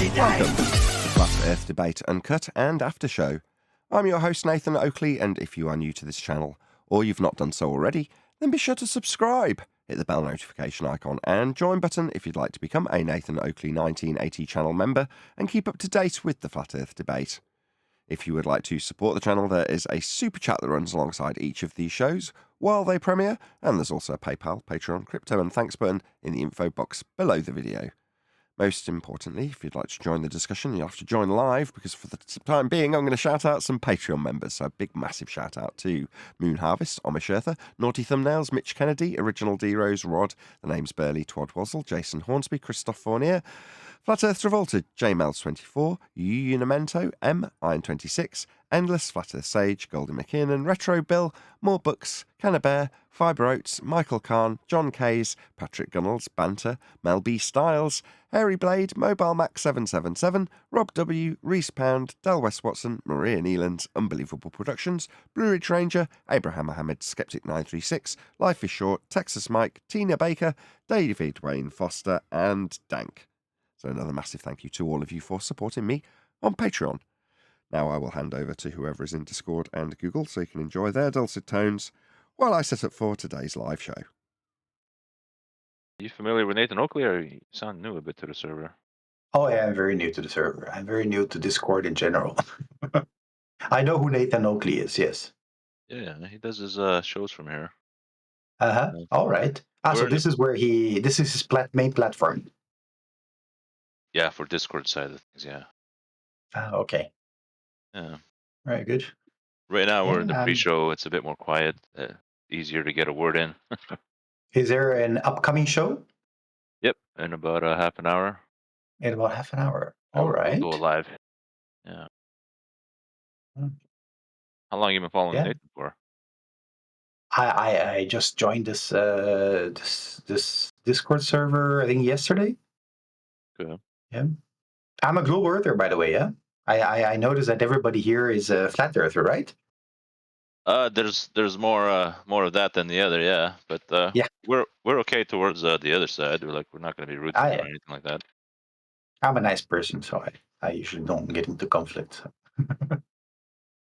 Welcome to Flat Earth Debate Uncut and After Show. I'm your host Nathan Oakley, and if you are new to this channel, or you've not done so already, then be sure to subscribe, hit the bell notification icon and join button if you'd like to become a Nathan Oakley 1980 channel member and keep up to date with the Flat Earth Debate. If you would like to support the channel, there is a super chat that runs alongside each of these shows while they premiere, and there's also a PayPal, Patreon, crypto and thanks button in the info box below the video. Most importantly, if you'd like to join the discussion, you'll have to join live, because for the time being, I'm going to shout out some Patreon members. So a big, massive shout out to Moon Harvest, Omishirtha, Naughty Thumbnails, Mitch Kennedy, Original D-Rose, Rod, The Name's Burley, Twad Wazzle, Jason Hornsby, Christoph Fournier, Flat Earth Travolta, JMels24, Unimento, M, Iron26, Endless, Flat Earth Sage, Golden McKinnon, Retro Bill, More Books, Cannabear, Fibre Oats, Michael Kahn, John Kays, Patrick Gunnels, Banter, Mel B. Styles, Hairy Blade, Mobile Mac 777, Rob W, Reese Pound, Del West Watson, Maria Neelands, Unbelievable Productions, Blue Ridge Ranger, Abraham Mohammed, Skeptic 936, Life is Short, Texas Mike, Tina Baker, David Wayne Foster, and Dank. So another massive thank you to all of you for supporting me on Patreon. Now I will hand over to whoever is in Discord and Google so you can enjoy their dulcet tones while I set up for today's live show. Are you familiar with Nathan Oakley, or you sound new a bit to the server? Oh, yeah, I'm very new to the server. I'm very new to Discord in general. I know who Nathan Oakley is, yes. Yeah, he does his shows from here. Uh-huh. Yeah. All right. So this is where this is his main platform. Yeah, for Discord side of things, yeah. Okay. Yeah. Very good. Right now we're in the pre-show. It's a bit more quiet, easier to get a word in. Is there an upcoming show? Yep, in about half an hour. In about half an hour. All right. We'll go live. Yeah. How long have you been following Nathan for? I just joined this this Discord server, I think yesterday. Good. Yeah. I'm a global earther, by the way, yeah? I noticed that everybody here is a flat earther, right? There's more of that than the other, yeah. But yeah, we're okay towards the other side. We're not going to be rude to them or anything like that. I'm a nice person, so I usually don't get into conflict.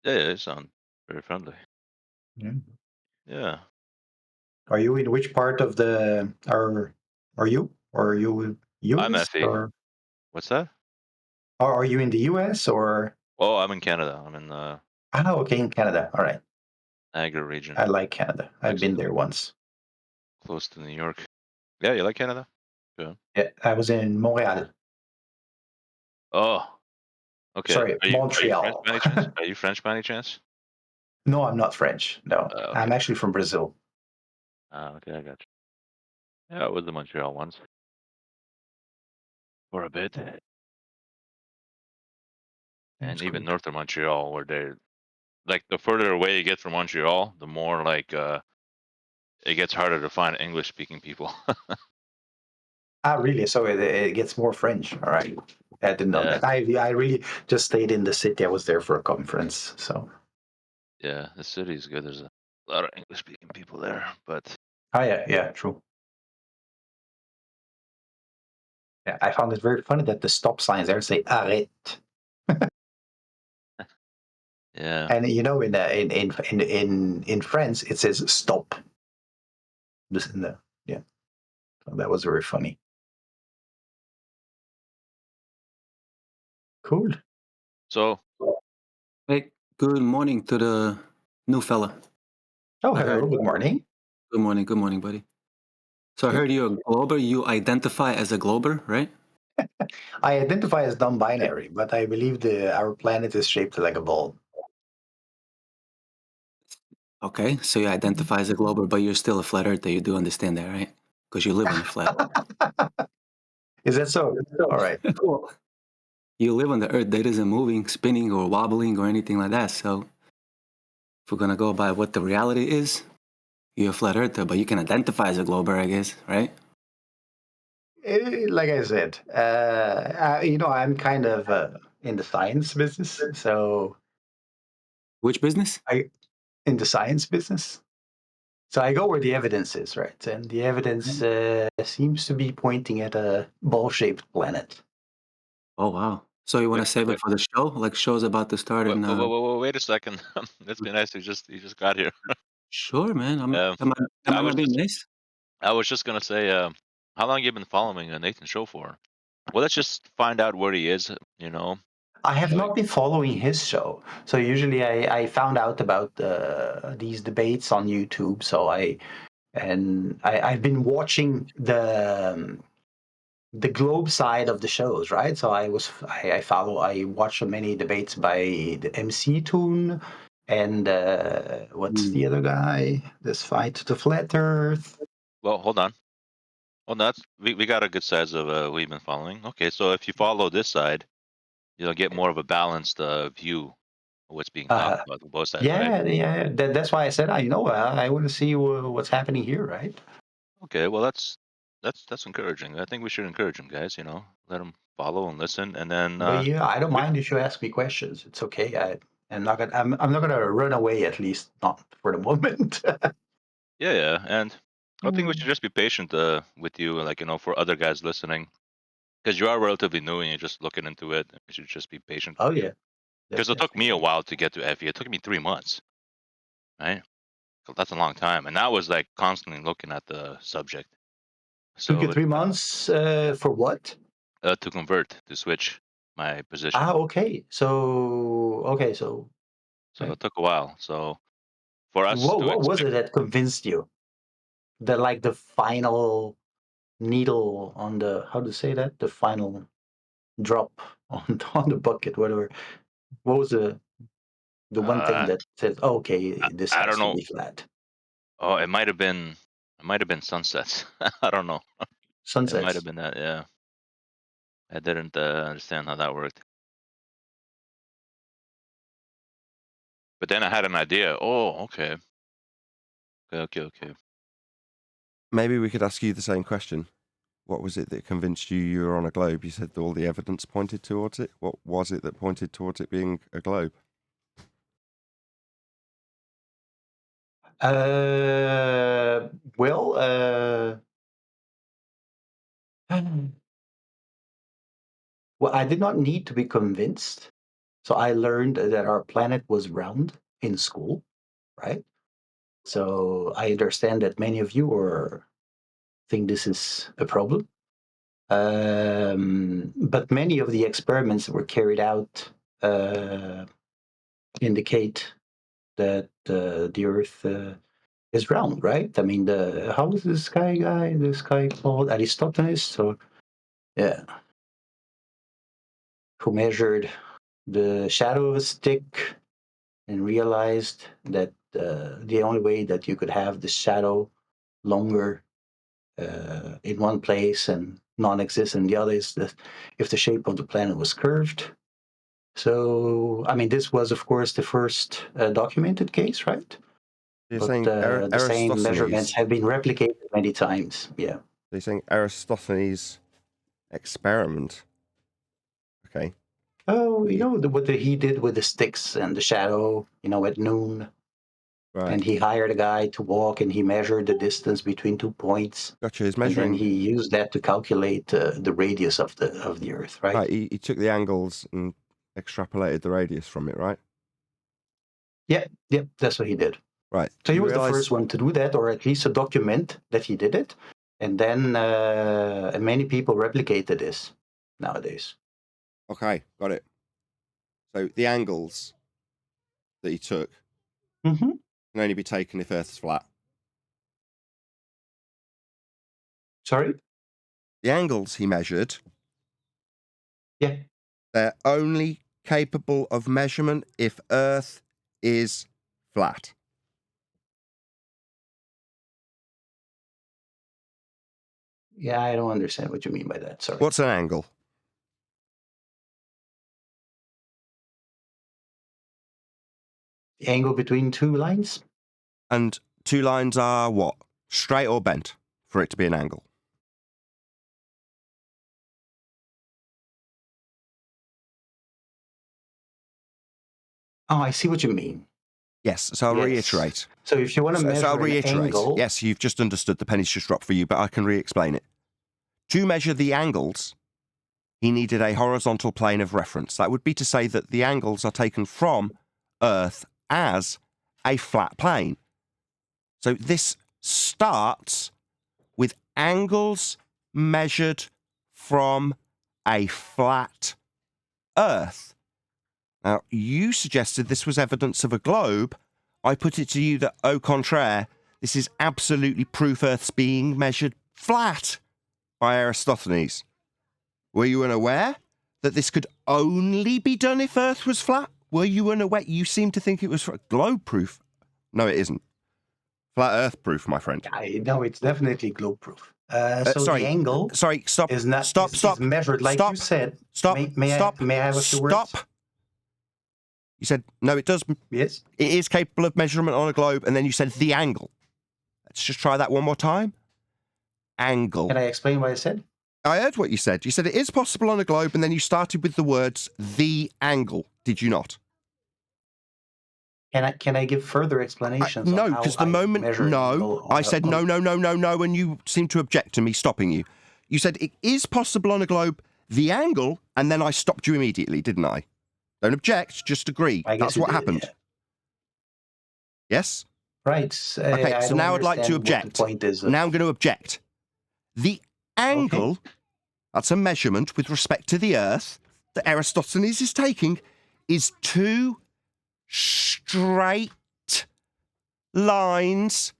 Yeah, you sound very friendly. Yeah. Yeah. Are you in which part of the are you? Or are you US? I'm FE. Or what's that? Are you in the US or? Oh, I'm in Canada. I'm in okay, in Canada. All right. Niagara region. I like Canada. I've been there once. Close to New York. Yeah, you like Canada? Good. Yeah, I was in Montreal. Oh, okay. Sorry, Montreal. Are you French by any chance? No, I'm not French. No, okay. I'm actually from Brazil. Okay, I got you. Yeah, I was in Montreal once. For a bit. And even north of Montreal, where they're like, the further away you get from Montreal, the more like it gets harder to find English speaking people. Really? So it gets more French. All right. I didn't know that. I really just stayed in the city. I was there for a conference. So. Yeah, the city is good. There's a lot of English speaking people there, but. Oh yeah, true. Yeah, I found it very funny that the stop signs there say "arrête." Yeah. And you know, in France it says "stop." Just in the so that was very funny. Cool. So. Hey, good morning to the new fella. Oh, hello. Good morning. Good morning, buddy. So I heard you're a glober. You identify as a glober, right? I identify as non-binary, but I believe our planet is shaped like a ball. Okay, so you identify as a glober, but you're still a flat earther. You do understand that, right? Because you live on the flat. Is that so? All right. Well, you live on the earth that isn't moving, spinning, or wobbling, or anything like that. So if we're gonna go by what the reality is, you're a flat earther, but you can identify as a glober, I guess, right? Like I said, I'm kind of in the science business. So, which business? In the science business. So I go where the evidence is, right? And the evidence seems to be pointing at a ball-shaped planet. Oh wow. So you want Wait, to save wait, it for the show? Like show's about to start wait, in wait, wait, wait, wait a second. Let's be nice. You just got here. sure, man. Um, Am I I was not being just nice? I was just gonna say, how long you been following Nathan's show for? Well, let's just find out where he is. You know, I have so not been following his show. So usually I found out about these debates on YouTube. So I've been watching the globe side of the shows, right? So I watch many debates by the MC Toon and what's Mm. the other guy? This fight to the flat Earth. well, hold on. Well, that's we got a good size of who you've been following. Okay, so if you follow this side, you'll get more of a balanced view of what's being talked Uh, about on both sides, right? yeah. That's why I said I want to see what's happening here, right? Okay, well that's encouraging. I think we should encourage him, guys. Let him follow and listen, and then But yeah, I don't we, mind if you ask me questions. It's okay. I'm not gonna run away, at least not for the moment. yeah, and I think we should Mm. just be patient with you, like for other guys listening, because you are relatively new and you're just looking into it. We should just be patient Oh with you, yeah, because it took me a definitely. while to get to FE. It took me 3 months, right? So that's a long time, and that was like constantly looking at the subject. Took you So 3 months for what? to convert to switch my position, Ah, okay. So so right. it took a while. So for us to What was expect, it that convinced you? The final needle on the, how to say that? The final drop on the bucket, whatever. What was the one thing uh, that said, okay, this I has don't to know. be flat? Oh, it might have been sunsets. I don't know. It might have Sunsets. been that. Yeah, I didn't understand how that worked. But then I had an idea. Oh, okay, okay. Maybe we could ask you the same question. What was it that convinced you were on a globe? You said that all the evidence pointed towards it. What was it that pointed towards it being a globe? Well, well, I did not need to be convinced. So I learned that our planet was round in school, right? So I understand that many of you think this is a problem. But many of the experiments that were carried out uh, indicate that the Earth is round, right? I mean, how was this guy? This guy called Aristophanes. So yeah, who measured the shadow of a stick and realized that the only way that you could have the shadow longer in one place and non-exist in the other is that if the shape of the planet was curved. So, I mean, this was, of course, the first documented case, right? You're But saying the same measurements Aristophanes. have been replicated many times. Yeah. You're saying Aristophanes' experiment. Okay. Oh, He, what he did with the sticks and the shadow, at noon. right. And he hired a guy to walk and he measured the distance between 2 points. Gotcha. He's And then measuring. he used that to calculate the radius of the Earth, right? Right. He took the angles and extrapolated the radius from it, right? Yep, that's what he did. Right. So he You was the realize. first one to do that, or at least to document that he did it. And then many people replicated this nowadays. Okay. Got it. So the angles that he took Mm-hmm. can only be taken if Earth's flat. Sorry? The angles he measured, Yeah. they're only capable of measurement if Earth is flat. Yeah, I don't understand what you mean by that. Sorry. What's an angle? The angle between two lines? And two lines are what? Straight or bent for it to be an angle? Oh, I see what you mean. Yes, so I'll Yes. reiterate. So if you want to So I'll measure an reiterate. angle, Yes, you've just understood. The penny's just dropped for you, but I can re-explain it. To measure the angles, he needed a horizontal plane of reference. That would be to say that the angles are taken from Earth as a flat plane. So this starts with angles measured from a flat Earth. Now, you suggested this was evidence of a globe. I put it to you that, au contraire, this is absolutely proof Earth's being measured flat by Eratosthenes. Were you unaware that this could only be done if Earth was flat? Were you unaware? You seem to think it was globe proof. No, it isn't. Flat Earth proof, my friend. No, it's definitely globe proof. So sorry, the angle stop. is not Stop. is measured like stop, you said. Stop. May stop. I have a few words? Stop. You said, no, it does. Yes. It is capable of measurement on a globe, and then you said the angle. Let's just try that one more time. Angle. Can I explain what I said? I heard what you said. You said it is possible on a globe, and then you started with the words the angle. Did you not? Can I give further explanations? No, because the moment I said no, and you seemed to object to me stopping you. You said it is possible on a globe, the angle, and then I stopped you immediately, didn't I? Don't object, just agree. That's what happened. Yeah. Yes? Right. Okay, so now I'd like to object. Now I'm going to object. The angle, that's a measurement with respect to the Earth that Eratosthenes is taking, is 2 straight lines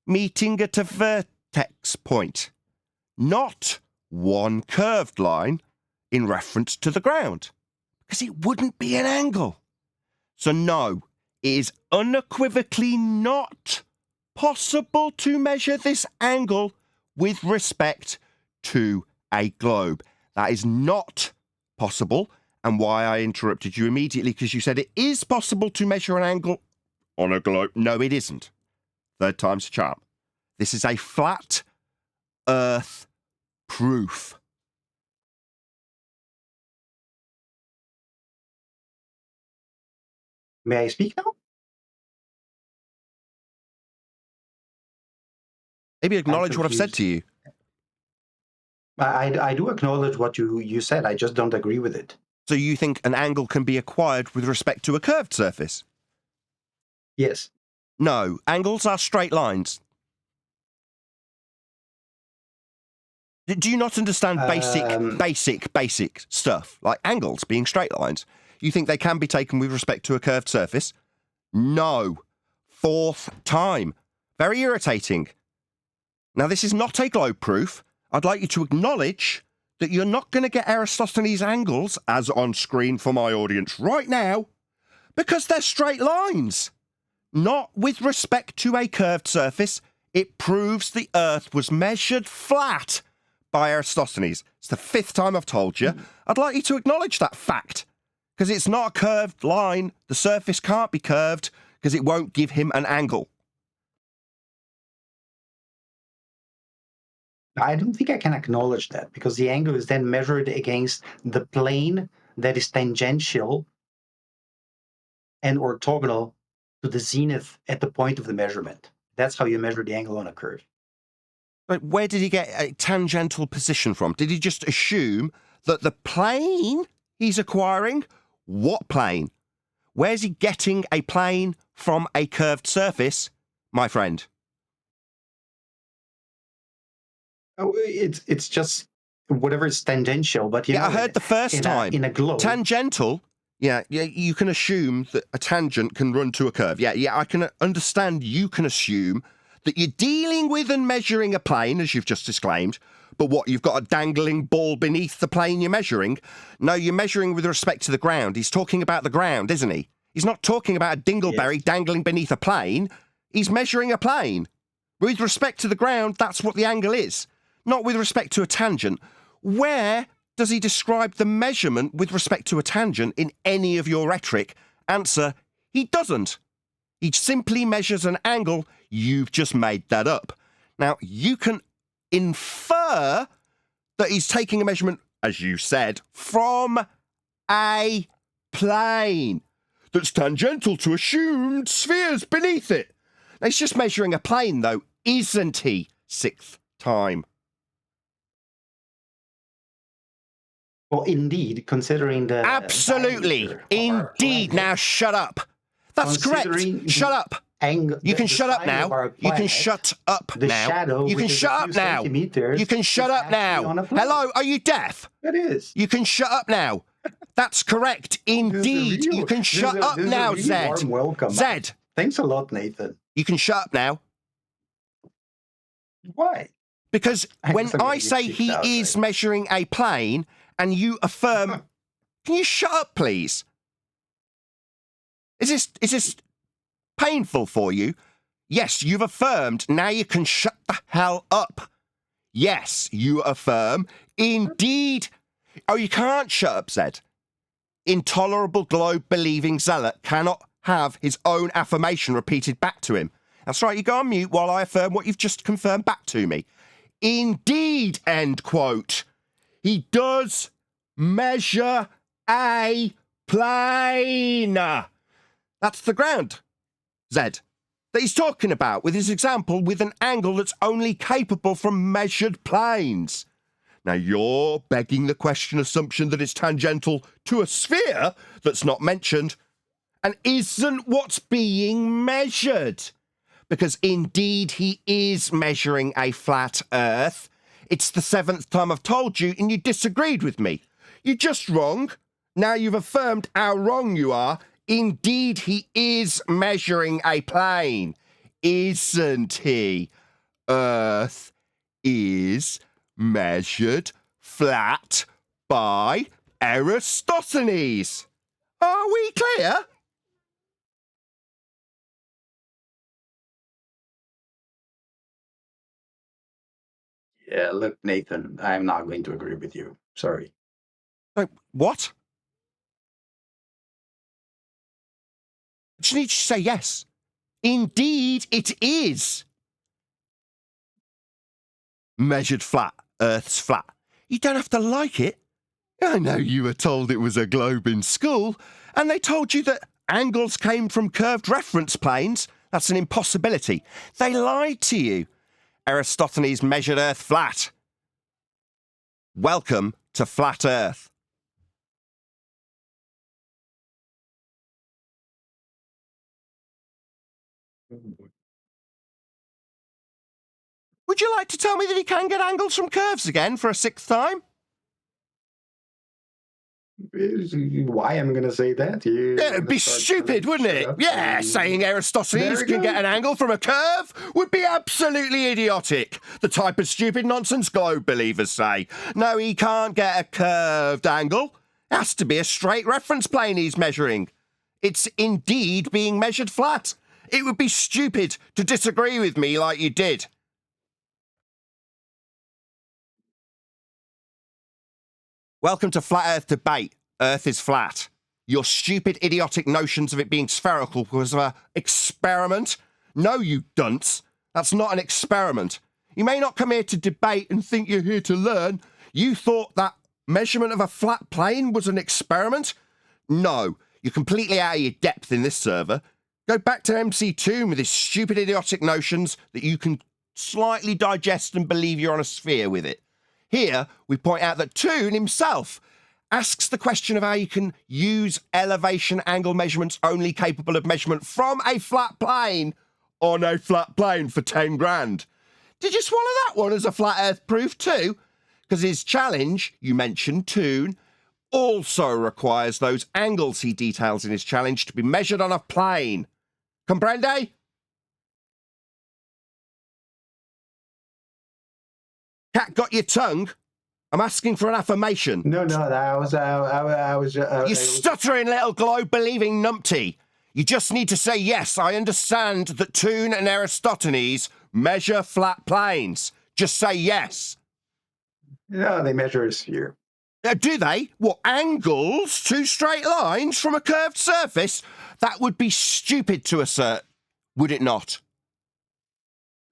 meeting at a vertex point, not one curved line in reference to the ground, because it wouldn't be an angle. So no, it is unequivocally not possible to measure this angle with respect to a globe. That is not possible, and why I interrupted you immediately, because you said it is possible to measure an angle on a globe. No, it isn't. Third time's a charm. This is a flat Earth proof. May I speak now? Maybe acknowledge what I've said to you. I do acknowledge what you said. I just don't agree with it. So you think an angle can be acquired with respect to a curved surface? Yes. No, angles are straight lines. Do you not understand basic stuff, like angles being straight lines? You think they can be taken with respect to a curved surface? No. Fourth time. Very irritating. Now, this is not a globe proof. I'd like you to acknowledge that you're not going to get Eratosthenes angles, as on screen for my audience right now, because they're straight lines. Not with respect to a curved surface. It proves the Earth was measured flat by Eratosthenes. It's the 5th time I've told you. I'd like you to acknowledge that fact, because it's not a curved line. The surface can't be curved, because it won't give him an angle. I don't think I can acknowledge that, because the angle is then measured against the plane that is tangential and orthogonal to the zenith at the point of the measurement. That's how you measure the angle on a curve. But where did he get a tangential position from? Did he just assume that the plane he's acquiring, what plane? Where's he getting a plane from a curved surface, my friend? Oh, it's just whatever is tangential, but I heard the first time. In a globe. Tangential, yeah, you can assume that a tangent can run to a curve. Yeah, I can understand you can assume that you're dealing with and measuring a plane, as you've just disclaimed, but what, you've got a dangling ball beneath the plane you're measuring? No, you're measuring with respect to the ground. He's talking about the ground, isn't he? He's not talking about a dingleberry dangling beneath a plane. He's measuring a plane. With respect to the ground, that's what the angle is. Not with respect to a tangent. Where does he describe the measurement with respect to a tangent in any of your rhetoric? Answer, he doesn't. He simply measures an angle. You've just made that up. Now, you can infer that he's taking a measurement, as you said, from a plane that's tangential to assumed spheres beneath it. Now, he's just measuring a plane, though, isn't he? 6th time. Well, indeed, considering the Absolutely. diameter of our Indeed. planet, Now shut up. That's correct. considering Shut the up. You the can shut up size now. of our You can planet, shut up the now. shadow, You can which is shut a up few now. centimeters, You can shut is up actually on now. a planet. Hello, are you deaf? It is. You can shut up now. That's correct. Indeed. You can shut up now, really Zed. warm welcome. Zed, Thanks a lot, Nathan. you can shut up now. Why? Because I when guess I'm gonna I get say kicked he out, is right? measuring a plane and you affirm, can you shut up, please? Is this painful for you? Yes, you've affirmed. Now you can shut the hell up. Yes, you affirm. Indeed. Oh, you can't shut up, Zed. Intolerable globe-believing zealot cannot have his own affirmation repeated back to him. That's right, you go on mute while I affirm what you've just confirmed back to me. Indeed, end quote. He does measure a plane. That's the ground, Zed, that he's talking about with his example with an angle that's only capable from measured planes. Now, you're begging the question assumption that it's tangential to a sphere that's not mentioned and isn't what's being measured. Because indeed he is measuring a flat Earth. It's the 7th time I've told you and you disagreed with me. You're just wrong. Now you've affirmed how wrong you are. Indeed he is measuring a plane, isn't he? Earth is measured flat by Eratosthenes. Are we clear? Yeah, look, Nathan, I'm not going to agree with you. Sorry. What? I just need you to say yes. Indeed, it is measured flat. Earth's flat. You don't have to like it. I know you were told it was a globe in school, and they told you that angles came from curved reference planes. That's an impossibility. They lied to you. Eratosthenes measured Earth flat. Welcome to Flat Earth. Would you like to tell me that he can get angles from curves again for a 6th time? Why I'm going to say that? Yeah, it'd be stupid, wouldn't it? Yeah, saying Eratosthenes can get an angle from a curve would be absolutely idiotic. The type of stupid nonsense globe believers say. No, he can't get a curved angle. It has to be a straight reference plane he's measuring. It's indeed being measured flat. It would be stupid to disagree with me like you did. Welcome to Flat Earth Debate. Earth is flat. Your stupid, idiotic notions of it being spherical was an experiment. No, you dunce. That's not an experiment. You may not come here to debate and think you're here to learn. You thought that measurement of a flat plane was an experiment? No, you're completely out of your depth in this server. Go back to MC2 with his stupid, idiotic notions that you can slightly digest and believe you're on a sphere with it. Here, we point out that Toon himself asks the question of how you can use elevation angle measurements only capable of measurement from a flat plane on a flat plane for 10 grand. Did you swallow that one as a flat earth proof too? Because his challenge, you mentioned, Toon, also requires those angles he details in his challenge to be measured on a plane. Comprende? Cat got your tongue? I'm asking for an affirmation. No, that was I was. You stuttering little globe-believing numpty. You just need to say, yes, I understand that Toon and Eratosthenes measure flat planes. Just say yes. No, they measure a sphere. Do they? What, angles? 2 straight lines from a curved surface? That would be stupid to assert, would it not?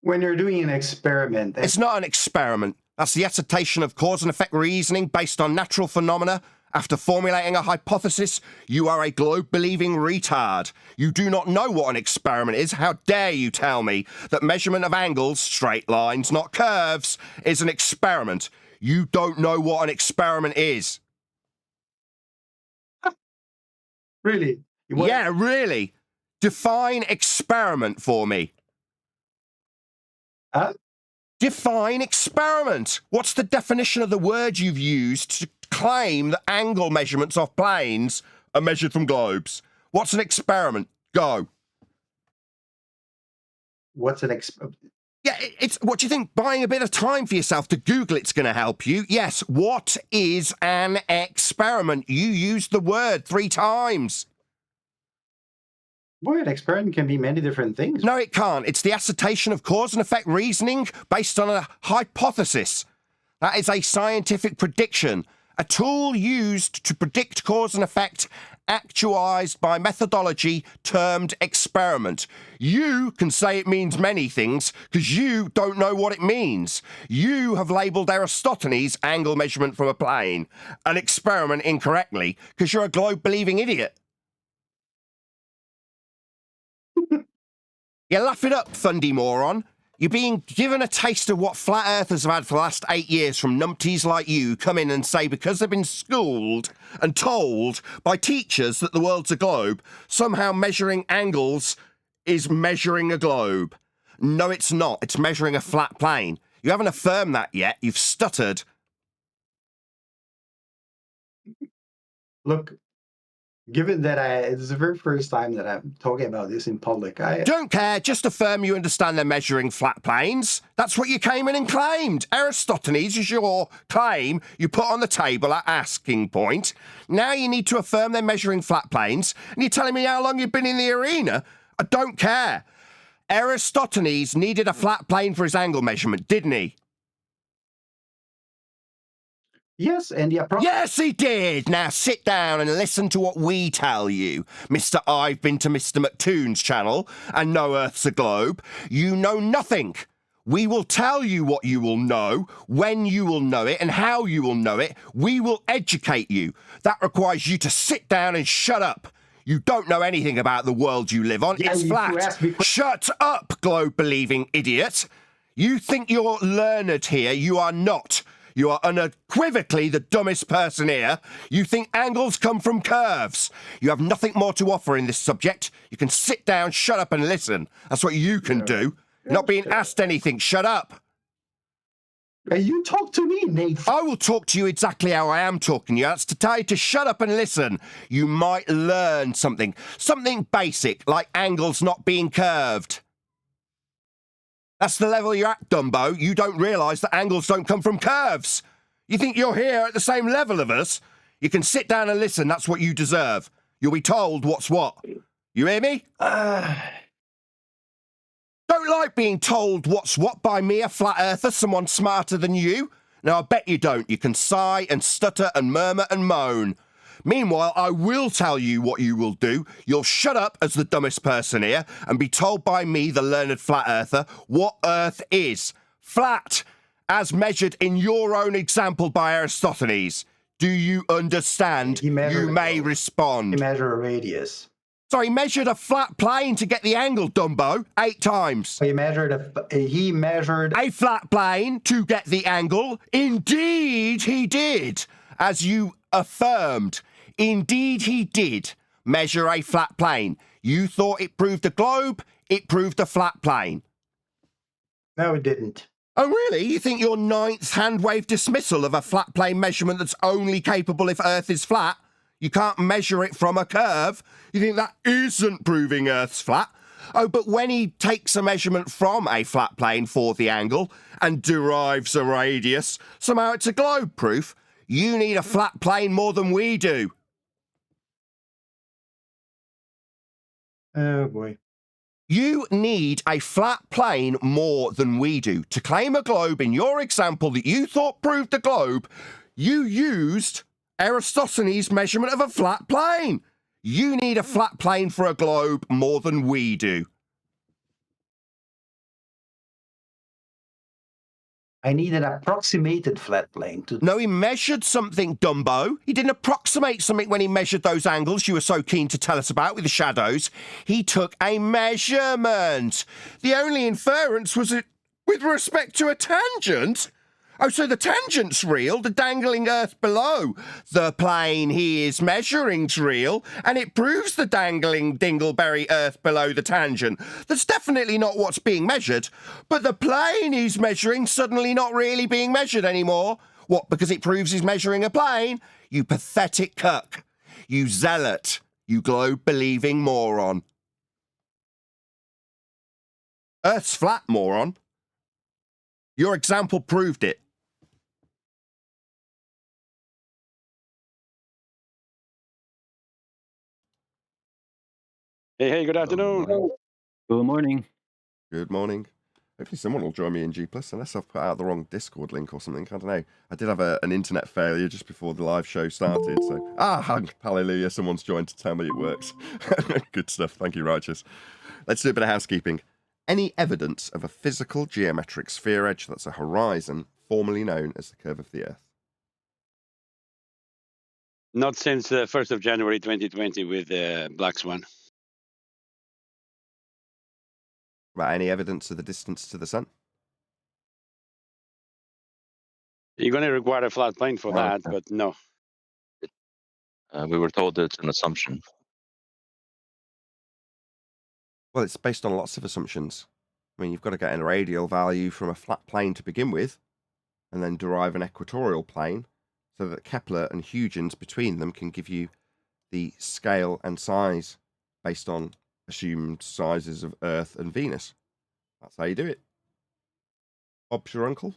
When you're doing an experiment... It's not an experiment. That's the assertion of cause and effect reasoning based on natural phenomena. After formulating a hypothesis, you are a globe-believing retard. You do not know what an experiment is. How dare you tell me that measurement of angles, straight lines, not curves, is an experiment? You don't know what an experiment is. Really? Yeah, really. Define experiment for me. Huh? Define experiment. What's the definition of the word you've used to claim that angle measurements off planes are measured from globes? What's an experiment? Go. What's an Yeah, it's what do you think? Buying a bit of time for yourself to Google it's going to help you. Yes, what is an experiment? You used the word 3 times. Boy, an experiment can be many different things. No, it can't. It's the assertion of cause and effect reasoning based on a hypothesis. That is a scientific prediction, a tool used to predict cause and effect actualized by methodology termed experiment. You can say it means many things because you don't know what it means. You have labelled Eratosthenes angle measurement from a plane an experiment incorrectly because you're a globe-believing idiot. You laugh it up, Fundy moron. You're being given a taste of what flat earthers have had for the last 8 years from numpties like you come in and say because they've been schooled and told by teachers that the world's a globe, somehow measuring angles is measuring a globe. No, it's not. It's measuring a flat plane. You haven't affirmed that yet. You've stuttered. Look, given that it's the very first time that I'm talking about this in public, I don't care. Just affirm you understand they're measuring flat planes. That's what you came in and claimed. Eratosthenes is your claim you put on the table at asking point. Now you need to affirm they're measuring flat planes, and you're telling me how long you've been in the arena? I don't care. Eratosthenes needed a flat plane for his angle measurement, didn't he? Yes, and the Yes, he did. Now sit down and listen to what we tell you. Mr. I've been to Mr. McToon's channel and know Earth's a globe. You know nothing. We will tell you what you will know, when you will know it, and how you will know it. We will educate you. That requires you to sit down and shut up. You don't know anything about the world you live on. Yeah, it's flat. Shut up, globe-believing idiot. You think you're learned here. You are not. You are unequivocally the dumbest person here. You think angles come from curves. You have nothing more to offer in this subject. You can sit down, shut up and listen. That's what you can do. You're not being asked anything. Shut up. You talk to me, Nate. I will talk to you exactly how I am talking to you. That's to tell you to shut up and listen. You might learn something. Something basic, like angles not being curved. That's the level you're at, Dumbo. You don't realise that angles don't come from curves. You think you're here at the same level of us? You can sit down and listen. That's what you deserve. You'll be told what's what. You hear me? Don't like being told what's what by me, a flat earther, someone smarter than you. Now, I bet you don't. You can sigh and stutter and murmur and moan. Meanwhile, I will tell you what you will do. You'll shut up as the dumbest person here and be told by me, the learned flat earther, what Earth is. Flat, as measured in your own example by Eratosthenes. Do you understand? You may respond. He measured a radius. So he measured a flat plane to get the angle, Dumbo, 8 times. He measured a flat plane to get the angle. Indeed, he did, as you affirmed. Indeed, he did measure a flat plane. You thought it proved a globe. It proved a flat plane. No, it didn't. Oh, really? You think your 9th hand-wave dismissal of a flat plane measurement that's only capable if Earth is flat? You can't measure it from a curve. You think that isn't proving Earth's flat? Oh, but when he takes a measurement from a flat plane for the angle and derives a radius, somehow it's a globe proof. You need a flat plane more than we do. Oh, boy. You need a flat plane more than we do. To claim a globe in your example that you thought proved a globe, you used Eratosthenes' measurement of a flat plane. You need a flat plane for a globe more than we do. I need an approximated flat plane to... No, he measured something, Dumbo. He didn't approximate something when he measured those angles you were so keen to tell us about with the shadows. He took a measurement. The only inference was with respect to a tangent. Oh, so the tangent's real, the dangling Earth below the plane he is measuring's real, and it proves the dangling dingleberry Earth below the tangent. That's definitely not what's being measured, but the plane he's measuring suddenly not really being measured anymore. What, because it proves he's measuring a plane? You pathetic cuck. You zealot. You globe-believing moron. Earth's flat, moron. Your example proved it. Hey, good afternoon. Good morning. Good morning. Hopefully someone will join me in G+, unless I've put out the wrong Discord link or something. I don't know. I did have an internet failure just before the live show started, so... hallelujah, someone's joined to tell me it works. Good stuff. Thank you, Righteous. Let's do a bit of housekeeping. Any evidence of a physical geometric sphere edge that's a horizon, formerly known as the curve of the Earth? Not since 1st of January 2020 with Black Swan. About any evidence of the distance to the sun? You're going to require a flat plane for that, but no. We were told that it's an assumption. Well, it's based on lots of assumptions. I mean, you've got to get a radial value from a flat plane to begin with, and then derive an equatorial plane, so that Kepler and Huygens between them can give you the scale and size based on assumed sizes of Earth and Venus. That's how you do it. Bob's your uncle?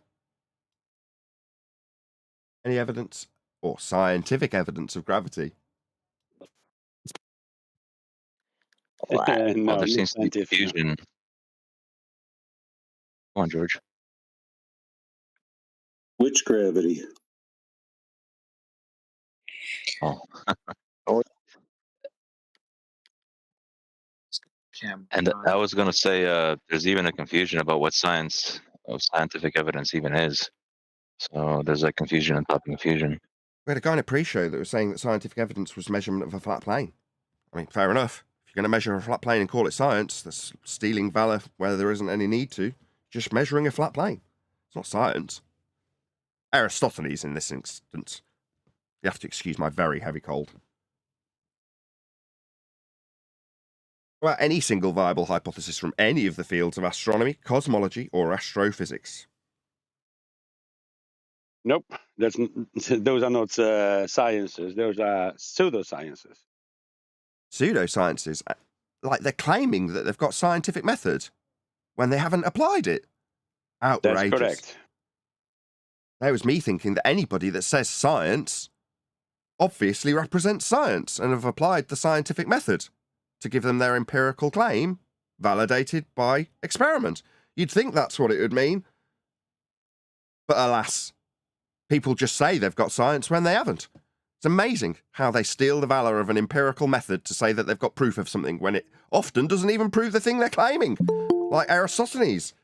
Any evidence or scientific evidence of gravity? No, There seems to be scientific, no. confusion. Come on, George. Which gravity? Oh. And I was going to say there's even a confusion about what scientific evidence even is. So there's a confusion on top of confusion. We had a guy in a pre-show that was saying that scientific evidence was measurement of a flat plane. I mean, fair enough. If you're going to measure a flat plane and call it science, that's stealing valor where there isn't any need to. Just measuring a flat plane. It's not science. Eratosthenes in this instance. You have to excuse my very heavy cold. Well, any single viable hypothesis from any of the fields of astronomy, cosmology, or astrophysics? Nope. Those are not sciences. Those are pseudosciences. Pseudosciences? Like they're claiming that they've got scientific method when they haven't applied it. Outrageous. That's correct. That was me thinking that anybody that says science obviously represents science and have applied the scientific method to give them their empirical claim validated by experiment. You'd think that's what it would mean. But alas, people just say they've got science when they haven't. It's amazing how they steal the valor of an empirical method to say that they've got proof of something when it often doesn't even prove the thing they're claiming. Like Eratosthenes,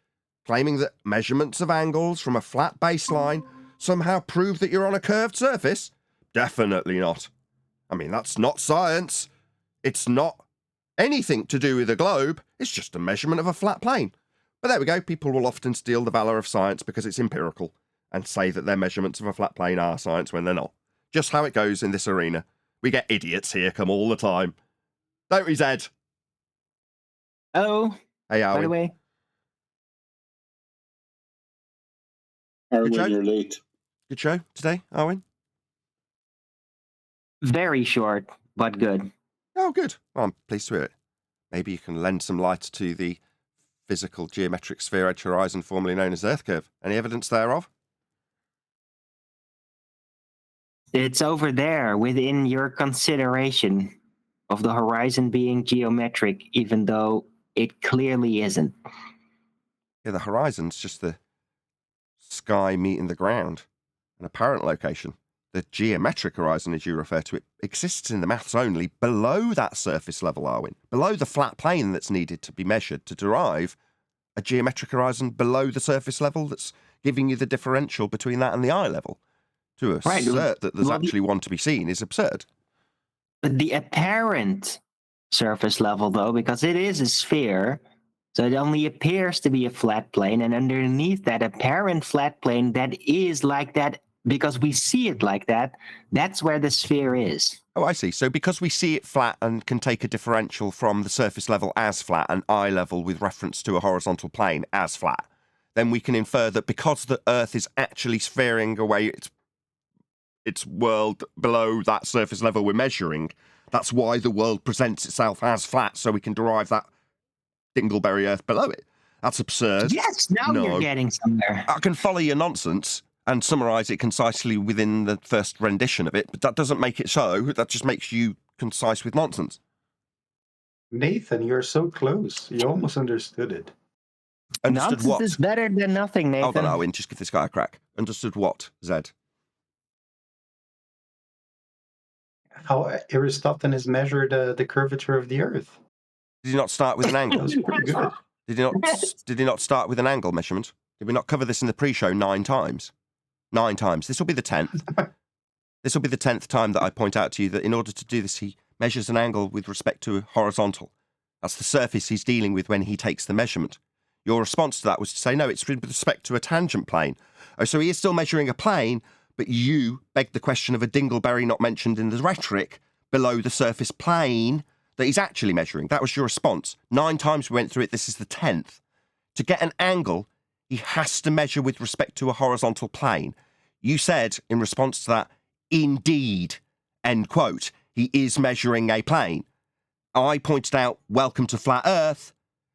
claiming that measurements of angles from a flat baseline somehow prove that you're on a curved surface. Definitely not. I mean, that's not science. It's not anything to do with a globe. It's just a measurement of a flat plane. But there we go. People will often steal the valor of science because it's empirical and say that their measurements of a flat plane are science when they're not. Just how it goes in this arena. We get idiots here come all the time. Don't we, Zed? Hello. Hey, By the Arwen. way, Arwen, show. you're late. Good show today, Arwen? very short, but good. Oh, good. Well, I'm pleased to hear it. Maybe you can lend some light to the physical geometric sphere edge horizon formerly known as Earth curve. Any evidence thereof? It's over there within your consideration of the horizon being geometric, even though it clearly isn't. Yeah, the horizon's just the sky meeting the ground, an apparent location. The geometric horizon, as you refer to it, exists in the maths only below that surface level, Arwen. Below the flat plane that's needed to be measured to derive a geometric horizon below the surface level that's giving you the differential between that and the eye level. To assert that there's actually one to be seen is absurd. The apparent surface level, though, because it is a sphere, So it only appears to be a flat plane, and underneath that apparent flat plane that is like that because we see it like that, that's where the sphere is. Oh, I see. So because we see it flat and can take a differential from the surface level as flat and eye level with reference to a horizontal plane as flat, then we can infer that because the Earth is actually sphering away its world below that surface level we're measuring, that's why the world presents itself as flat, so we can derive that dingleberry Earth below it. That's absurd. Yes, now you're getting somewhere. I can follow your nonsense and summarise it concisely within the first rendition of it, but that doesn't make it so. That just makes you concise with nonsense. Nathan, you're so close. You almost understood it. Understood Nonsense what? is better than nothing, Nathan. Hold on, Owen, just give this guy a crack. Understood what, Zed? How Eratosthenes measured the curvature of the Earth. Did he not start with an That angle? was pretty good. Did he not start with an angle measurement? Did we not cover this in the pre-show 9 times? 9 times. This will be the 10th. This will be the 10th time that I point out to you that in order to do this, he measures an angle with respect to a horizontal. That's the surface he's dealing with when he takes the measurement. Your response to that was to say, no, it's with respect to a tangent plane. Oh, so he is still measuring a plane, but you begged the question of a dingleberry not mentioned in the rhetoric below the surface plane that he's actually measuring. That was your response. 9 times we went through it. This is the 10th. To get an angle, he has to measure with respect to a horizontal plane. You said, in response to that, indeed, end quote, he is measuring a plane. I pointed out, welcome to flat Earth,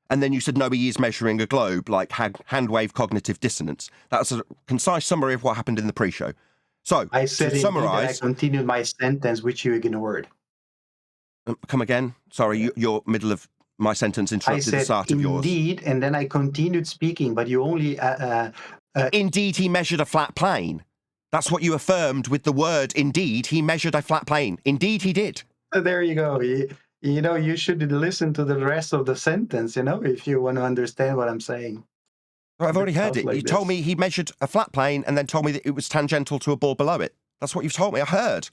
and then you said, no, he is measuring a globe, like hand wave cognitive dissonance. That's a concise summary of what happened in the pre-show. So, I said to summarise... I continued my sentence, which you ignored. Come again? Sorry, your middle of my sentence interrupted the start of yours. Indeed, and then I continued speaking, but you only... Indeed, he measured a flat plane. That's what you affirmed with the word indeed. He measured a flat plane. Indeed, he did. There you go. You know, you should listen to the rest of the sentence, you know, if you want to understand what I'm saying. Well, I've already heard it. Like you told me he measured a flat plane and then told me that it was tangential to a ball below it. That's what you've told me. I heard.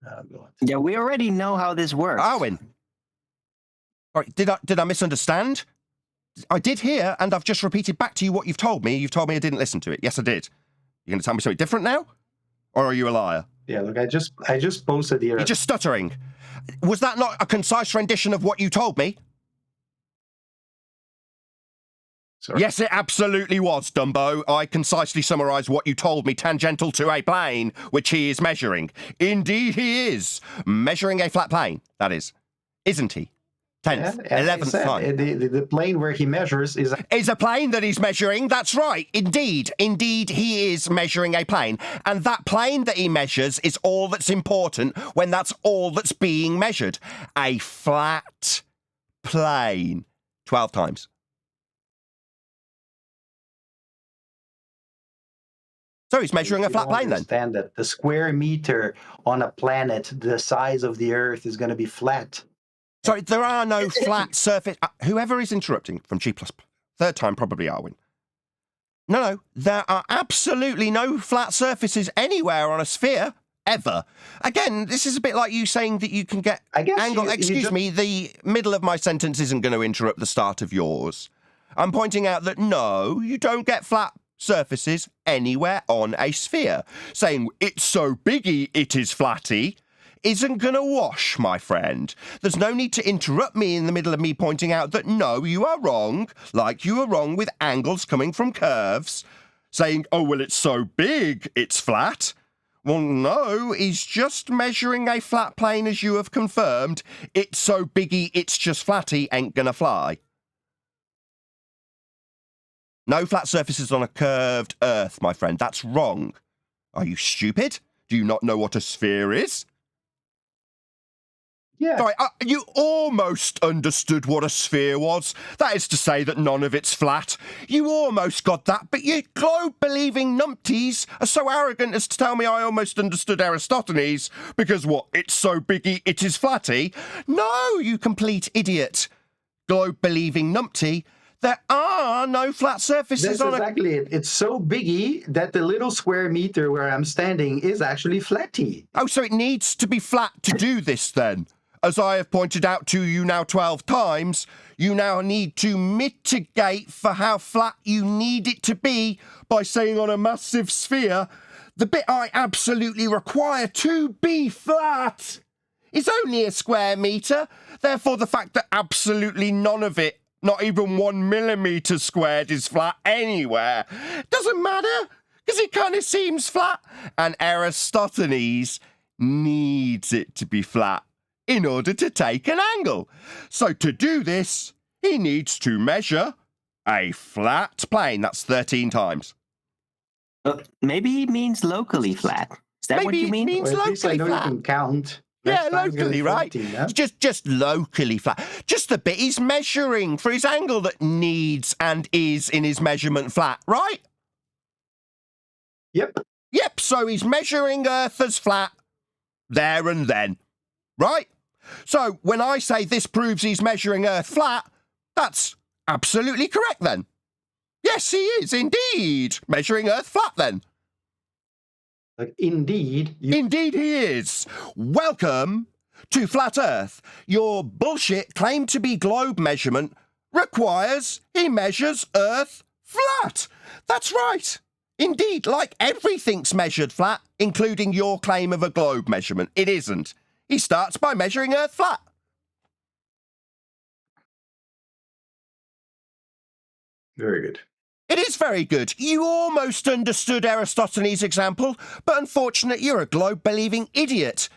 Oh, God. Yeah, we already know how this works. Owen. All right, did I misunderstand? I did hear, and I've just repeated back to you what you've told me. You've told me I didn't listen to it. Yes, I did. You're going to tell me something different now? Or are you a liar? Yeah, look, I just posted here. You're just stuttering. Was that not a concise rendition of what you told me? Sorry. Yes, it absolutely was, Dumbo. I concisely summarised what you told me, tangential to a plane, which he is measuring. Indeed he is. Measuring a flat plane, that is. Isn't he? 10th, 11th time. The plane where he measures is a plane that he's measuring, that's right. Indeed he is measuring a plane. And that plane that he measures is all that's important when that's all that's being measured. A flat plane. 12 times. So he's measuring a flat plane then? Understand that the square meter on a planet the size of the Earth is going to be flat. Sorry, there are no flat surface... whoever is interrupting from G++, third time probably Arwin. No, there are absolutely no flat surfaces anywhere on a sphere, ever. Again, this is a bit like you saying that you can get angle... Excuse me, the middle of my sentence isn't going to interrupt the start of yours. I'm pointing out that no, you don't get flat surfaces anywhere on a sphere. Saying, it's so biggy, it is flatty, isn't going to wash, my friend. There's no need to interrupt me in the middle of me pointing out that no, you are wrong, like you were wrong with angles coming from curves, saying, oh, well, it's so big, it's flat. Well, no, he's just measuring a flat plane as you have confirmed. It's so biggy, it's just flatty, ain't gonna fly. No flat surfaces on a curved Earth, my friend. That's wrong. Are you stupid? Do you not know what a sphere is? Yeah. Sorry, you almost understood what a sphere was. That is to say that none of it's flat. You almost got that, but you globe-believing numpties are so arrogant as to tell me I almost understood Eratosthenes because, what, it's so biggy it is flatty? No, you complete idiot. Globe-believing numpty. There are no flat surfaces That's exactly it. It's so biggy that the little square meter where I'm standing is actually flatty. Oh, so it needs to be flat to do this then? as I have pointed out to you now 12 times, you now need to mitigate for how flat you need it to be by saying on a massive sphere, the bit I absolutely require to be flat is only a square metre. Therefore, the fact that absolutely none of it, not even 1 millimetre squared, is flat anywhere doesn't matter, because it kind of seems flat. And Eratosthenes needs it to be flat in order to take an angle. So to do this, he needs to measure a flat plane. That's 13 times. Maybe he means locally flat. Is that what Maybe you it mean? means Or at least I locally know flat. you can count. Yeah, Next time, locally, get right? 14, huh? Just locally flat. Just the bit he's measuring for his angle that needs and is in his measurement flat, right? Yep. Yep, so he's measuring Earth as flat there and then, right? So when I say this proves he's measuring Earth flat, that's absolutely correct then. Yes, he is indeed measuring Earth flat then. Like, indeed. Indeed he is. Welcome to Flat Earth. Your bullshit claim to be globe measurement requires he measures Earth flat. That's right. Indeed, like everything's measured flat, including your claim of a globe measurement. It isn't. He starts by measuring Earth flat. Very good. It is very good. You almost understood Eratosthenes' example, but unfortunately you're a globe-believing idiot.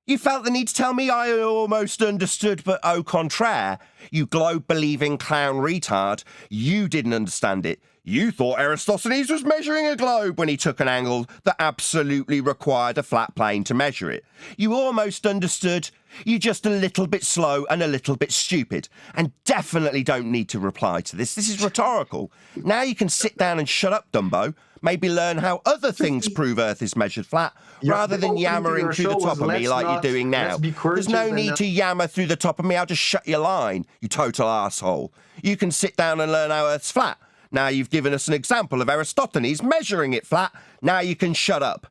You felt the need to tell me I almost understood, but au contraire. You globe-believing clown retard. You didn't understand it. You thought Eratosthenes was measuring a globe when he took an angle that absolutely required a flat plane to measure it. You almost understood. You're just a little bit slow and a little bit stupid, and definitely don't need to reply to this. This is rhetorical. Now you can sit down and shut up, Dumbo. Maybe learn how other things prove Earth is measured flat, Yeah, rather the than opening to yammering your through the show top was, of me "Let's like not- you're doing now. let's be There's no courteous need and to yammer through the top of me. I'll just shut your line, you total arsehole. You can sit down and learn how Earth's flat. Now you've given us an example of Eratosthenes measuring it flat. Now you can shut up.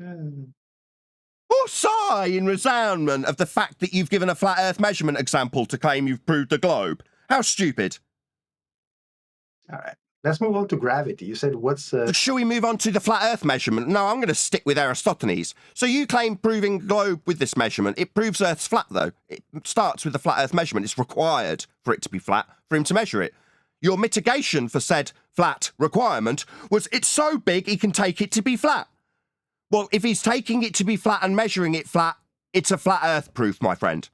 Or sigh in resoundment of the fact that you've given a flat Earth measurement example to claim you've proved the globe. How stupid. All right. Let's move on to gravity. You said what's... Shall we move on to the flat Earth measurement? No, I'm going to stick with Eratosthenes. So you claim proving globe with this measurement. It proves Earth's flat, though. It starts with the flat Earth measurement. It's required for it to be flat for him to measure it. Your mitigation for said flat requirement was it's so big he can take it to be flat. Well, if he's taking it to be flat and measuring it flat, it's a flat Earth proof, my friend.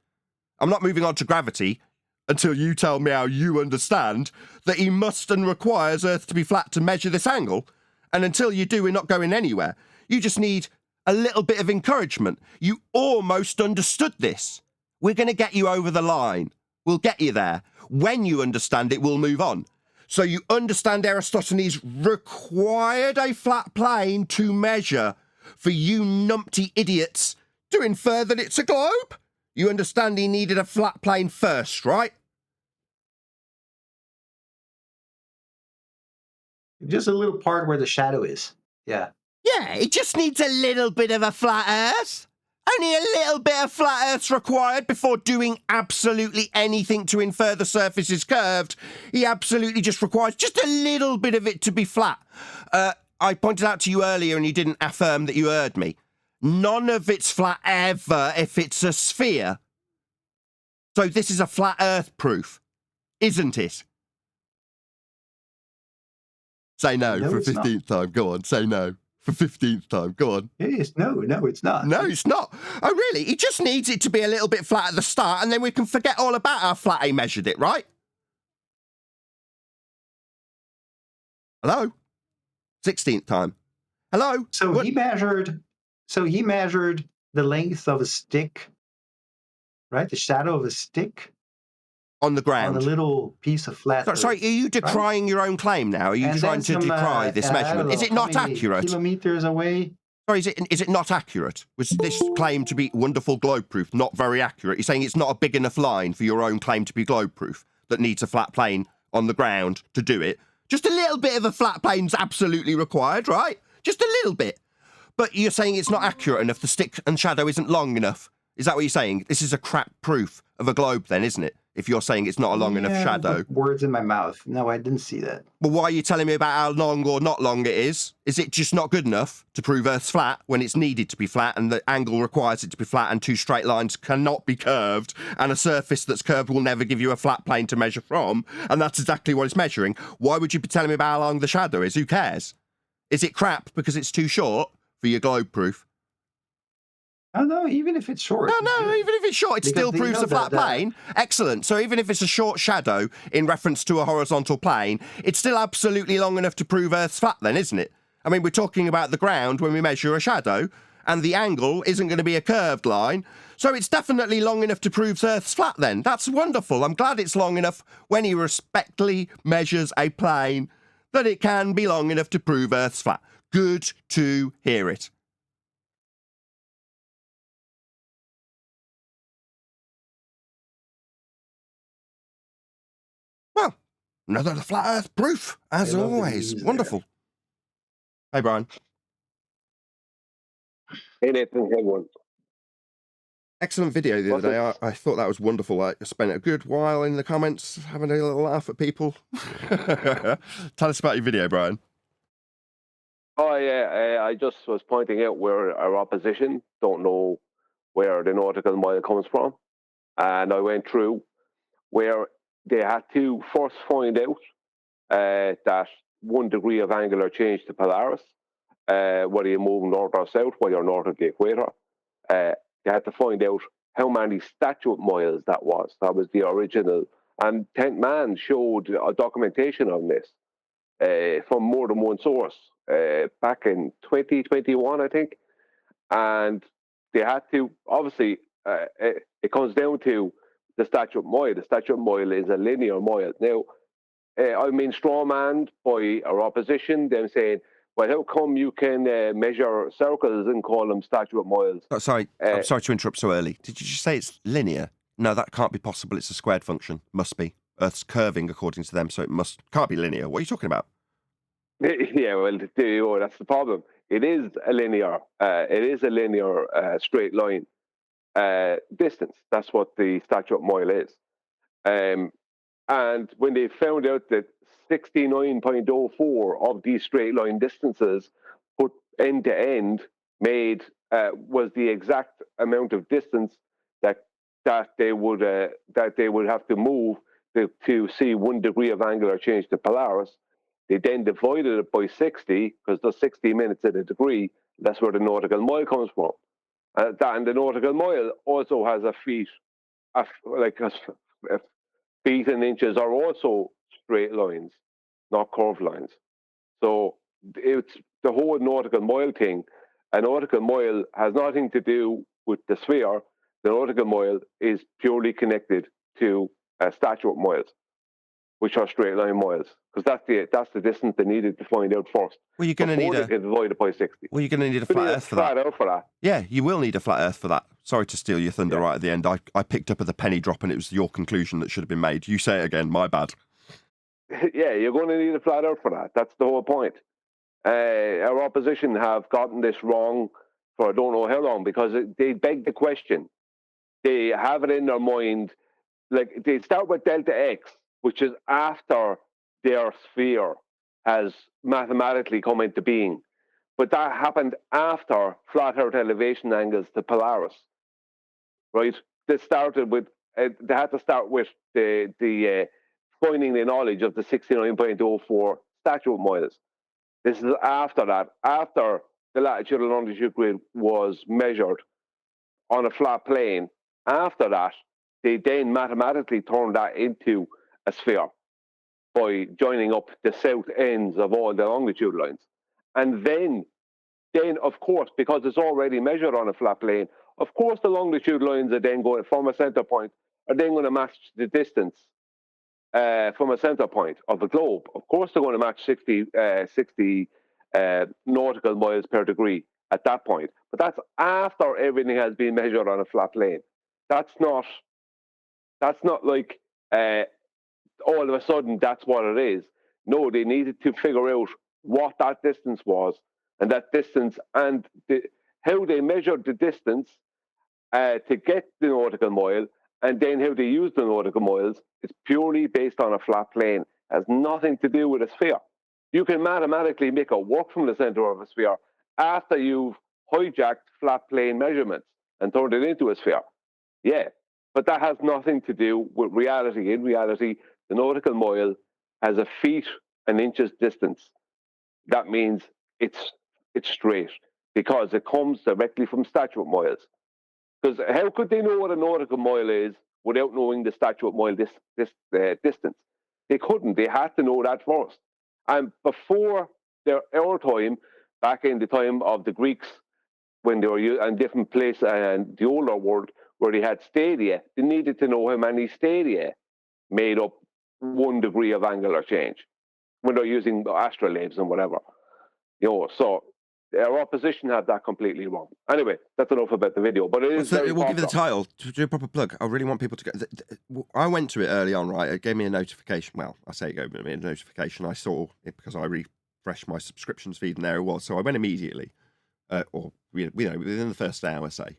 I'm not moving on to gravity until you tell me how you understand that he must and requires Earth to be flat to measure this angle. And until you do, we're not going anywhere. You just need a little bit of encouragement. You almost understood this. We're going to get you over the line. We'll get you there. When you understand it, we'll move on. So you understand Eratosthenes required a flat plane to measure for you numpty idiots to infer that it's a globe? You understand he needed a flat plane first, right? Just a little part where the shadow is. Yeah. Yeah, it just needs a little bit of a flat Earth. Only a little bit of flat Earth's required before doing absolutely anything to infer the surface is curved. He absolutely just requires just a little bit of it to be flat. I pointed out to you earlier and you didn't affirm that you heard me. None of it's flat ever if it's a sphere. So this is a flat Earth proof, isn't it? Say no, No, for it's not. 15th time. Go on, say no. For 15th time, go on. It is. No, it's not. No, it's not. Oh, really? He just needs it to be a little bit flat at the start, and then we can forget all about how flat he measured it, right? Hello? 16th time. Hello? So What? he measured the length of a stick, right? The shadow of a stick On the on ground. a little piece of flat. Sorry, are you decrying your own claim now? Are you And trying then to some, decry this I don't measurement? know, Is it how not many accurate? Kilometers away. Sorry, is it not accurate? Was this claim to be wonderful globe proof not very accurate? You're saying it's not a big enough line for your own claim to be globe proof that needs a flat plane on the ground to do it? Just a little bit of a flat plane's absolutely required, right? Just a little bit. But you're saying it's not accurate enough, the stick and shadow isn't long enough. Is that what you're saying? This is a crap proof of a globe then, isn't it? If you're saying it's not a long enough shadow. Put words in my mouth. No, I didn't see that. Well, why are you telling me about how long or not long it is? Is it just not good enough to prove Earth's flat when it's needed to be flat and the angle requires it to be flat and two straight lines cannot be curved and a surface that's curved will never give you a flat plane to measure from? And that's exactly what it's measuring. Why would you be telling me about how long the shadow is? Who cares? Is it crap because it's too short for your globe proof? Oh, no, even if it's short. No, even if it's short, it still proves a flat plane. Excellent. So even if it's a short shadow in reference to a horizontal plane, it's still absolutely long enough to prove Earth's flat then, isn't it? I mean, we're talking about the ground when we measure a shadow, and the angle isn't going to be a curved line. So it's definitely long enough to prove Earth's flat then. That's wonderful. I'm glad it's long enough when he respectfully measures a plane that it can be long enough to prove Earth's flat. Good to hear it. Well, another flat Earth proof, as always. Wonderful. Hey, Brian. Hey, Nathan. Hey, everyone. Excellent video the other day. I thought that was wonderful. I spent a good while in the comments having a little laugh at people. Tell us about your video, Brian. Oh, yeah. I just was pointing out where our opposition don't know where the nautical mile comes from. And I went through where they had to first find out that 1 degree of angular change to Polaris, whether you move north or south, whether you're north of the equator, they had to find out how many statute miles that was. That was the original. And 10th Man showed a documentation on this from more than one source back in 2021, I think. And they had to, obviously, it comes down to the statute mile. The statute mile is a linear mile. Now, I've been strawmanned by our opposition, them saying, well, how come you can measure circles and call them statute miles? Oh, sorry, I'm sorry to interrupt so early. Did you just say it's linear? No, that can't be possible. It's a squared function. Must be. Earth's curving according to them, so it can't be linear. What are you talking about? Yeah, well, that's the problem. It is a linear. Straight line distance. That's what the statute mile is. And when they found out that 69.04 of these straight line distances put end to end was the exact amount of distance that they would have to move to see 1 degree of angular change to Polaris. They then divided it by 60 because there's 60 minutes in a degree. That's where the nautical mile comes from. And the nautical mile also has a feet, feet and inches are also straight lines, not curved lines. So it's the whole nautical mile thing. A nautical mile has nothing to do with the sphere. The nautical mile is purely connected to statute miles, which are straight line miles, because that's the distance they needed to find out first. Well, you're going to need they can divide it by 60. Well, you're going to need a flat Earth for that. Yeah, you will need a flat Earth for that. Sorry to steal your thunder right at the end. I picked up at the penny drop, and it was your conclusion that should have been made. You say it again. My bad. Yeah, you're going to need a flat Earth for that. That's the whole point. Our opposition have gotten this wrong for I don't know how long because they beg the question. They have it in their mind, like they start with delta X, which is after their sphere has mathematically come into being. But that happened after flat Earth elevation angles to Polaris, right? They started with, they had to start with the finding the knowledge of the 69.04 statute miles. This is after that, after the latitude and longitude grid was measured on a flat plane. After that, they then mathematically turned that into a sphere by joining up the south ends of all the longitude lines. And then of course, because it's already measured on a flat plane, of course the longitude lines are then going from a center point, are then going to match the distance from a center point of the globe. Of course they're going to match 60 nautical miles per degree at that point. But that's after everything has been measured on a flat plane. That's not like all of a sudden that's what it is. No, they needed to figure out what that distance was, and that distance and how they measured the distance to get the nautical mile, and then how they use the nautical miles is purely based on a flat plane. It has nothing to do with a sphere. You can mathematically make it work from the center of a sphere after you've hijacked flat plane measurements and turned it into a sphere. Yeah, but that has nothing to do with reality. In reality, the nautical mile has a feet and inches distance. That means it's straight because it comes directly from statute miles. Because how could they know what a nautical mile is without knowing the statute mile distance? They couldn't. They had to know that first. And before our time, back in the time of the Greeks, when they were in different places and the older world where they had stadia, they needed to know how many stadia made up 1 degree of angular change when they're using astrolabes and whatever. So our opposition had that completely wrong. Anyway, that's enough about the video. But it is. So we'll give you the title to do a proper plug. I really want people to go. I went to it early on, right? It gave me a notification. Well, I say it gave me a notification. I saw it because I refreshed my subscriptions feed, and there it was. So I went immediately, or within the first hour, say.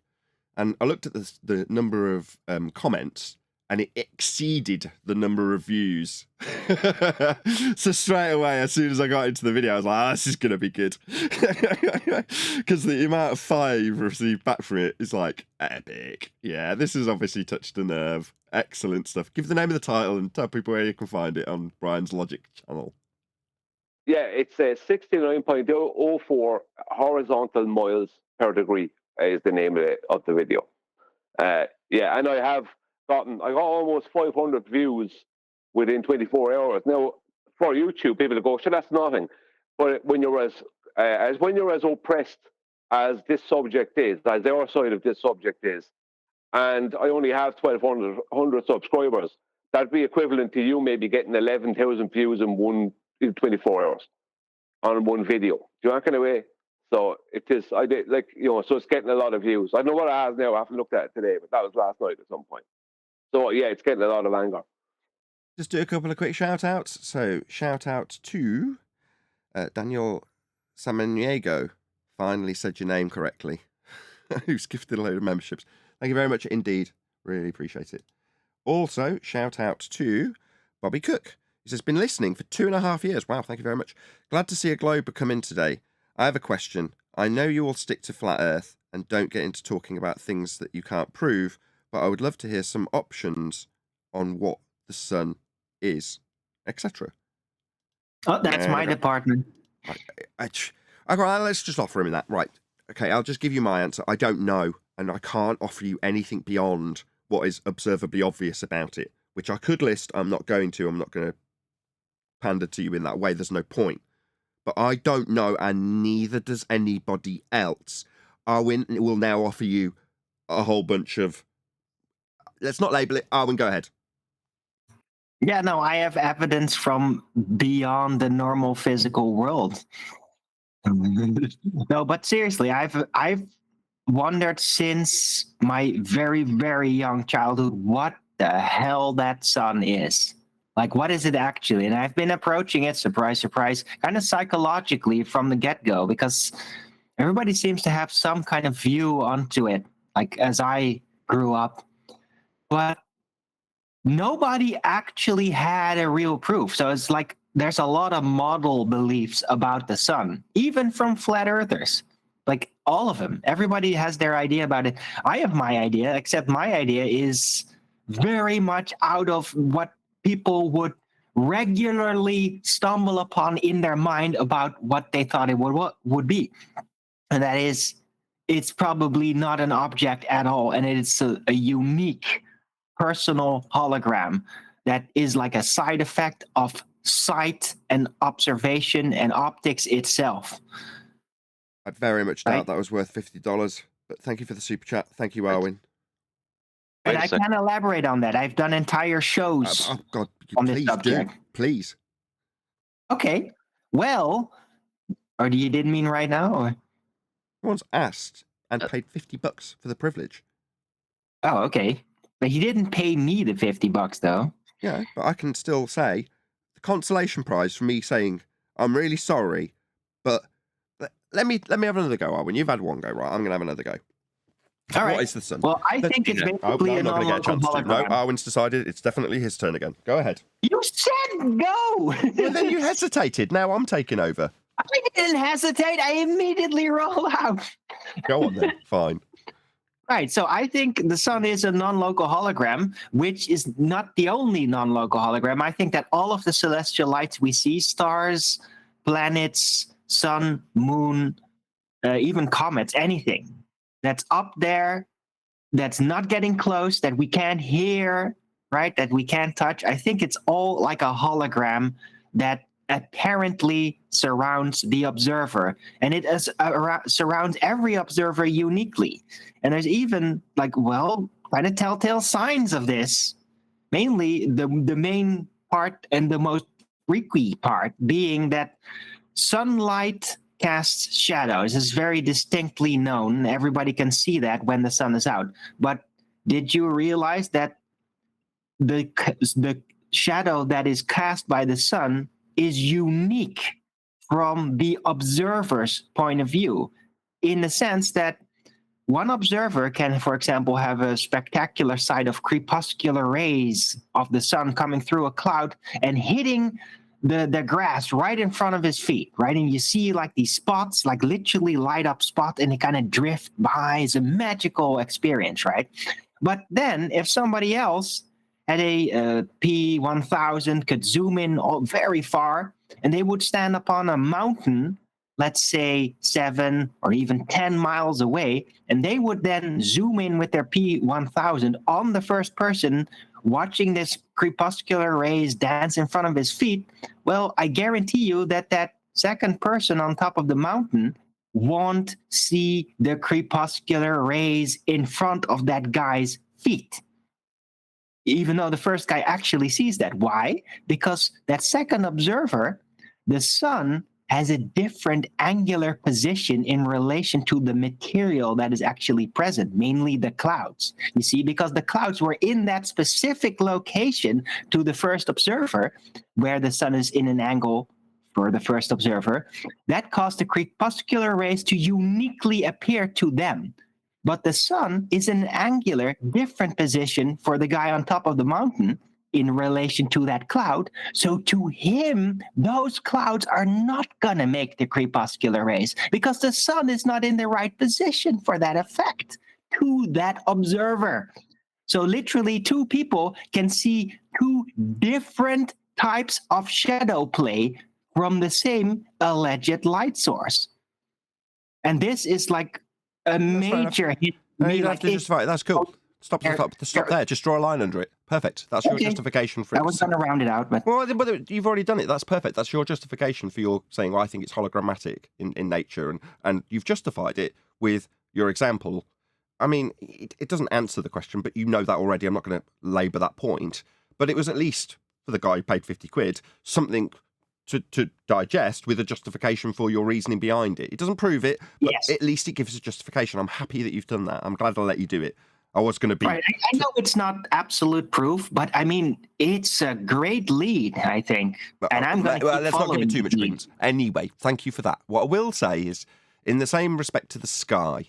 And I looked at the number of comments, and it exceeded the number of views. So straight away, as soon as I got into the video, I was like, this is going to be good. Because the amount of fire you've received back from it is like epic. Yeah, this has obviously touched a nerve. Excellent stuff. Give the name of the title and tell people where you can find it on Brian's Logic channel. Yeah, it's 69.04 horizontal miles per degree is the name of the video. Yeah, and I got almost 500 views within 24 hours. Now, for YouTube, people go, sure, that's nothing. But when you're as oppressed as this subject is, as our side of this subject is, and I only have 1,200 subscribers, that'd be equivalent to you maybe getting 11,000 views in 24 hours on one video. Do you know that kind of way? So it is. I did so it's getting a lot of views. I don't know what it has now. I haven't looked at it today, but that was last night at some point. So yeah, it's getting a lot of anger. Just do a couple of quick shout outs. So shout out to Daniel Samaniego. Finally said your name correctly. Who's gifted a load of memberships. Thank you very much indeed. Really appreciate it. Also, shout out to Bobby Cook. He says, been listening for 2.5 years. Wow, thank you very much. Glad to see a globe come in today. I have a question. I know you all stick to flat Earth and don't get into talking about things that you can't prove, but I would love to hear some options on what the sun is, etc. Oh, that's my department. Let's just offer him that. Right. Okay, I'll just give you my answer. I don't know, and I can't offer you anything beyond what is observably obvious about it, which I could list. I'm not going to. I'm not going to pander to you in that way. There's no point. But I don't know, and neither does anybody else. Arwin will now offer you a whole bunch of... Let's not label it. Arwin, go ahead. Yeah, no, I have evidence from beyond the normal physical world. No, but seriously, I've wondered since my very, very young childhood what the hell that sun is. Like, what is it actually? And I've been approaching it, surprise, surprise, kind of psychologically from the get-go, because everybody seems to have some kind of view onto it, like as I grew up. But nobody actually had a real proof. So it's like there's a lot of model beliefs about the sun, even from flat earthers. Like all of them. Everybody has their idea about it. I have my idea, except my idea is very much out of what people would regularly stumble upon in their mind about what they thought it would be. And that is, it's probably not an object at all. And it's a unique personal hologram that is like a side effect of sight and observation and optics itself. I very much doubt that was worth $50, but thank you for the super chat. Thank you, Arwin. And I can elaborate on that. I've done entire shows on this subject. Please. Okay. Well, or you didn't mean right now? Or? Someone's asked and paid $50 for the privilege. Oh, okay. But he didn't pay me the $50 though. Yeah, but I can still say the consolation prize for me saying I'm really sorry, but let me have another go, Arwin. You've had one go, right? I'm gonna have another go. All right. What is the sun? Well, I think it's Oh, basically no, a I'm not going to get a non-local chance to. No, hologram. Arwen's decided it's definitely his turn again. Go ahead. You said go. Well, then you hesitated. Now I'm taking over. I didn't hesitate. I immediately roll out. Go on then. Fine. Right. So I think the sun is a non-local hologram, which is not the only non-local hologram. I think that all of the celestial lights we see, stars, planets, sun, moon, even comets, anything that's up there, that's not getting close, that we can't hear, right? That we can't touch. I think it's all like a hologram that apparently surrounds the observer, and it is surrounds every observer uniquely. And there's even kind of telltale signs of this. Mainly the main part and the most freaky part being that sunlight casts shadows. Is very distinctly known. Everybody can see that when the sun is out. But did you realize that the shadow that is cast by the sun is unique from the observer's point of view, in the sense that one observer can, for example, have a spectacular sight of crepuscular rays of the sun coming through a cloud and hitting the grass right in front of his feet, right? And you see like these spots, like literally light up spots, and they kind of drift by. It's a magical experience, right? But then if somebody else had a P1000, could zoom in very far, and they would stand upon a mountain, let's say 7 or even 10 miles away, and they would then zoom in with their P1000 on the first person watching this crepuscular rays dance in front of his feet. Well, I guarantee you that that second person on top of the mountain won't see the crepuscular rays in front of that guy's feet, even though the first guy actually sees that. Why? Because that second observer, the sun, has a different angular position in relation to the material that is actually present, mainly the clouds. You see, because the clouds were in that specific location to the first observer, where the sun is in an angle for the first observer, that caused the crepuscular rays to uniquely appear to them. But the sun is in an angular, different position for the guy on top of the mountain in relation to that cloud. So to him, those clouds are not going to make the crepuscular rays because the sun is not in the right position for that effect to that observer. So literally 2 people can see 2 different types of shadow play from the same alleged light source. And this is like a major hit. No, you don't have to justify it. That's cool. Stop there. Just draw a line under it. Perfect. That's your justification for it. I was going to round it out, but... Well, you've already done it. That's perfect. That's your justification for your saying, well, I think it's hologrammatic in nature, and you've justified it with your example. I mean, it doesn't answer the question, but you know that already. I'm not going to labour that point. But it was at least, for the guy who paid 50 quid, something to digest with a justification for your reasoning behind it. It doesn't prove it, but at least it gives a justification. I'm happy that you've done that. I'm glad I let you do it. I was going to be... Right. I know it's not absolute proof, but I mean, it's a great lead, I think. And I'm going to let's not give it too much credence. Anyway, thank you for that. What I will say is, in the same respect to the sky,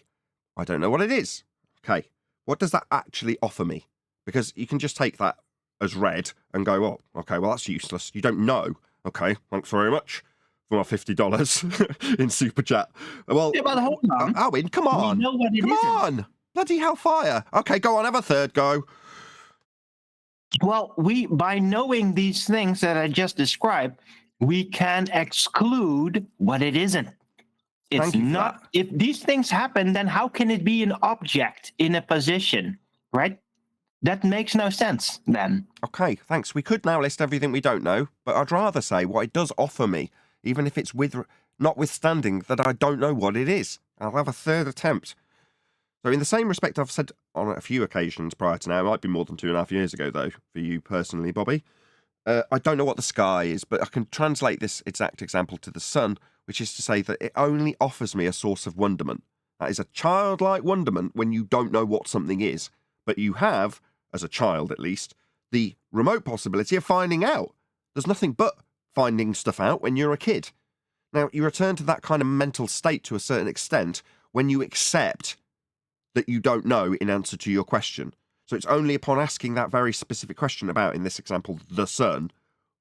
I don't know what it is. Okay. What does that actually offer me? Because you can just take that as read and go, oh, okay, well, that's useless. You don't know. Okay, thanks very much for my $50 in Super Chat. Well, yeah, but hold on. Owen, come on. We know what it come on. Bloody hellfire. Okay, go on, have a third go. Well, by knowing these things that I just described, we can exclude what it isn't. It's not... If these things happen, then how can it be an object in a position, right? That makes no sense, then. Okay, thanks. We could now list everything we don't know, but I'd rather say what it does offer me, even if it's notwithstanding that I don't know what it is. I'll have a third attempt. So in the same respect I've said on a few occasions prior to now, it might be more than 2.5 years ago, though, for you personally, Bobby, I don't know what the sky is, but I can translate this exact example to the sun, which is to say that it only offers me a source of wonderment. That is a childlike wonderment when you don't know what something is, but you have, as a child at least, the remote possibility of finding out. There's nothing but finding stuff out when you're a kid. Now, you return to that kind of mental state to a certain extent when you accept that you don't know in answer to your question. So it's only upon asking that very specific question about, in this example, the sun.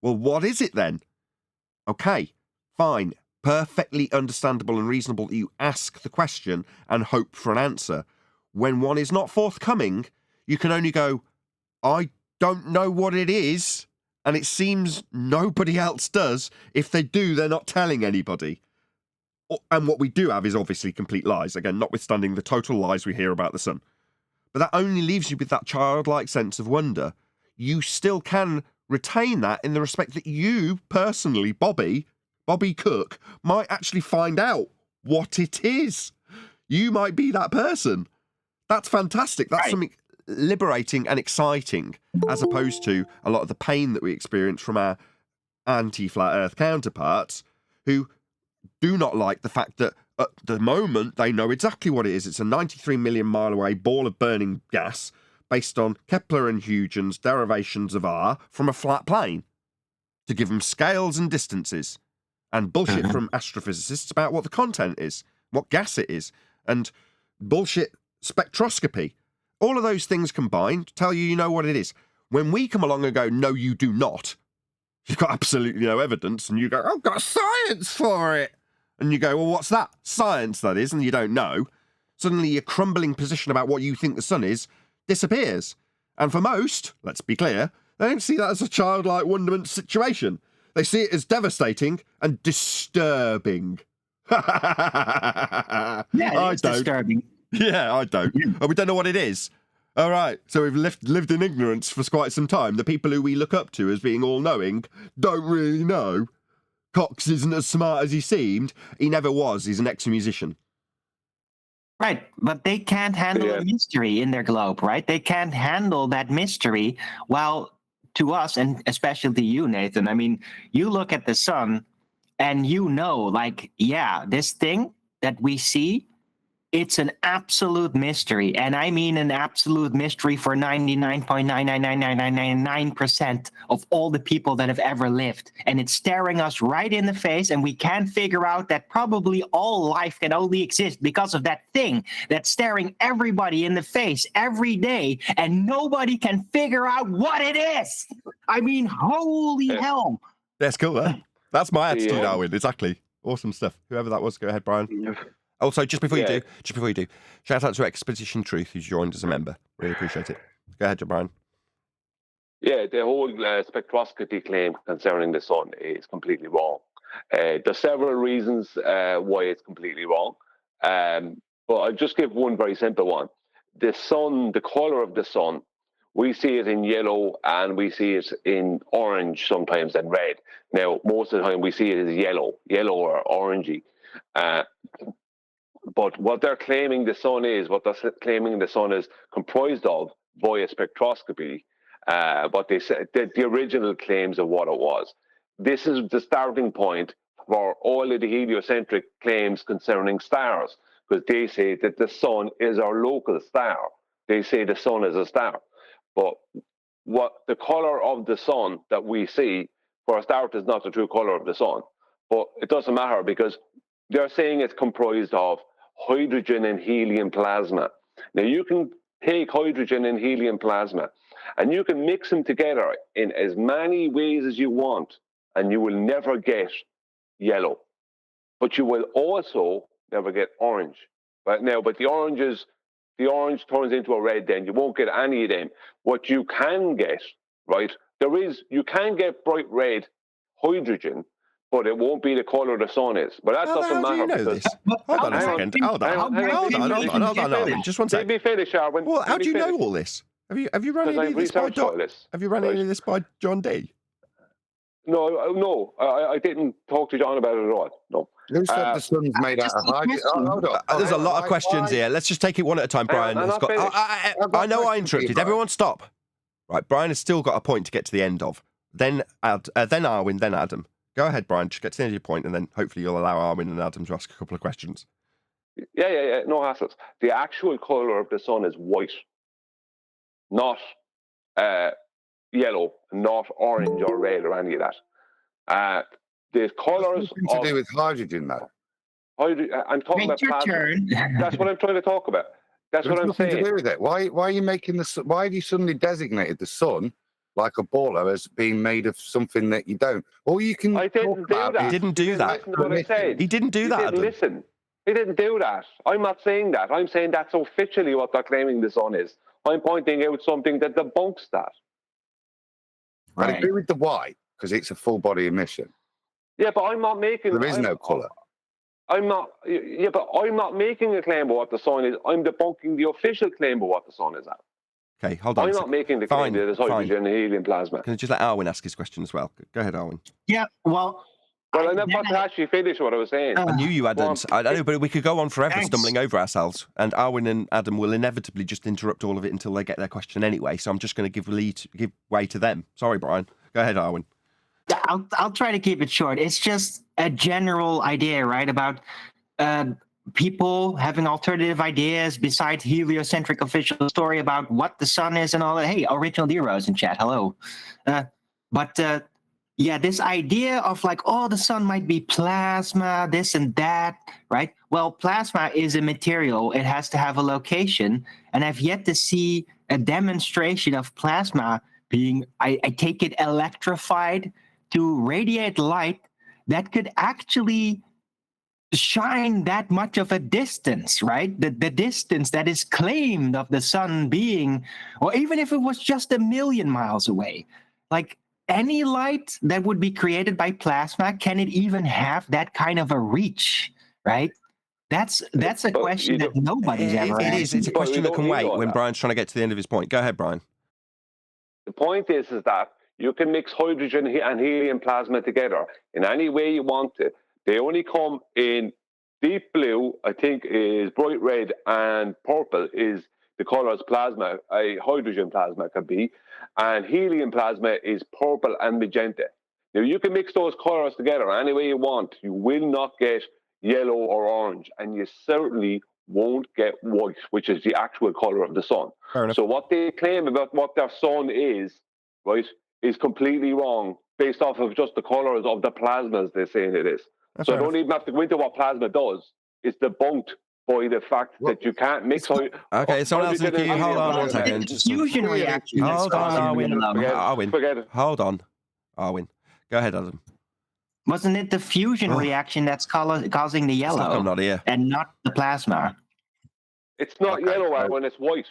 Well, what is it then? Okay, fine. Perfectly understandable and reasonable that you ask the question and hope for an answer. When one is not forthcoming, you can only go, I don't know what it is, and it seems nobody else does. If they do, they're not telling anybody. And what we do have is obviously complete lies, again, notwithstanding the total lies we hear about the sun. But that only leaves you with that childlike sense of wonder. You still can retain that in the respect that you personally, Bobby Cook, might actually find out what it is. You might be that person. That's fantastic. That's something liberating and exciting, as opposed to a lot of the pain that we experience from our anti-flat earth counterparts who do not like the fact that at the moment they know exactly what it is. It's a 93 million mile away ball of burning gas based on Kepler and Huygens derivations of R from a flat plane to give them scales and distances, and bullshit from astrophysicists about what the content is, what gas it is, and bullshit spectroscopy. All of those things combined tell you know what it is. When we come along and go, no, you do not, you've got absolutely no evidence, and you go, I've got science for it. And you go, well, what's that? Science, that is, and you don't know. Suddenly your crumbling position about what you think the sun is disappears. And for most, let's be clear, they don't see that as a childlike wonderment situation. They see it as devastating and disturbing. Yeah, it's disturbing. Yeah, I don't. And we don't know what it is. All right, so we've lived in ignorance for quite some time. The people who we look up to as being all-knowing don't really know. Cox isn't as smart as he seemed. He never was. He's an ex-musician. Right, but they can't handle a mystery in their globe, right? They can't handle that mystery. While to us, and especially to you, Nathan, I mean, you look at the sun and you know, like, yeah, this thing that we see, it's an absolute mystery. And I mean an absolute mystery for 99.9999999% of all the people that have ever lived. And it's staring us right in the face, and we can't figure out that probably all life can only exist because of that thing that's staring everybody in the face every day, and nobody can figure out what it is. I mean, holy hell. That's cool, huh? That's my attitude, Arwin. Exactly. Awesome stuff. Whoever that was, go ahead, Brian. Also, just before you do, shout out to Expedition Truth, who's joined as a member. Really appreciate it. Go ahead, Brian. Yeah, the whole spectroscopy claim concerning the sun is completely wrong. There's several reasons why it's completely wrong. But I'll just give one very simple one. The sun, the color of the sun, we see it in yellow and we see it in orange sometimes and red. Now, most of the time we see it as yellow or orangey. But what they're claiming the sun is comprised of via spectroscopy, what they said, the original claims of what it was. This is the starting point for all of the heliocentric claims concerning stars, because they say that the sun is our local star. They say the sun is a star. But what the color of the sun that we see, for a start, is not the true color of the sun. But it doesn't matter, because they're saying it's comprised of hydrogen and helium plasma. Now, you can take hydrogen and helium plasma and you can mix them together in as many ways as you want, and you will never get yellow. But you will also never get orange. But the orange turns into a red then. You won't get any of them. What you can get, right, you can get bright red hydrogen, but it won't be the color the sun is. But that doesn't matter. How do you know this? Hold on a second. Hold on. Just one second. Let me finish, Arwin. Well, how do you know all this? Have you run any of this by any of this by John D? No, I didn't talk to John about it at all. No. Who said the sun's made out of hydrogen? There's a lot of questions here. Let's just take it one at a time, Brian. I know I interrupted. Everyone stop. Right, Brian has still got a point to get to the end of. Then Arwin, then Adam. Go ahead, Brian. Just get to the end of your point, and then hopefully you'll allow Arwin and Adam to ask a couple of questions. Yeah. No hassles. The actual colour of the sun is white, not yellow, not orange or red or any of that. The colours to do with hydrogen, though. I'm talking about plasma. That's what I'm trying to talk about. That's There's what I'm nothing saying. to do with it. Why are you making why have you suddenly designated the sun like a baller as being made of something that you don't? All you can I talk didn't do about that. is He didn't do You that. Listen to what I said. He didn't do You that, didn't Adam. listen. He didn't do that. I'm not saying that. I'm saying that's officially what they're claiming the sun is. I'm pointing out something that debunks that. I agree with the why, because it's a full body emission. Yeah, but I'm not making. There is no colour. I'm not. Yeah, but I'm not making a claim about what the sun is. I'm debunking the official claim about what the sun is at. Okay, hold on. I'm not making the claim that it's hydrogen and helium plasma. Can I just let Arwin ask his question as well? Go ahead, Arwin. Yeah, well. Well, I never got to actually finish what I was saying. I knew you hadn't. I know, but we could go on forever Thanks. stumbling over ourselves. And Arwin and Adam will inevitably just interrupt all of it until they get their question anyway. So I'm just going to give way to them. Sorry, Brian. Go ahead, Arwin. I'll try to keep it short. It's just a general idea, right, about people having alternative ideas besides heliocentric official story about what the sun is and all that. Hey, original Deros in chat, hello. Yeah, this idea of like, oh, the sun might be plasma, this and that, right? Well, plasma is a material. It has to have a location. And I've yet to see a demonstration of plasma being, I take it, electrified to radiate light that could actually shine that much of a distance, right? The distance that is claimed of the sun being, or even if it was just 1 million miles away, like any light that would be created by plasma, can it even have that kind of a reach, right? That's a question that nobody's ever asked. It is. It's a question that can wait when Brian's trying to get to the end of his point. Go ahead, Brian. The point is that you can mix hydrogen and helium plasma together in any way you want to. They only come in deep blue, I think is bright red, and purple is the colors plasma, hydrogen plasma can be, and helium plasma is purple and magenta. Now you can mix those colors together any way you want. You will not get yellow or orange, and you certainly won't get white, which is the actual color of the sun. So what they claim about what their sun is, right, is completely wrong based off of just the colors of the plasmas they're saying it is. So I don't even have to go into what plasma does. It's debunked by the fact that you can't mix. Okay, someone else in the queue. Hold on 1 second. Fusion reaction. Hold on, Arwin. Forget it. Hold on, Arwin. Go ahead, Adam. Wasn't it the fusion reaction that's causing the yellow? I'm not here. And not the plasma. It's not yellow when it's white.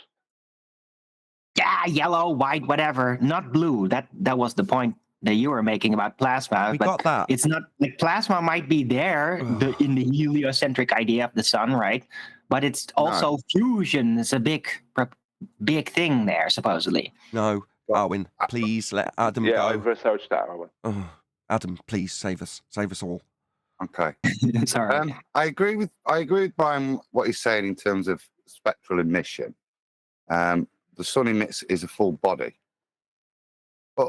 Yeah, yellow, white, whatever. Not blue. That was the point that you were making about plasma. We got that. It's not like plasma might be there in the heliocentric idea of the sun, right? But it's also fusion. It's a big thing there, supposedly. No, Arwin, please let Adam go. Yeah, I've researched that, Arwin. Adam, please save us all. Okay. Sorry. I agree with Brian what he's saying in terms of spectral emission. The sun emits is a full body, but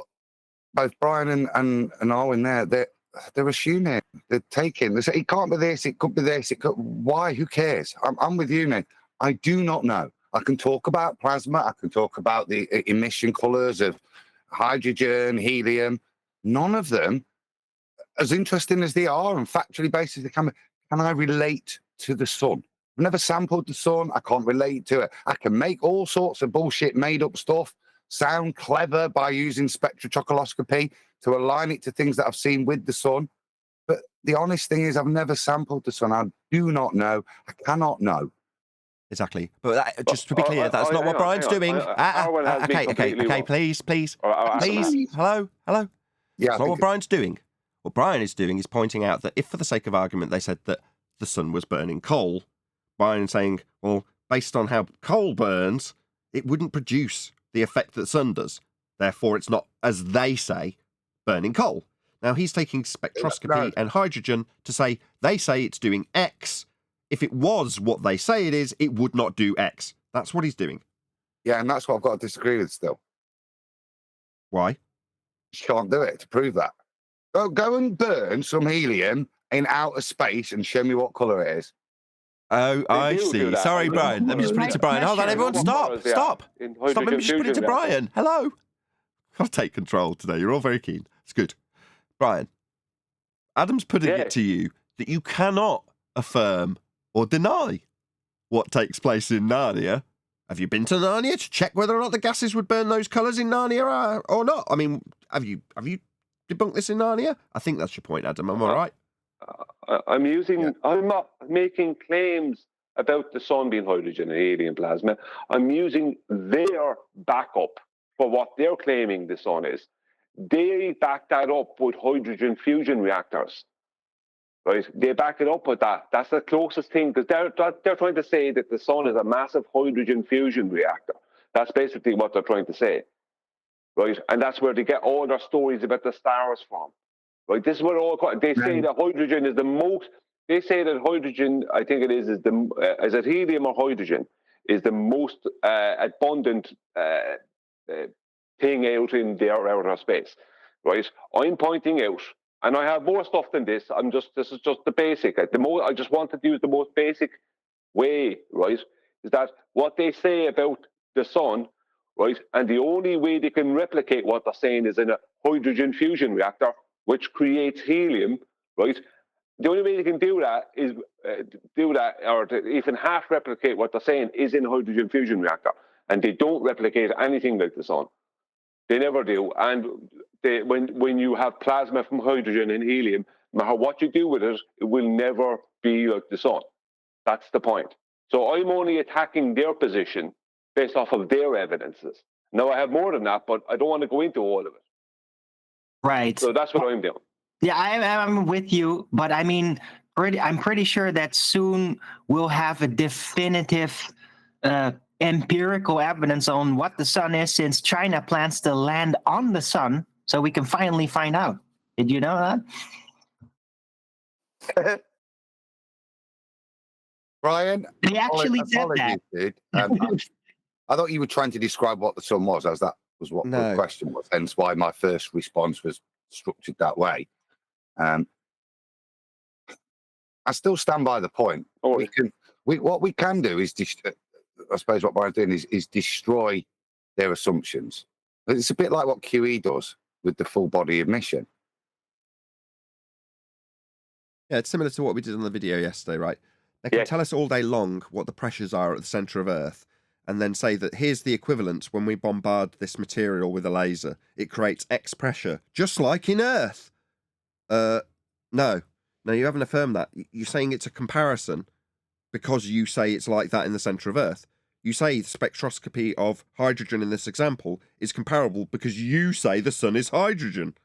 both Brian and Arwin they're assuming, they're taking. They say it can't be this, it could be this. Why? Who cares? I'm with you, mate. I do not know. I can talk about plasma. I can talk about the emission colors of hydrogen, helium. None of them, as interesting as they are and factually based as they can I relate to the sun? I've never sampled the sun. I can't relate to it. I can make all sorts of bullshit made up stuff sound clever by using spectroscopy to align it to things that I've seen with the sun. But the honest thing is I've never sampled the sun. I do not know. I cannot know. Exactly. But just to be clear, that's not what Brian's doing. Okay, please. Hello. Yeah, that's not what Brian's doing. What Brian is doing is pointing out that if, for the sake of argument, they said that the sun was burning coal, Brian is saying, well, based on how coal burns, it wouldn't produce the effect that the sun does. Therefore, it's not, as they say, burning coal. Now, he's taking spectroscopy and hydrogen to say, they say it's doing X. If it was what they say it is, it would not do X. That's what he's doing. Yeah, and that's what I've got to disagree with still. Why? You can't do it to prove that. Go and burn some helium in outer space and show me what colour it is. Oh, I see. Sorry, Brian. Let me just put it to Brian. Hold on, everyone, stop. Let me just put it to Brian. Hello. I'll take control today. You're all very keen. It's good. Brian, Adam's putting it to you that you cannot affirm or deny what takes place in Narnia. Have you been to Narnia to check whether or not the gases would burn those colours in Narnia or not? I mean, have you debunked this in Narnia? I think that's your point, Adam. Am I right? I'm not making claims about the sun being hydrogen and helium plasma. I'm using their backup for what they're claiming the sun is. They back that up with hydrogen fusion reactors. Right? They back it up with that. That's the closest thing, because they're trying to say that the sun is a massive hydrogen fusion reactor. That's basically what they're trying to say. Right? And that's where they get all their stories about the stars from. Right? This is what they say that hydrogen is the most. They say that hydrogen, I think it is it helium or hydrogen, is the most abundant thing out in the outer space. Right? I'm pointing out, and I have more stuff than this. This is just the basic. I just wanted to use the most basic way. Right? Is that what they say about the sun? Right? And the only way they can replicate what they're saying is in a hydrogen fusion reactor, which creates helium, right? The only way they can do that is or to even half replicate what they're saying is in a hydrogen fusion reactor. And they don't replicate anything like the sun. They never do. And when you have plasma from hydrogen and helium, no matter what you do with it, it will never be like the sun. That's the point. So I'm only attacking their position based off of their evidences. Now, I have more than that, but I don't want to go into all of it. Right. So that's what I'm doing. Yeah, I'm with you, but I mean, I'm pretty sure that soon we'll have a definitive empirical evidence on what the sun is, since China plans to land on the sun, so we can finally find out. Did you know that? Brian, They actually said that. Dude. I thought you were trying to describe what the sun was, as that was what the question was. Hence why my first response was structured that way. I still stand by the point. What we can do is, I suppose what Brian's doing is destroy their assumptions. It's a bit like what QE does with the full body emission. Yeah, it's similar to what we did on the video yesterday, right? They can tell us all day long what the pressures are at the centre of Earth, and then say that here's the equivalence when we bombard this material with a laser. It creates X pressure, just like in Earth. No, you haven't affirmed that. You're saying it's a comparison because you say it's like that in the centre of Earth. You say the spectroscopy of hydrogen in this example is comparable because you say the sun is hydrogen.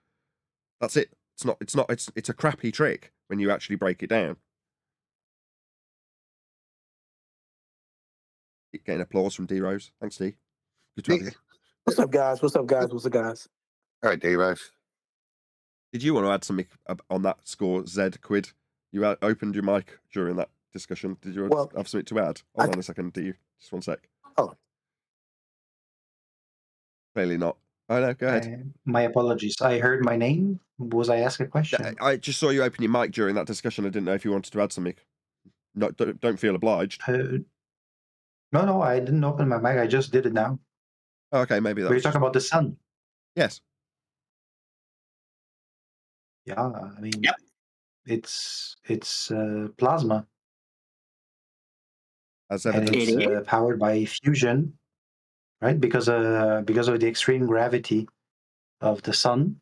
That's it. It's a crappy trick when you actually break it down. Keep getting applause from D-Rose. Thanks, D. Good to have you. What's up, guys? What's up, guys? All right, D-Rose. Did you want to add something on that score, Zed Quid? You opened your mic during that discussion. Did you have something to add? Hold on a second, do you? Just one sec. Oh. Clearly not. Oh, no, go ahead. My apologies. I heard my name. Was I asked a question? I just saw you open your mic during that discussion. I didn't know if you wanted to add something. No, don't feel obliged. No, I didn't open my mic. I just did it now. Oh, okay, maybe that. We're talking about the sun. Yes. Yeah, I mean, it's plasma. As and it's powered by fusion, right? Because of the extreme gravity of the sun,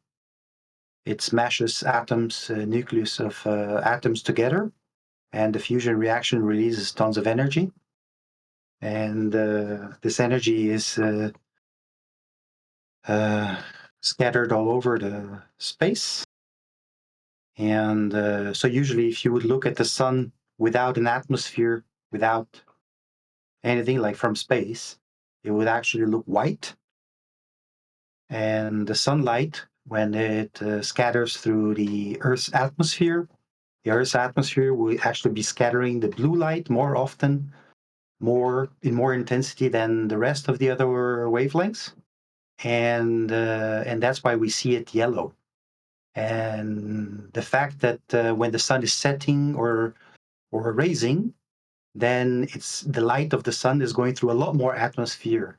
it smashes atoms, nucleus of atoms together, and the fusion reaction releases tons of energy. And this energy is scattered all over the space. And so usually if you would look at the sun without an atmosphere, without anything like from space, it would actually look white. And the sunlight, when it scatters through the Earth's atmosphere will actually be scattering the blue light more often, in more intensity than the rest of the other wavelengths. And that's why we see it yellow. And the fact that when the sun is setting or rising, then the light of the sun is going through a lot more atmosphere.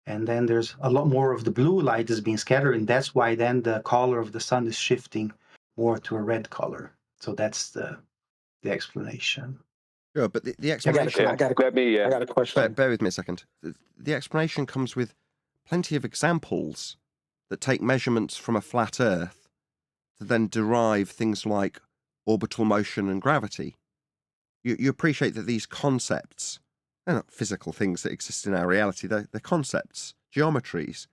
And then there's a lot more of the blue light is being scattered, and that's why then the color of the sun is shifting more to a red color. So that's the explanation. Sure, but the I got a, explanation. I got a, Let me. I got a question. Bear with me a second. The explanation comes with plenty of examples that take measurements from a flat Earth to then derive things like orbital motion and gravity. You appreciate that these concepts, they're not physical things that exist in our reality, they're concepts, geometries,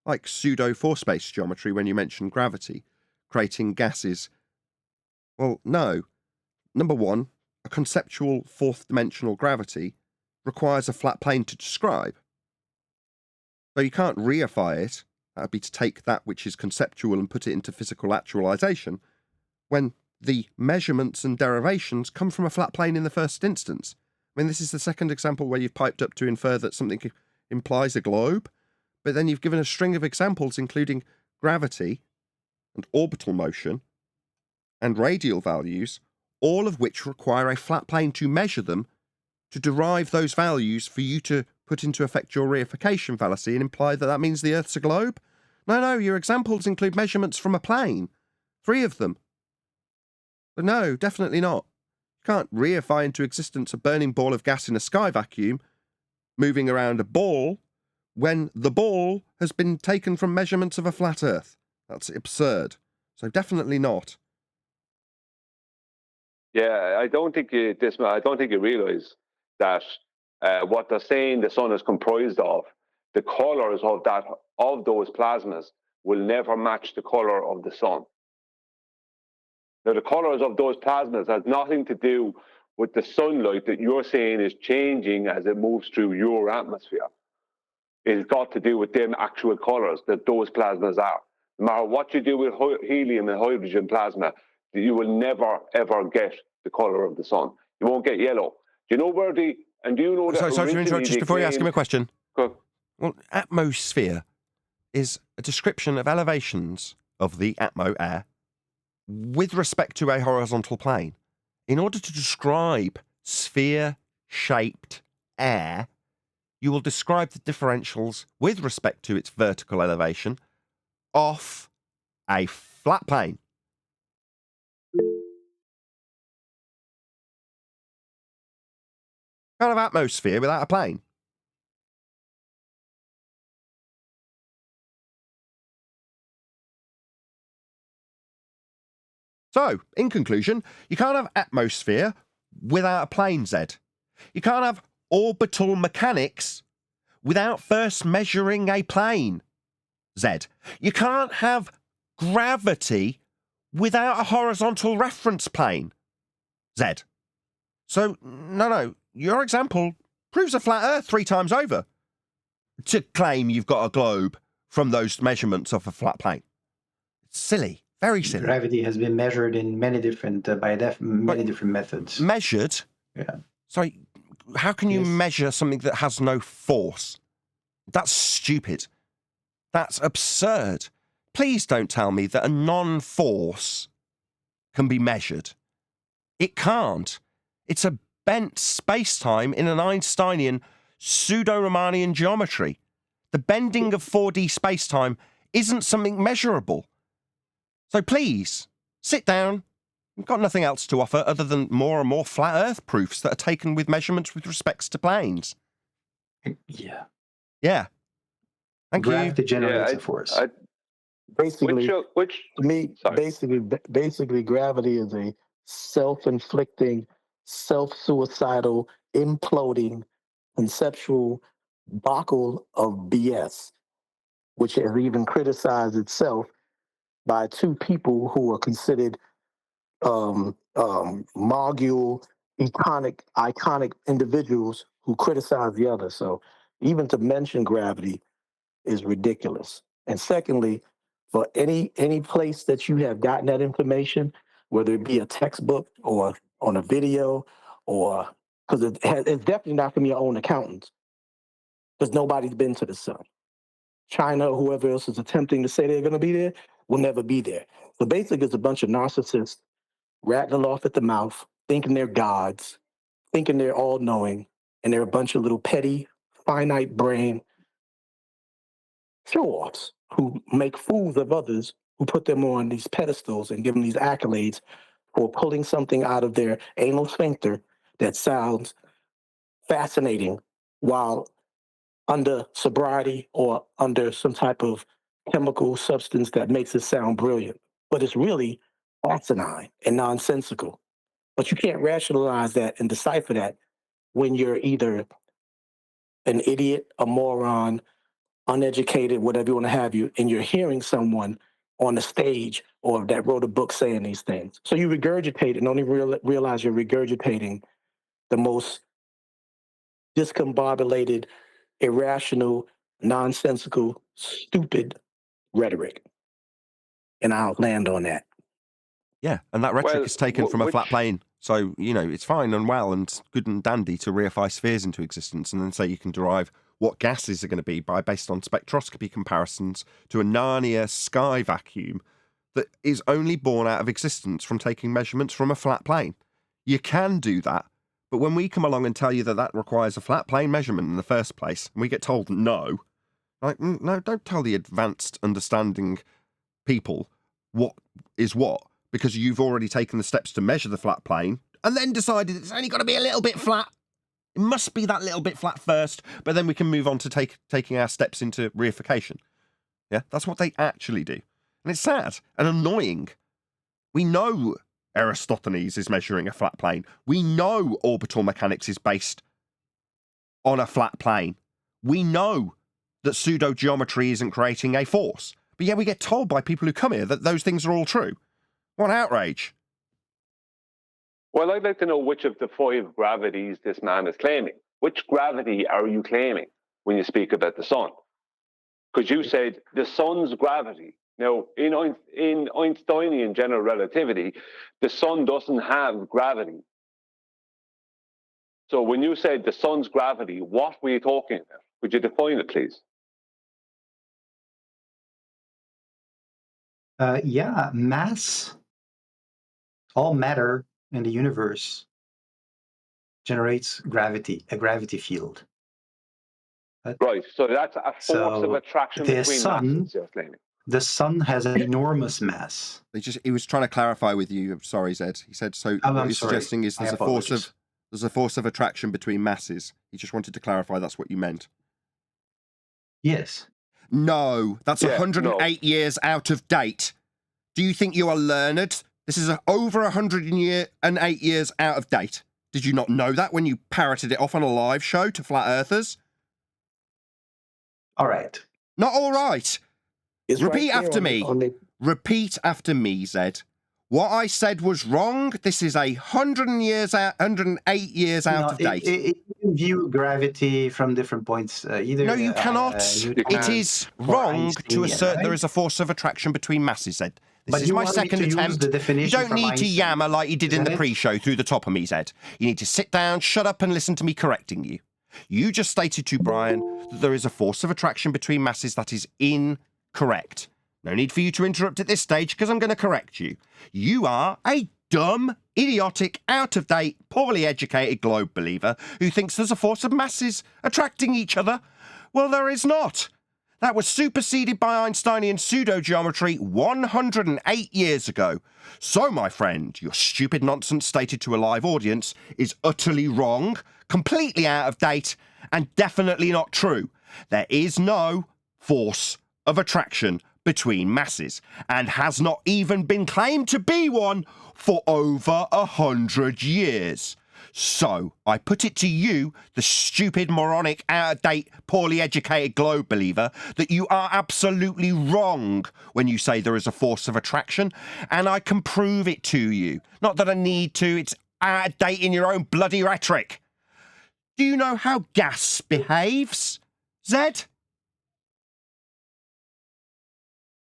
like pseudo-force-space geometry when you mention gravity, creating gases. Well, no. Number one, a conceptual fourth-dimensional gravity requires a flat plane to describe. So you can't reify it, that would be to take that which is conceptual and put it into physical actualization, when the measurements and derivations come from a flat plane in the first instance. I mean, this is the second example where you've piped up to infer that something implies a globe, but then you've given a string of examples including gravity and orbital motion and radial values, all of which require a flat plane to measure them to derive those values for you to put into effect your reification fallacy and imply that that means the Earth's a globe. No, your examples include measurements from a plane. 3 of them. But no, definitely not. You can't reify into existence a burning ball of gas in a sky vacuum, moving around a ball, when the ball has been taken from measurements of a flat Earth. That's absurd. So definitely not. Yeah, I don't think you realise that what they're saying the sun is comprised of, the colours of those plasmas will never match the colour of the sun. Now, the colours of those plasmas has nothing to do with the sunlight that you're saying is changing as it moves through your atmosphere. It's got to do with them actual colours that those plasmas are. No matter what you do with helium and hydrogen plasma, you will never, ever get the colour of the sun. You won't get yellow. Do you know where do you know that... Sorry to interrupt, just before you ask him a question. Well, atmosphere is a description of elevations of the air with respect to a horizontal plane. In order to describe sphere-shaped air, you will describe the differentials with respect to its vertical elevation off a flat plane. Kind of atmosphere without a plane. So, in conclusion, you can't have atmosphere without a plane, Zed. You can't have orbital mechanics without first measuring a plane, Zed. You can't have gravity without a horizontal reference plane, Zed. So, no, your example proves a flat Earth 3 times over to claim you've got a globe from those measurements of a flat plane. It's silly. Very silly. Gravity has been measured in many different many different methods. Measured? Yeah. Sorry, how can you Yes. measure something that has no force? That's stupid. That's absurd. Please don't tell me that a non-force can be measured. It can't. It's a bent space-time in an Einsteinian pseudo-Riemannian geometry. The bending of 4D space-time isn't something measurable. So please, sit down. You've got nothing else to offer other than more and more flat Earth proofs that are taken with measurements with respects to planes. Yeah. Yeah. Thank Gravity you. generates a force. Basically, Which to me, sorry. basically, gravity is a self-inflicting, self-suicidal, imploding, conceptual debacle of BS, which has even criticized itself by 2 people who are considered mogul, iconic individuals who criticize the other. So even to mention gravity is ridiculous. And secondly, for any place that you have gotten that information, whether it be a textbook or on a video, or because it's definitely not from your own accountants, because nobody's been to the sun. China, whoever else is attempting to say they're going to be there, will never be there. So basically, it's a bunch of narcissists rattling off at the mouth, thinking they're gods, thinking they're all-knowing, and they're a bunch of little petty, finite brain show-offs who make fools of others, who put them on these pedestals and give them these accolades for pulling something out of their anal sphincter that sounds fascinating while under sobriety or under some type of chemical substance that makes it sound brilliant. But it's really asinine and nonsensical. But you can't rationalize that and decipher that when you're either an idiot, a moron, uneducated, whatever you want to have you, and you're hearing someone on the stage or that wrote a book saying these things. So you regurgitate and only realize you're regurgitating the most discombobulated, irrational, nonsensical, stupid rhetoric. And I'll land on that. Yeah, and that rhetoric Well, is taken from a which- flat plane. So, you know, it's fine and well and good and dandy to reify spheres into existence and then say you can derive what gases are going to be based on spectroscopy comparisons to a Narnia sky vacuum that is only born out of existence from taking measurements from a flat plane. You can do that, but when we come along and tell you that that requires a flat plane measurement in the first place, and we get told no, like, no, don't tell the advanced understanding people what is what, because you've already taken the steps to measure the flat plane and then decided it's only got to be a little bit flat. It must be that little bit flat first, but then we can move on to taking our steps into reification. Yeah, that's what they actually do. And it's sad and annoying. We know Eratosthenes is measuring a flat plane. We know orbital mechanics is based on a flat plane. We know that pseudo-geometry isn't creating a force. But yet we get told by people who come here that those things are all true. What outrage. Well, I'd like to know which of the 5 gravities this man is claiming. Which gravity are you claiming when you speak about the sun? Because you said the sun's gravity. Now, in Einsteinian general relativity, the sun doesn't have gravity. So when you said the sun's gravity, what were you talking about? Could you define it, please? Yeah, mass, all matter in the universe generates gravity, a gravity field. Right, so that's a force of attraction the between sun, masses, you're claiming. The sun has an enormous mass. He was trying to clarify with you. Sorry, Zed. He said, so what you're suggesting is there's a force of attraction between masses. He just wanted to clarify that's what you meant. Yes. No, that's 108 years out of date. Do you think you are learned? This is over 108 years out of date. Did you not know that when you parroted it off on a live show to flat earthers? All right. Not all right. Repeat after me. Repeat after me, Zed. What I said was wrong. This is 108 years out of date. You can view gravity from different points. Either no, you cannot. It is wrong to assert right? there is a force of attraction between masses, Zed. This is my wanted second to use attempt. the definition You don't from need to Einstein, yammer like you did in the isn't it? pre-show through the top of me, Zed. You need to sit down, shut up, and listen to me correcting you. You just stated to Brian that there is a force of attraction between masses that is incorrect. No need for you to interrupt at this stage because I'm going to correct you. You are a dumb, idiotic, out-of-date, poorly educated globe believer who thinks there's a force of masses attracting each other. Well, there is not. That was superseded by Einsteinian pseudo-geometry 108 years ago. So, my friend, your stupid nonsense stated to a live audience is utterly wrong, completely out of date, and definitely not true. There is no force of attraction between masses, and has not even been claimed to be one for over 100 years. So, I put it to you, the stupid, moronic, out-of-date, poorly educated globe believer, that you are absolutely wrong when you say there is a force of attraction, and I can prove it to you. Not that I need to, it's out of date in your own bloody rhetoric. Do you know how gas behaves, Zed?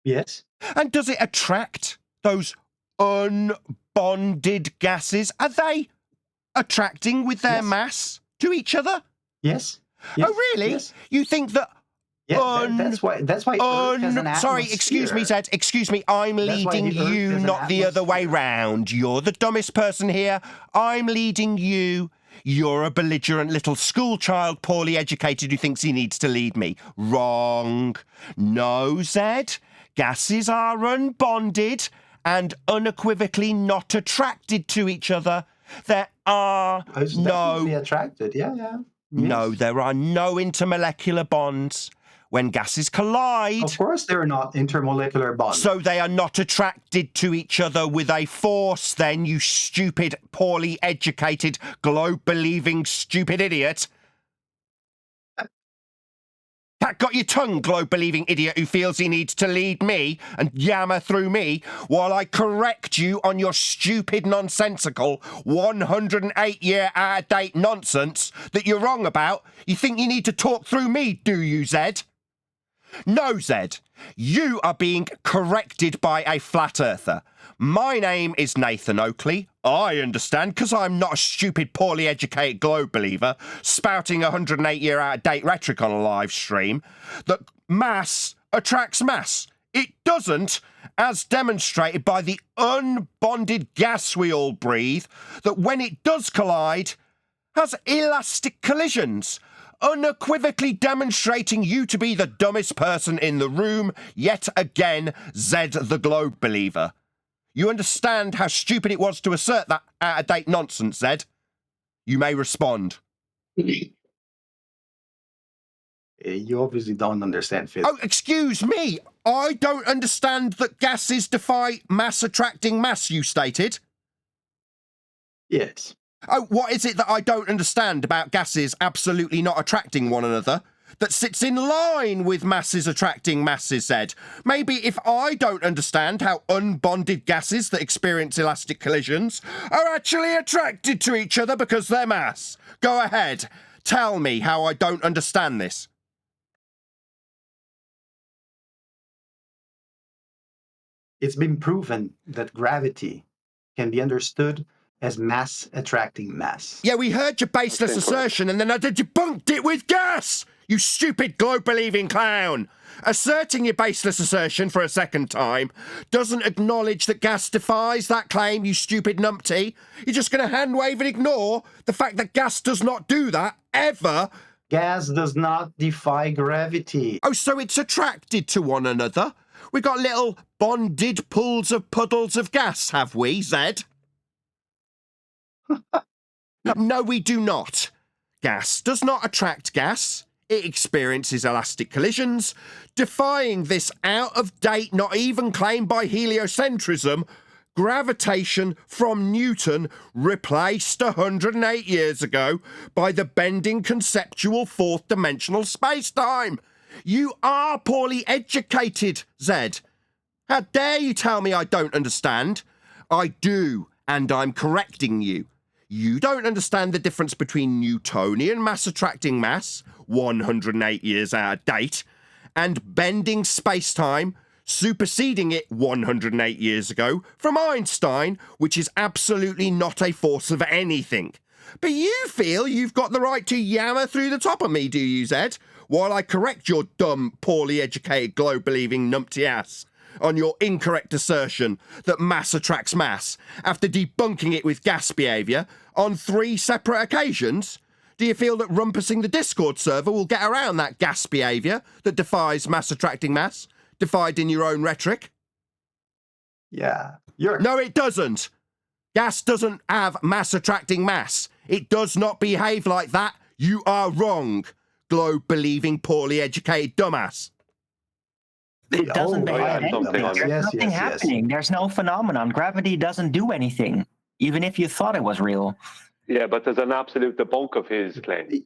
Yes. And does it attract those unbonded gases? Are they attracting with their mass to each other? Yes. Oh, really? Yes. You think that? Yeah, that's why Earth has an Sorry, excuse me, atmosphere. Zed. Excuse me. I'm That's why leading the Earth you, is an not the other way round. You're the dumbest person here. I'm leading you. You're a belligerent little schoolchild, poorly educated, who thinks he needs to lead me. Wrong. No, Zed. Gases are unbonded and unequivocally not attracted to each other. There are It's definitely attracted. Yeah. No, Yes. there are no intermolecular bonds. When gases collide, Of course, they're not intermolecular bonds. so they are not attracted to each other with a force, then, you stupid, poorly educated, globe-believing, stupid idiot. That got your tongue, globe-believing idiot who feels he needs to lead me and yammer through me while I correct you on your stupid, nonsensical, 108-year out-of-date nonsense that you're wrong about. You think you need to talk through me, do you, Zed? No, Zed. You are being corrected by a flat earther. My name is Nathan Oakley. I understand, because I'm not a stupid, poorly educated globe believer spouting 108-year out-of-date rhetoric on a live stream, that mass attracts mass. It doesn't, as demonstrated by the unbonded gas we all breathe, that when it does collide, has elastic collisions, unequivocally demonstrating you to be the dumbest person in the room, yet again, Zed the globe believer. You understand how stupid it was to assert that out-of-date nonsense, Zed? You may respond. You obviously don't understand physics. Oh, excuse me. I don't understand that gases defy mass attracting mass, you stated. Yes. Oh, what is it that I don't understand about gases absolutely not attracting one another that sits in line with masses attracting masses, Zed? Maybe if I don't understand how unbonded gases that experience elastic collisions are actually attracted to each other because they're mass. Go ahead. Tell me how I don't understand this. It's been proven that gravity can be understood as mass attracting mass. Yeah, we heard your baseless assertion and then I debunked it with gas! You stupid globe-believing clown! Asserting your baseless assertion for a second time doesn't acknowledge that gas defies that claim, you stupid numpty. You're just going to hand-wave and ignore the fact that gas does not do that, ever. Gas does not defy gravity. Oh, so it's attracted to one another? We got little bonded pools of puddles of gas, have we, Zed? No, we do not. Gas does not attract gas. It experiences elastic collisions, defying this out-of-date, not even claimed by heliocentrism, gravitation from Newton, replaced 108 years ago by the bending conceptual fourth-dimensional space-time. You are poorly educated, Zed. How dare you tell me I don't understand? I do, and I'm correcting you. You don't understand the difference between Newtonian mass-attracting mass, 108 years out of date, and bending space-time, superseding it 108 years ago from Einstein, which is absolutely not a force of anything. But you feel you've got the right to yammer through the top of me, do you, Zed? While I correct your dumb, poorly educated, globe-believing numpty ass on your incorrect assertion that mass attracts mass, after debunking it with gas behaviour on 3 separate occasions? Do you feel that rumpusing the Discord server will get around that gas behaviour that defies mass attracting mass, defied in your own rhetoric? Yeah. No, it doesn't. Gas doesn't have mass attracting mass. It does not behave like that. You are wrong, globe-believing, poorly educated dumbass. It doesn't behave anything. Yes, There's nothing happening. There's no phenomenon. Gravity doesn't do anything, even if you thought it was real. Yeah, but there's an absolute debunk of his claim.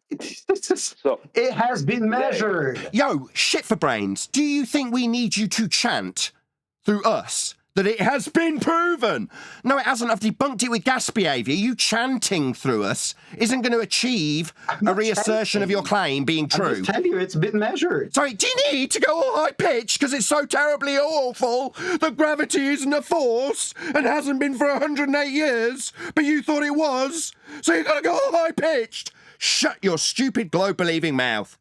So it has been measured. Yo, shit for brains. Do you think we need you to chant through us that it has been proven? No, it hasn't. I've debunked it with gas behaviour. You chanting through us isn't going to achieve a reassertion of your claim being true. I'm just telling you, it's been measured. Sorry, do you need to go all high-pitched because it's so terribly awful that gravity isn't a force and hasn't been for 108 years, but you thought it was, so you've got to go all high-pitched? Shut your stupid globe-believing mouth.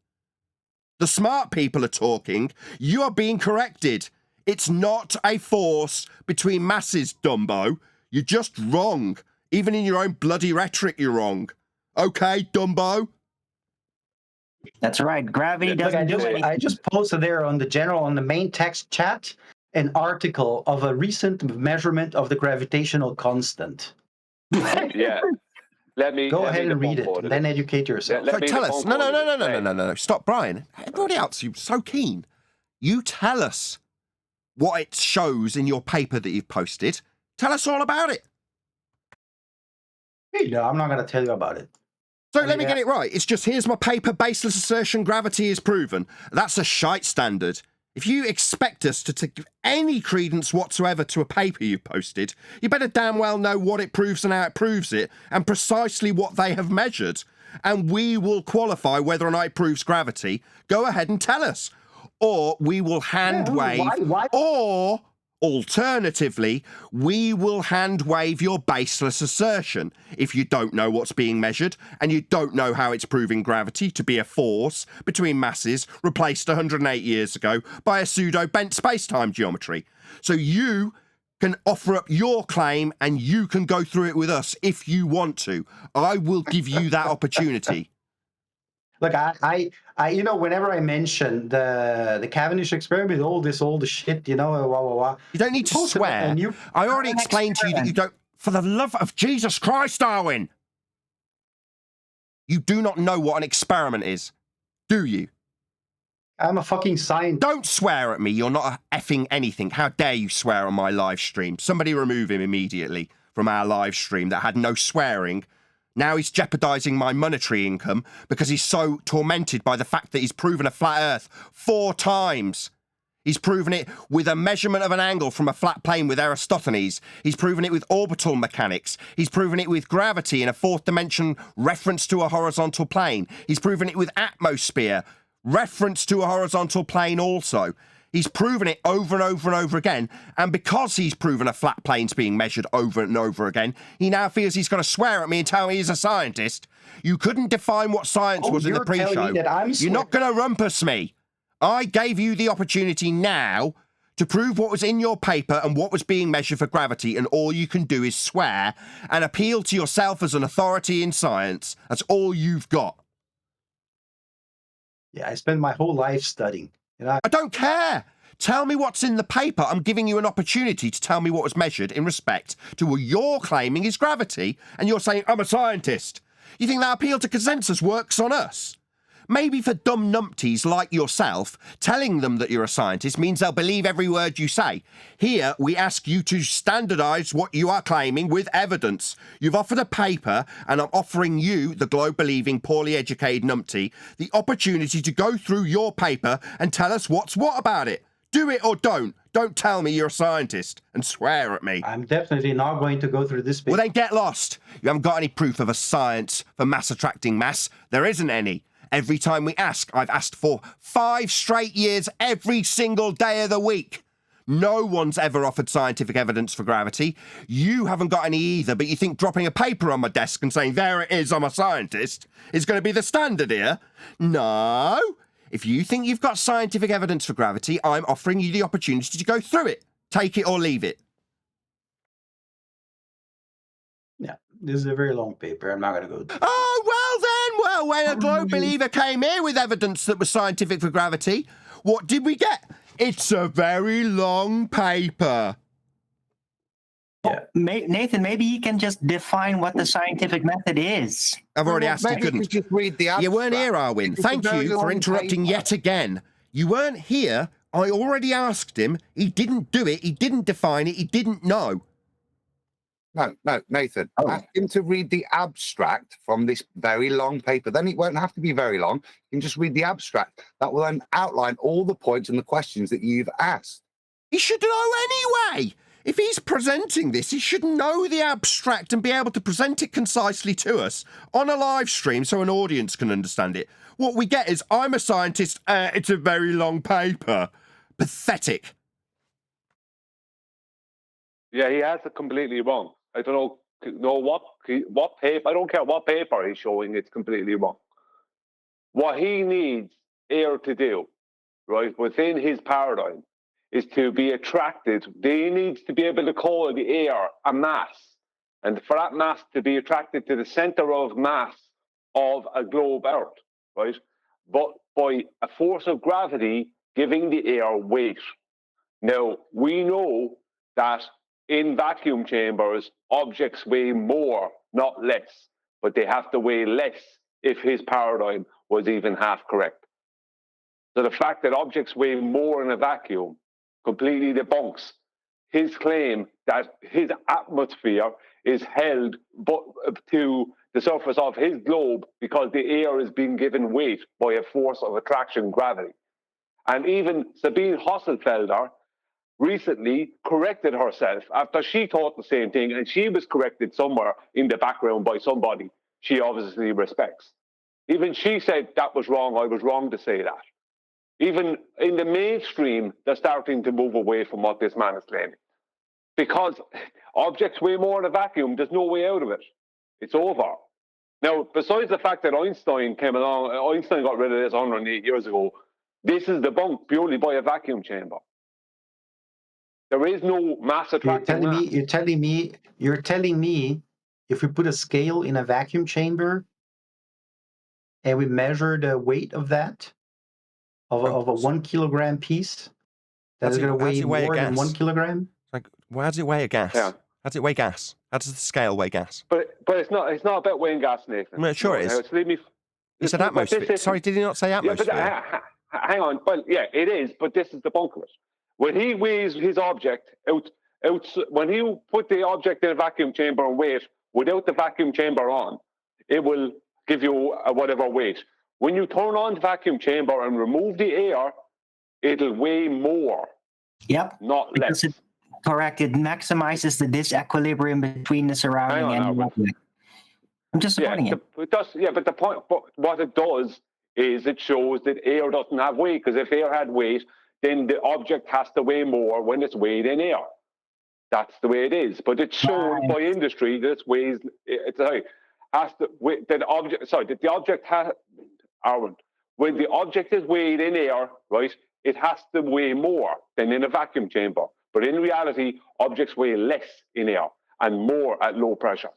The smart people are talking. You are being corrected. It's not a force between masses, Dumbo. You're just wrong. Even in your own bloody rhetoric, you're wrong. Okay, Dumbo? That's right. Gravity doesn't do anything. I just posted there on the main text chat an article of a recent measurement of the gravitational constant. Yeah. Go ahead and read it, and then educate yourself. Let So me tell the us. phone No. Stop, Brian. Everybody else, you're so keen. You tell us what it shows in your paper that you've posted. Tell us all about it. No, I'm not going to tell you about it. So let me get it right. It's just, here's my paper, baseless assertion, gravity is proven. That's a shite standard. If you expect us to give any credence whatsoever to a paper you've posted, you better damn well know what it proves and how it proves it, and precisely what they have measured. And we will qualify whether or not it proves gravity. Go ahead and tell us. Or we will hand wave, or alternatively, we will hand wave your baseless assertion if you don't know what's being measured and you don't know how it's proving gravity to be a force between masses replaced 108 years ago by a pseudo-bent space-time geometry. So you can offer up your claim and you can go through it with us if you want to. I will give you that opportunity. Look, I whenever I mention the Cavendish experiment, all the shit, You don't need to swear. I already explained to you that you don't. For the love of Jesus Christ, Darwin! You do not know what an experiment is, do you? I'm a fucking scientist. Don't swear at me. You're not effing anything. How dare you swear on my live stream? Somebody remove him immediately from our live stream that had no swearing. Now he's jeopardising my monetary income because he's so tormented by the fact that he's proven a flat Earth 4 times. He's proven it with a measurement of an angle from a flat plane with Eratosthenes. He's proven it with orbital mechanics. He's proven it with gravity in a 4th dimension reference to a horizontal plane. He's proven it with atmosphere, reference to a horizontal plane also. He's proven it over and over and over again. And because he's proven a flat plane's being measured over and over again, he now feels he's going to swear at me and tell me he's a scientist. You couldn't define what science was in the pre-show. You're not going to rumpus me. I gave you the opportunity now to prove what was in your paper and what was being measured for gravity, and all you can do is swear and appeal to yourself as an authority in science. That's all you've got. Yeah, I spent my whole life studying. I don't care. Tell me what's in the paper. I'm giving you an opportunity to tell me what was measured in respect to what you're claiming is gravity, and you're saying, I'm a scientist. You think that appeal to consensus works on us? Maybe for dumb numpties like yourself, telling them that you're a scientist means they'll believe every word you say. Here, we ask you to standardise what you are claiming with evidence. You've offered a paper, and I'm offering you, the globe-believing, poorly educated numpty, the opportunity to go through your paper and tell us what's what about it. Do it or don't. Don't tell me you're a scientist and swear at me. I'm definitely not going to go through this paper. Well, then get lost. You haven't got any proof of a science for mass attracting mass. There isn't any. Every time we ask, I've asked for 5 straight years every single day of the week. No one's ever offered scientific evidence for gravity. You haven't got any either, but you think dropping a paper on my desk and saying, there it is, I'm a scientist, is going to be the standard here? No. If you think you've got scientific evidence for gravity, I'm offering you the opportunity to go through it. Take it or leave it. Yeah, this is a very long paper. I'm not going to go. Oh, well then. Well, when a globe believer came here with evidence that was scientific for gravity, what did we get? It's a very long paper. Yeah. Nathan, maybe he can just define what the scientific method is. I've already asked, you couldn't. Just read the abstract. You weren't here, Arwin. Thank you for interrupting yet again. You weren't here. I already asked him. He didn't do it. He didn't define it. He didn't know. No, Nathan. Ask him to read the abstract from this very long paper. Then it won't have to be very long. You can just read the abstract. That will then outline all the points and the questions that you've asked. He should know anyway. If he's presenting this, he should know the abstract and be able to present it concisely to us on a live stream so an audience can understand it. What we get is, I'm a scientist, it's a very long paper. Pathetic. Yeah, he has it completely wrong. I don't know what paper. I don't care what paper he's showing. It's completely wrong. What he needs air to do, right, within his paradigm, is to be attracted. He needs to be able to call the air a mass, and for that mass to be attracted to the center of mass of a globe Earth, right? But by a force of gravity giving the air weight. Now we know that in vacuum chambers, objects weigh more, not less, but they have to weigh less if his paradigm was even half correct. So the fact that objects weigh more in a vacuum completely debunks his claim that his atmosphere is held to the surface of his globe because the air is being given weight by a force of attraction, gravity. And even Sabine Hosselfelder recently corrected herself after she thought the same thing, and she was corrected somewhere in the background by somebody she obviously respects. Even she said that was wrong, I was wrong to say that. Even in the mainstream, they're starting to move away from what this man is claiming. Because objects weigh more in a vacuum, there's no way out of it. It's over. Now, besides the fact that Einstein came along, Einstein got rid of this 108 years ago, this is debunked purely by a vacuum chamber. There is no mass attracting mass. You're telling me if we put a scale in a vacuum chamber and we measure the weight of that, of a 1 kilogram piece, that is going to weigh more than 1 kilogram? Like, well, how does it weigh a gas? Yeah. How does it weigh gas? How does the scale weigh gas? But it's not about weighing gas, Nathan. No, sure it is. He said atmosphere. Sorry, did he not say atmosphere? Yeah, but hang on. Well, yeah, it is, but this is the bunker. When he weighs his object out, when he put the object in a vacuum chamber and weigh it without the vacuum chamber on, it will give you whatever weight. When you turn on the vacuum chamber and remove the air, it'll weigh more. Yep. Not less. Correct. It maximizes the disequilibrium between the surrounding and the object. I'm just supporting it. It does, but the point, but what it does is it shows that air doesn't have weight, because if air had weight, then the object has to weigh more when it's weighed in air. That's the way it is. But it's shown by industry that it weighs. When the object is weighed in air, right, it has to weigh more than in a vacuum chamber. But in reality, objects weigh less in air and more at low pressures.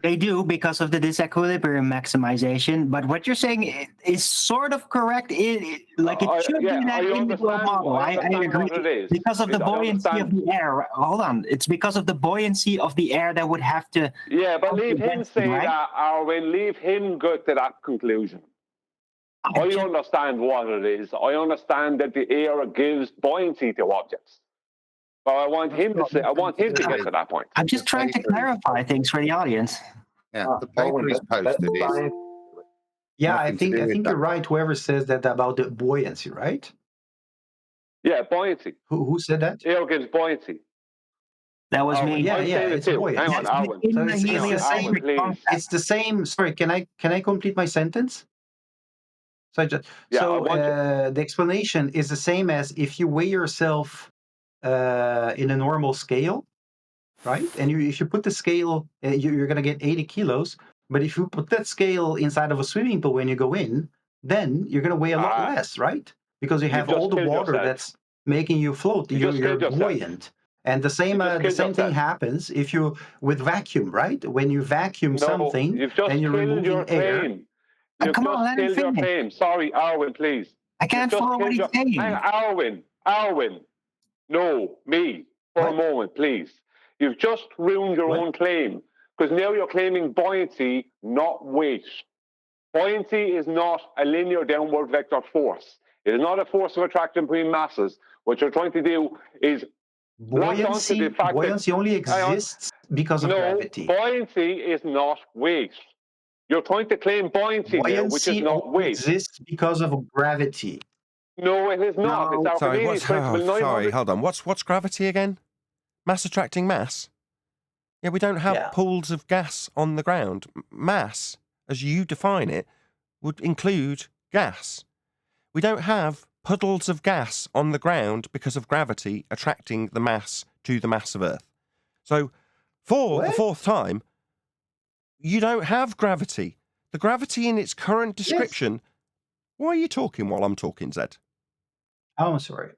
They do because of the disequilibrium maximization. But what you're saying is sort of correct. It should be that in the globe model. I agree. Because of the buoyancy of the air. Hold on. It's because of the buoyancy of the air that would have to. Yeah, but leave him say that, Arwin. Leave him go to that conclusion. I understand what it is. I understand that the air gives buoyancy to objects. But I want him to say. I want him to get to that point. I'm just trying to clarify things for the audience. Yeah, the paper he's posted is. Yeah, I think you're right. Whoever says that about the buoyancy, right? Yeah, buoyancy. Who said that? Air gives buoyancy. That was me. Yeah, it's buoyancy. Hang on, Arwin. So it's the same. Sorry, can I complete my sentence? The explanation is the same as if you weigh yourself in a normal scale, right? And if you put the scale, you're going to get 80 kilos. But if you put that scale inside of a swimming pool when you go in, then you're going to weigh a lot less, right? Because you have all the water that's making you float. You're buoyant. And the same thing happens if you with vacuum, right? When you vacuum something and you're removing air. Come on, let him finish. Sorry, Arwin, please. I can't follow what he's saying. Arwin. No, me, for a moment, please. You've just ruined your own claim, because now you're claiming buoyancy, not weight. Buoyancy is not a linear downward vector force. It is not a force of attraction between masses. What you're trying to do is buoyancy only exists because of gravity. Buoyancy is not weight. You're trying to claim buoyancy there, which is not weight. Exists because of gravity. No, it is not. No. It's Archimedes principle. Sorry, hold on. What's gravity again? Mass attracting mass? Yeah, we don't have pools of gas on the ground. Mass, as you define it, would include gas. We don't have puddles of gas on the ground because of gravity attracting the mass to the mass of Earth. So, for the fourth time, you don't have gravity. The gravity in its current description... Yes. Why are you talking while I'm talking, Zed? Oh, I'm sorry.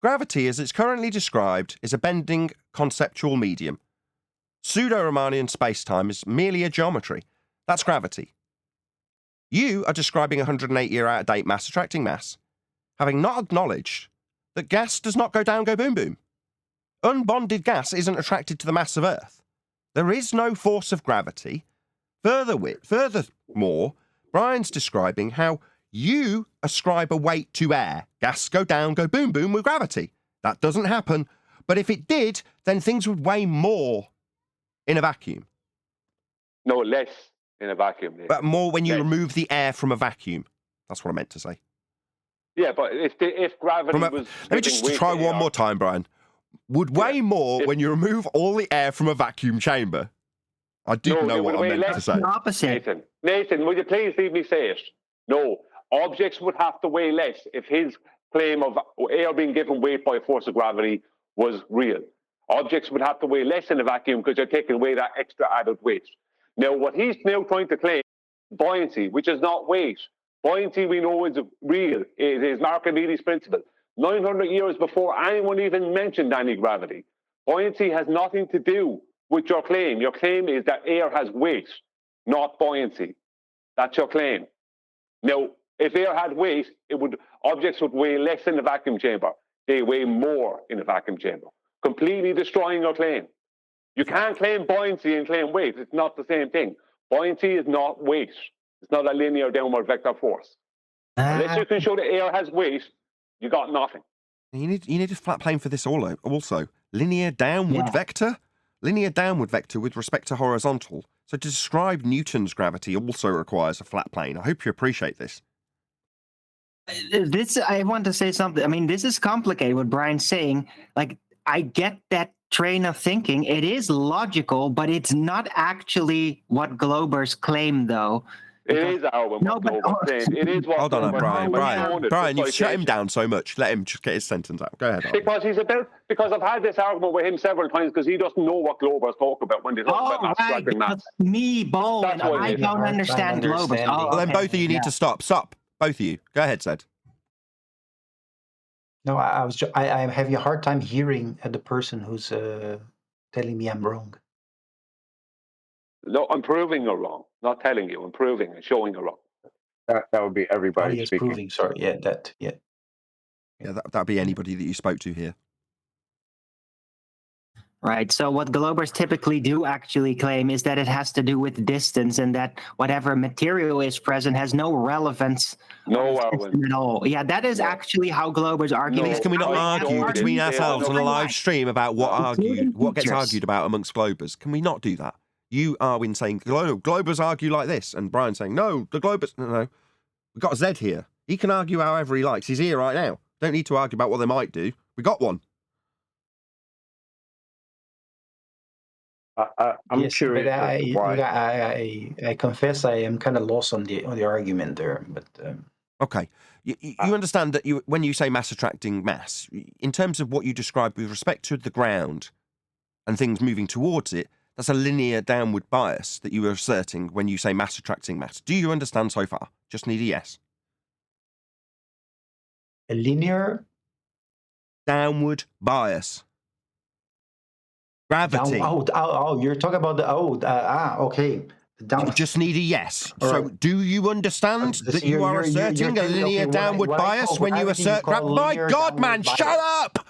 Gravity, as it's currently described, is a bending conceptual medium. Pseudo-Riemannian space-time is merely a geometry. That's gravity. You are describing a 108-year out-of-date mass-attracting mass, having not acknowledged that gas does not go down, go boom, boom. Unbonded gas isn't attracted to the mass of Earth. There is no force of gravity. Furthermore, Brian's describing how you ascribe a weight to air. Gas go down, go boom, boom with gravity. That doesn't happen. But if it did, then things would weigh more in a vacuum. No, less in a vacuum. But more when you remove the air from a vacuum. That's what I meant to say. Yeah, but if gravity was... Let me just try one more time, Brian. Would weigh more when you remove all the air from a vacuum chamber. I didn't know what I meant to say. Opposite. Nathan, will you please leave me say it? No, objects would have to weigh less if his claim of air being given weight by force of gravity was real. Objects would have to weigh less in a vacuum because you're taking away that extra added weight. Now, what he's now trying to claim, buoyancy, which is not weight. Buoyancy we know is real. It is Archimedes' principle. 900 years before anyone even mentioned any gravity. Buoyancy has nothing to do with your claim. Your claim is that air has weight, not buoyancy. That's your claim. Now, if air had weight, objects would weigh less in the vacuum chamber. They weigh more in a vacuum chamber, completely destroying your claim. You can't claim buoyancy and claim weight. It's not the same thing. Buoyancy is not weight. It's not a linear downward vector force. Unless you can show that air has weight, you got nothing. You need a flat plane for this also. Linear downward vector? Linear downward vector with respect to horizontal. So to describe Newton's gravity also requires a flat plane. I hope you appreciate this. I want to say something. I mean, this is complicated, what Brian's saying. Like, I get that train of thinking. It is logical, but it's not actually what Globers claim, though. It is what Globers claim. It is what... Hold on, Brian, you shut him down so much. Let him just get his sentence out. Go ahead. Because I've had this argument with him several times because he doesn't know what Globers talk about when they talk about abstracting maths. Me, Bo, and I don't understand Globers. Well, then both of you need to stop. Stop. Both of you. Go ahead, Zed. No, I'm having a hard time hearing the person who's telling me I'm wrong. No, I'm proving you're wrong. Not telling you. I'm proving and showing you're wrong. That would be everybody speaking. Proving, sorry. Yeah, that'd be anybody that you spoke to here. Right. So what Globers typically do actually claim is that it has to do with distance and that whatever material is present has no relevance at all. Yeah, that is actually how Globers argue. Please, can we not argue between ourselves on a live stream about what gets argued about amongst Globers? Can we not do that? You, Arwin, saying Globers argue like this, and Brian saying, no, the Globers... No. We've got Zed here. He can argue however he likes. He's here right now. Don't need to argue about what they might do. We got one. I'm yes, curious. But I confess I am kind of lost on the argument there. But okay, you understand that when you say mass attracting mass, in terms of what you describe with respect to the ground and things moving towards it, that's a linear downward bias that you are asserting when you say mass attracting mass. Do you understand so far? Just need a yes. A linear downward bias. Gravity. You're talking about the okay. You just need a yes. So, do you understand that you are asserting a linear downward bias when you assert gravity? My God, man, shut up!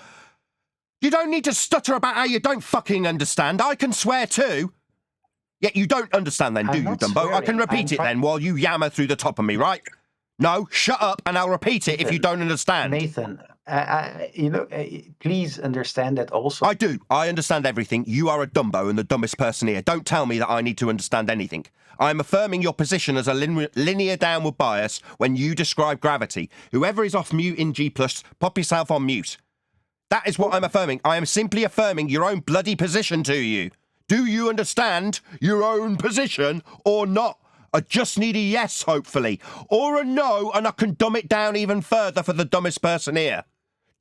You don't need to stutter about how you don't fucking understand. I can swear too. Yet you don't understand then, do you, Dumbo? I can repeat it then while you yammer through the top of me, right? No, shut up and I'll repeat it if you don't understand. Nathan, please understand that also. I do. I understand everything. You are a Dumbo and the dumbest person here. Don't tell me that I need to understand anything. I am affirming your position as a linear downward bias when you describe gravity. Whoever is off mute in G+, pop yourself on mute. That is what I'm affirming. I am simply affirming your own bloody position to you. Do you understand your own position or not? I just need a yes, hopefully, or a no, and I can dumb it down even further for the dumbest person here.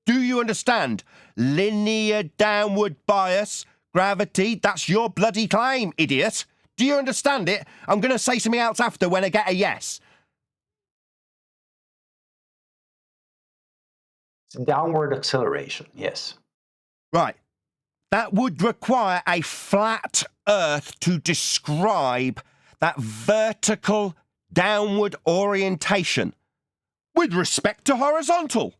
Do you understand? Linear downward bias, gravity, that's your bloody claim, idiot. Do you understand it? I'm going to say something else after when I get a yes. It's downward acceleration, yes. Right. That would require a flat Earth to describe that vertical downward orientation with respect to horizontal.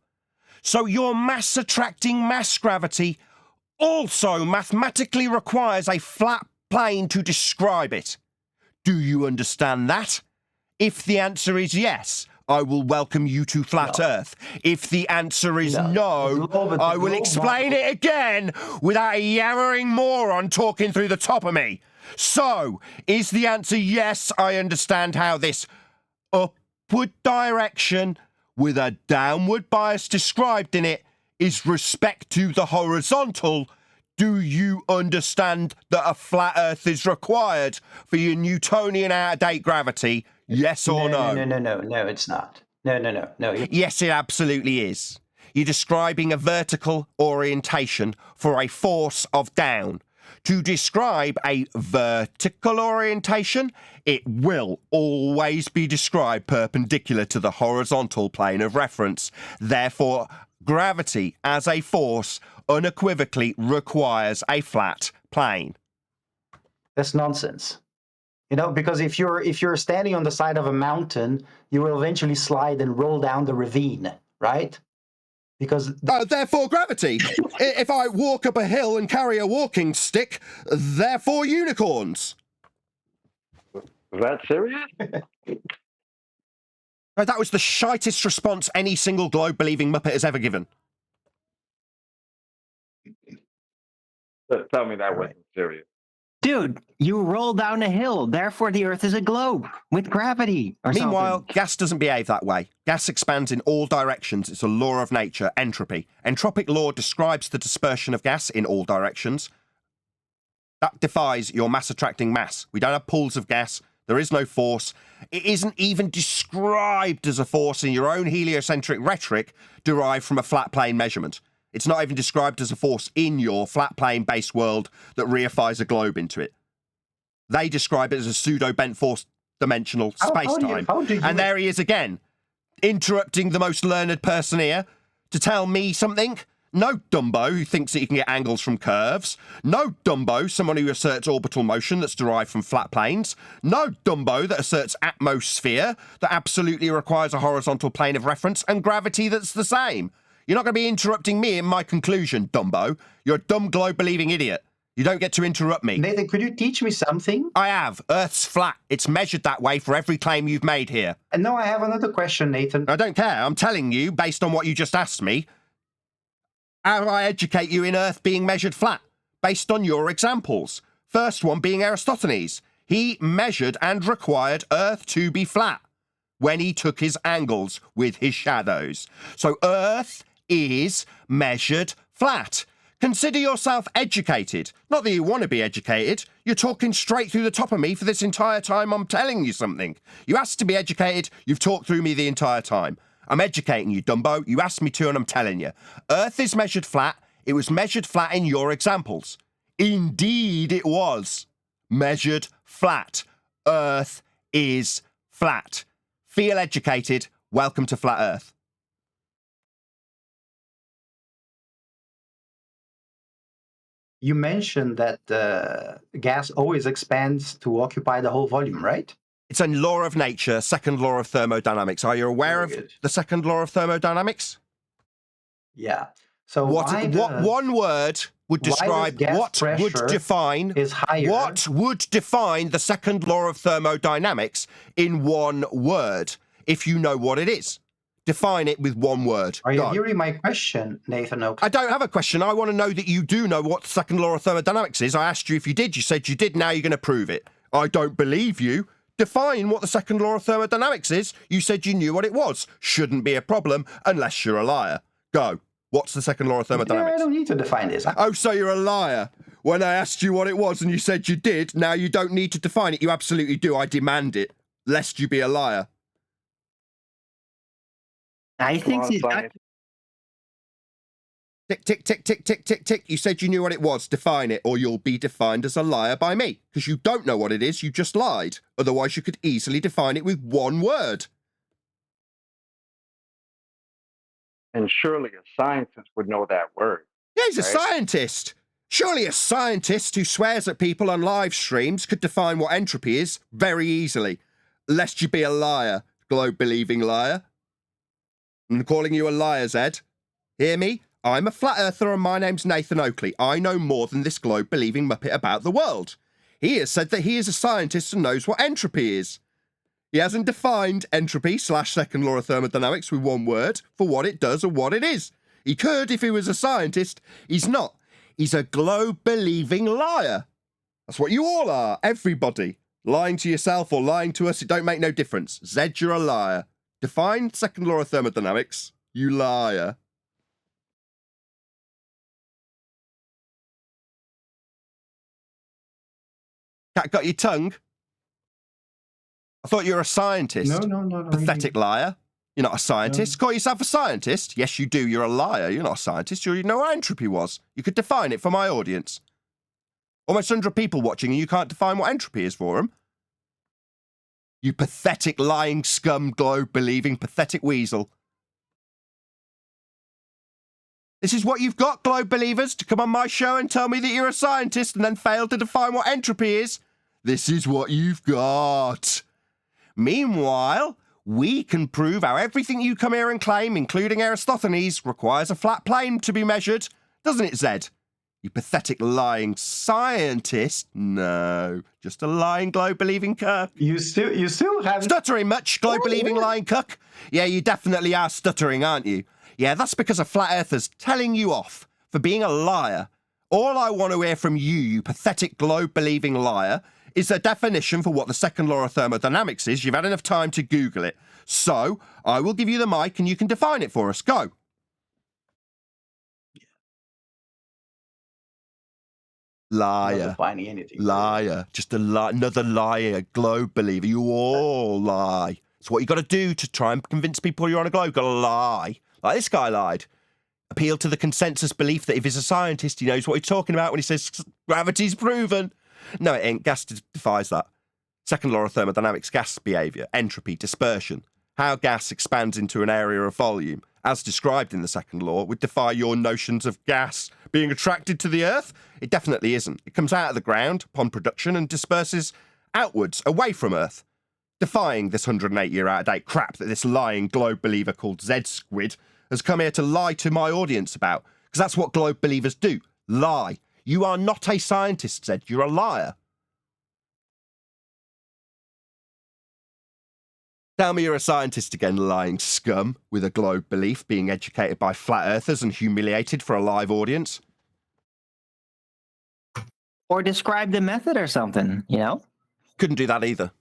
So your mass attracting mass gravity also mathematically requires a flat plane to describe it. Do you understand that? If the answer is yes, I will welcome you to Flat Earth. If the answer is no, I will explain it again without a yammering moron talking through the top of me. So, is the answer yes, I understand how this upward direction with a downward bias described in it is respect to the horizontal? Do you understand that a flat Earth is required for your Newtonian out-of-date gravity? Yes or no? No, it's not. No. Yes, it absolutely is. You're describing a vertical orientation for a force of down. To describe a vertical orientation, it will always be described perpendicular to the horizontal plane of reference. Therefore, gravity as a force unequivocally requires a flat plane. That's nonsense. You know, because if you're standing on the side of a mountain, you will eventually slide and roll down the ravine, right? Because therefore gravity. If I walk up a hill and carry a walking stick, therefore unicorns. Is that serious? That was the shitest response any single globe-believing Muppet has ever given. Tell me that wasn't serious. Dude, you roll down a hill, therefore the Earth is a globe with gravity. Meanwhile, gas doesn't behave that way. Gas expands in all directions. It's a law of nature, entropy. Entropic law describes the dispersion of gas in all directions. That defies your mass-attracting mass. We don't have pools of gas. There is no force. It isn't even described as a force in your own heliocentric rhetoric derived from a flat plane measurement. It's not even described as a force in your flat plane-based world that reifies a globe into it. They describe it as a pseudo-bent force dimensional space-time. And there he is again, interrupting the most learned person here to tell me something. No Dumbo who thinks that you can get angles from curves. No Dumbo, someone who asserts orbital motion that's derived from flat planes. No Dumbo that asserts atmosphere that absolutely requires a horizontal plane of reference and gravity that's the same. You're not going to be interrupting me in my conclusion, Dumbo. You're a dumb globe-believing idiot. You don't get to interrupt me. Nathan, could you teach me something? I have. Earth's flat. It's measured that way for every claim you've made here. And now I have another question, Nathan. I don't care. I'm telling you, based on what you just asked me, how do I educate you in Earth being measured flat? Based on your examples. First one being Eratosthenes. He measured and required Earth to be flat when he took his angles with his shadows. So Earth is measured flat. Consider yourself educated. Not that you want to be educated. You're talking straight through the top of me for this entire time I'm telling you something. You asked to be educated, you've talked through me the entire time. I'm educating you, Dumbo. You asked me to and I'm telling you. Earth is measured flat. It was measured flat in your examples. Indeed it was. Measured flat. Earth is flat. Feel educated. Welcome to Flat Earth. You mentioned that gas always expands to occupy the whole volume, right? It's a law of nature, second law of thermodynamics. Are you aware of the second law of thermodynamics? Yeah. So what one word would describe what would define the second law of thermodynamics in one word, if you know what it is. Define it with one word. Are you hearing my question, Nathan Oakley? I don't have a question. I want to know that you do know what the second law of thermodynamics is. I asked you if you did. You said you did. Now you're going to prove it. I don't believe you. Define what the second law of thermodynamics is. You said you knew what it was. Shouldn't be a problem unless you're a liar. Go. What's the second law of thermodynamics? Yeah, I don't need to define this. Oh, so you're a liar. When I asked you what it was and you said you did, now you don't need to define it. You absolutely do. I demand it, lest you be a liar. I think Tick, tick, tick, tick, tick, tick, tick. You said you knew what it was. Define it, or you'll be defined as a liar by me. Because you don't know what it is, you just lied. Otherwise, you could easily define it with one word. And surely a scientist would know that word. Yeah, he's a scientist. Surely a scientist who swears at people on live streams could define what entropy is very easily. Lest you be a liar, globe-believing liar. I'm calling you a liar, Zed. Hear me? I'm a flat earther and my name's Nathan Oakley. I know more than this globe-believing muppet about the world. He has said that he is a scientist and knows what entropy is. He hasn't defined entropy / second law of thermodynamics with one word for what it does or what it is. He could if he was a scientist. He's not. He's a globe-believing liar. That's what you all are, everybody. Lying to yourself or lying to us, it don't make no difference. Zed, you're a liar. Define second law of thermodynamics, you liar. Cat got your tongue? I thought you were a scientist. No. Pathetic liar. You're not a scientist. Call yourself a scientist? Yes, you do. You're a liar. You're not a scientist. You know what entropy was. You could define it for my audience. Almost 100 people watching and you can't define what entropy is for them. You pathetic, lying, scum, globe-believing, pathetic weasel. This is what you've got, globe believers, to come on my show and tell me that you're a scientist and then fail to define what entropy is. This is what you've got. Meanwhile, we can prove how everything you come here and claim, including Eratosthenes, requires a flat plane to be measured. Doesn't it, Zed? You pathetic lying scientist? No, just a lying globe-believing cuck. You still have Stuttering much, globe-believing lying cuck? Yeah, you definitely are stuttering, aren't you? Yeah, that's because a flat earther's telling you off for being a liar. All I want to hear from you, you pathetic globe-believing liar, is a definition for what the second law of thermodynamics is. You've had enough time to Google it. So, I will give you the mic and you can define it for us. Go. Liar. Not defining anything. Liar. Just another liar, globe believer. You all lie. It's what you got to do to try and convince people you're on a globe. Got to lie. Like this guy lied. Appeal to the consensus belief that if he's a scientist, he knows what he's talking about when he says gravity's proven. No, it ain't. Gas defies that. Second law of thermodynamics, gas behaviour, entropy, dispersion. How gas expands into an area of volume, as described in the second law, would defy your notions of gas being attracted to the Earth. It definitely isn't. It comes out of the ground upon production and disperses outwards, away from Earth, defying this 108-year out-of-date crap that this lying globe believer called Zed Squid has come here to lie to my audience about, because that's what globe believers do. Lie. You are not a scientist, Zed. You're a liar. Tell me you're a scientist again, lying scum, with a globe belief, being educated by flat earthers and humiliated for a live audience. Or describe the method or something, you know? Couldn't do that either.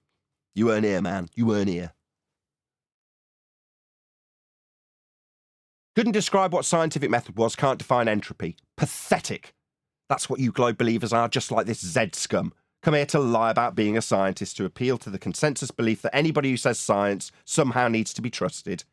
You weren't here, man. You weren't here. Couldn't describe what scientific method was, can't define entropy. Pathetic. That's what you globe believers are, just like this Zed scum. Come here to lie about being a scientist, to appeal to the consensus belief that anybody who says science somehow needs to be trusted.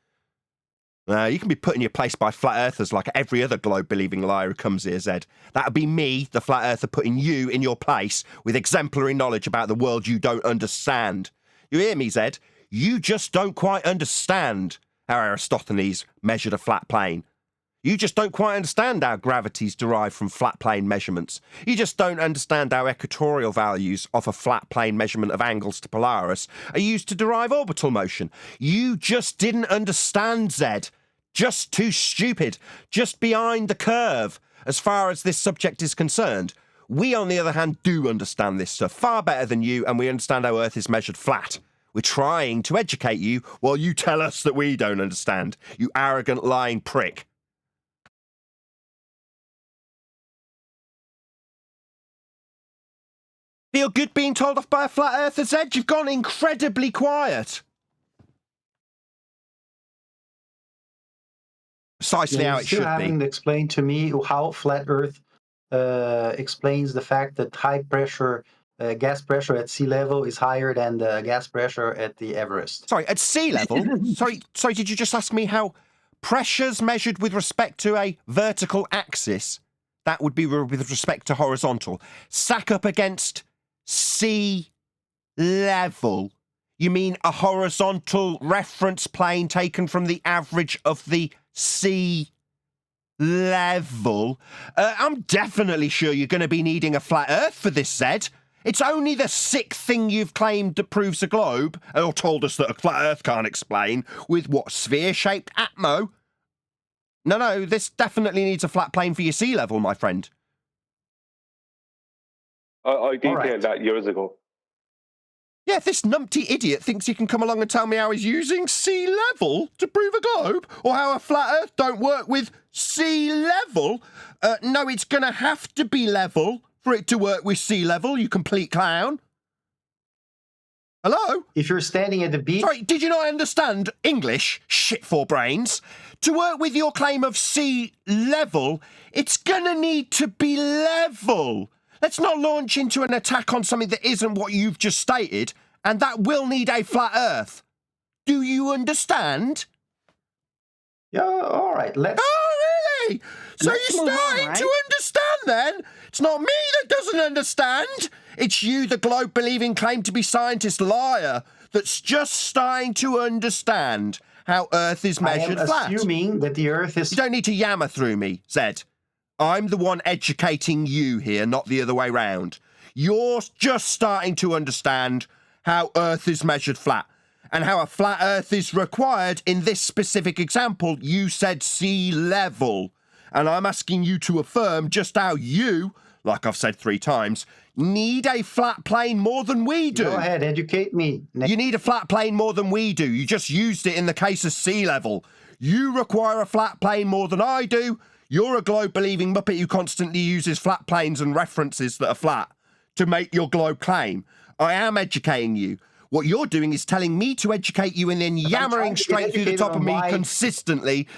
You can be put in your place by flat earthers like every other globe-believing liar who comes here, Zed. That would be me, the flat earther, putting you in your place with exemplary knowledge about the world you don't understand. You hear me, Zed? You just don't quite understand how Eratosthenes measured a flat plane. You just don't quite understand how gravity's derived from flat plane measurements. You just don't understand how equatorial values of a flat plane measurement of angles to Polaris are used to derive orbital motion. You just didn't understand, Zed. Just too stupid. Just behind the curve as far as this subject is concerned. We, on the other hand, do understand this stuff far better than you, and we understand how Earth is measured flat. We're trying to educate you while you tell us that we don't understand. You arrogant, lying prick. Feel good being told off by a flat earther, Zed? You've gone incredibly quiet. Precisely how it should be. Having explained to me how flat Earth explains the fact that high pressure, gas pressure at sea level is higher than the gas pressure at the Everest. Sorry, at sea level? sorry, did you just ask me how pressures measured with respect to a vertical axis, that would be with respect to horizontal, stack up against sea level? You mean a horizontal reference plane taken from the average of the sea level? I'm definitely sure you're going to be needing a flat Earth for this, Zed. It's only the sick thing you've claimed that proves a globe, or told us that a flat Earth can't explain, with what, sphere-shaped atmo? No, this definitely needs a flat plane for your sea level, my friend. I detailed that years ago. Yeah, this numpty idiot thinks he can come along and tell me how he's using sea level to prove a globe, or how a flat Earth don't work with sea level. No, it's going to have to be level for it to work with sea level, you complete clown. Hello? If you're standing at the beach... Sorry, did you not understand English, shit for brains? To work with your claim of sea level, it's going to need to be level. Let's not launch into an attack on something that isn't what you've just stated, and that will need a flat Earth. Do you understand? Yeah, all right, let's... Oh, really? So Let's you're move on, starting right? to understand, then? It's not me that doesn't understand. It's you, the globe-believing, claim-to-be scientist liar, that's just starting to understand how Earth is measured flat. I am assuming that the Earth is... You don't need to yammer through me, Zed. I'm the one educating you here, not the other way round. You're just starting to understand how Earth is measured flat, and how a flat Earth is required. In this specific example, you said sea level. And I'm asking you to affirm just how you, like I've said 3 times, need a flat plane more than we do. Go ahead, educate me. You need a flat plane more than we do. You just used it in the case of sea level. You require a flat plane more than I do. You're a globe-believing muppet who constantly uses flat planes and references that are flat to make your globe claim. I am educating you. What you're doing is telling me to educate you and then yammering straight through the top of me consistently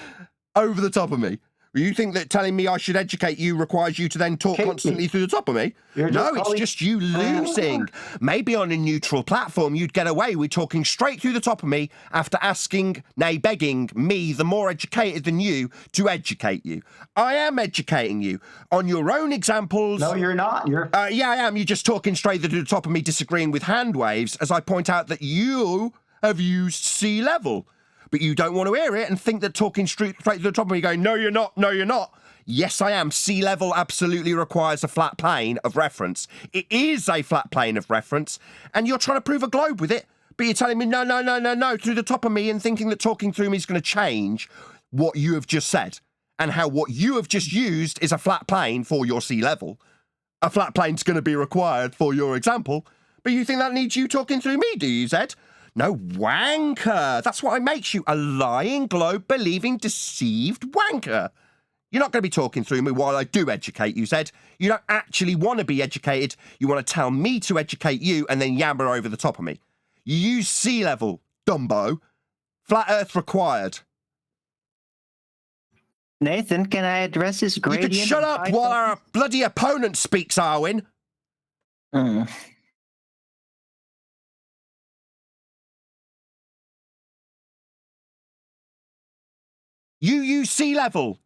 over the top of me. You think that telling me I should educate you requires you to then talk constantly through the top of me? No, it's just you losing. Maybe on a neutral platform you'd get away with talking straight through the top of me after asking, nay, begging me, the more educated than you, to educate you. I am educating you. On your own examples... No, you're not. You're... yeah, I am. You're just talking straight through the top of me, disagreeing with hand waves, as I point out that you have used sea level. But you don't want to hear it and think that talking straight to the top of me going, no, you're not, no, you're not. Yes, I am. Sea level absolutely requires a flat plane of reference. It is a flat plane of reference, and you're trying to prove a globe with it, but you're telling me no, through the top of me, and thinking that talking through me is going to change what you have just said, and how what you have just used is a flat plane for your sea level. A flat plane's going to be required for your example, but you think that needs you talking through me, do you, Zed? No, wanker. That's what makes you a lying, globe-believing, deceived wanker. You're not going to be talking through me while I do educate you, Zed. You don't actually want to be educated. You want to tell me to educate you and then yammer over the top of me. You use sea level, Dumbo. Flat Earth required. Nathan, can I address this gradient? You could shut up while our bloody opponent speaks, Arwin. You use sea level.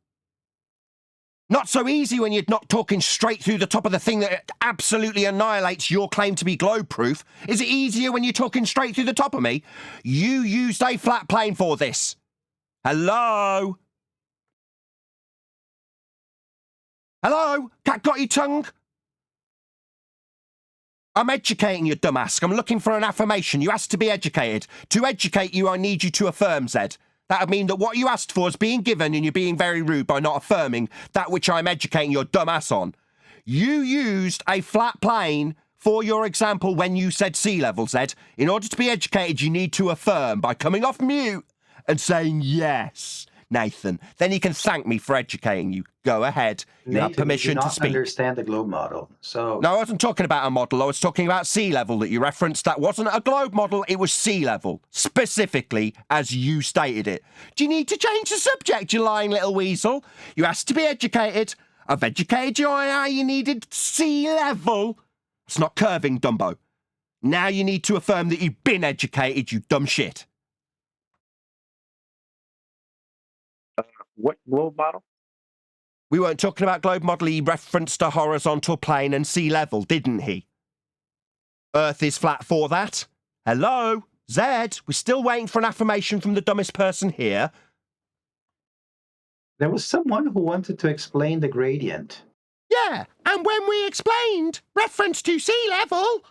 Not so easy when you're not talking straight through the top of the thing that absolutely annihilates your claim to be globe-proof. Is it easier when you're talking straight through the top of me? You used a flat plane for this. Hello? Hello? Cat got your tongue? I'm educating you, dumbass. I'm looking for an affirmation. You asked to be educated. To educate you, I need you to affirm, Zed. That would mean that what you asked for is being given, and you're being very rude by not affirming that which I'm educating your dumb ass on. You used a flat plane for your example when you said sea level, Zed. In order to be educated, you need to affirm by coming off mute and saying yes, Nathan. Then you can thank me for educating you. Go ahead. You Nathan, have permission you do to not speak. Understand the globe model. So No, I wasn't talking about a model. I was talking about sea level that you referenced. That wasn't a globe model. It was sea level, specifically as you stated it. Do you need to change the subject, you lying little weasel? You asked to be educated. I've educated you on how you needed sea level. It's not curving, Dumbo. Now you need to affirm that you've been educated, you dumb shit. What globe model? We weren't talking about globe model. He referenced a horizontal plane and sea level, didn't he? Earth is flat for that. Hello? Zed, we're still waiting for an affirmation from the dumbest person here. there was someone who wanted to explain the gradient. Yeah, and when we explained reference to sea level,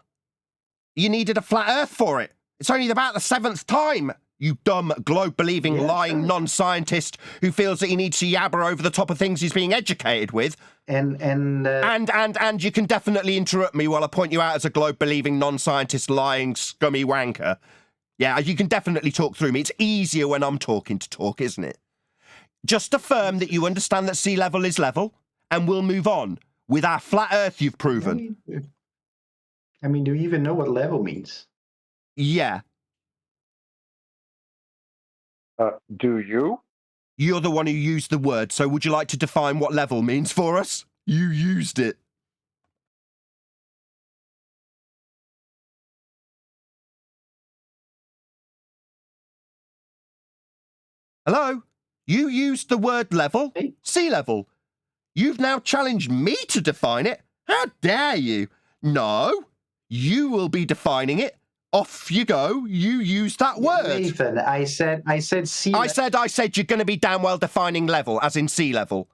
you needed a flat Earth for it. It's only about the 7th time You dumb, globe-believing, Yeah, lying sure. non-scientist who feels that he needs to yabber over the top of things he's being educated with. And And you can definitely interrupt me while I point you out as a globe-believing, non-scientist, lying, scummy wanker. Yeah, you can definitely talk through me. It's easier when I'm talking to talk, isn't it? Just affirm that you understand that sea level is level, and we'll move on with our flat Earth you've proven. I mean, do you even know what level means? Yeah, Do you? you're the one who used the word, so would you like to define what level means for us? You used it. Hello? You used the word level? Hey. Sea level. You've now challenged me to define it? How dare you? No, you will be defining it. Off you go. You used that word. Nathan, I said sea I said you're going to be damn well defining level, as in sea level.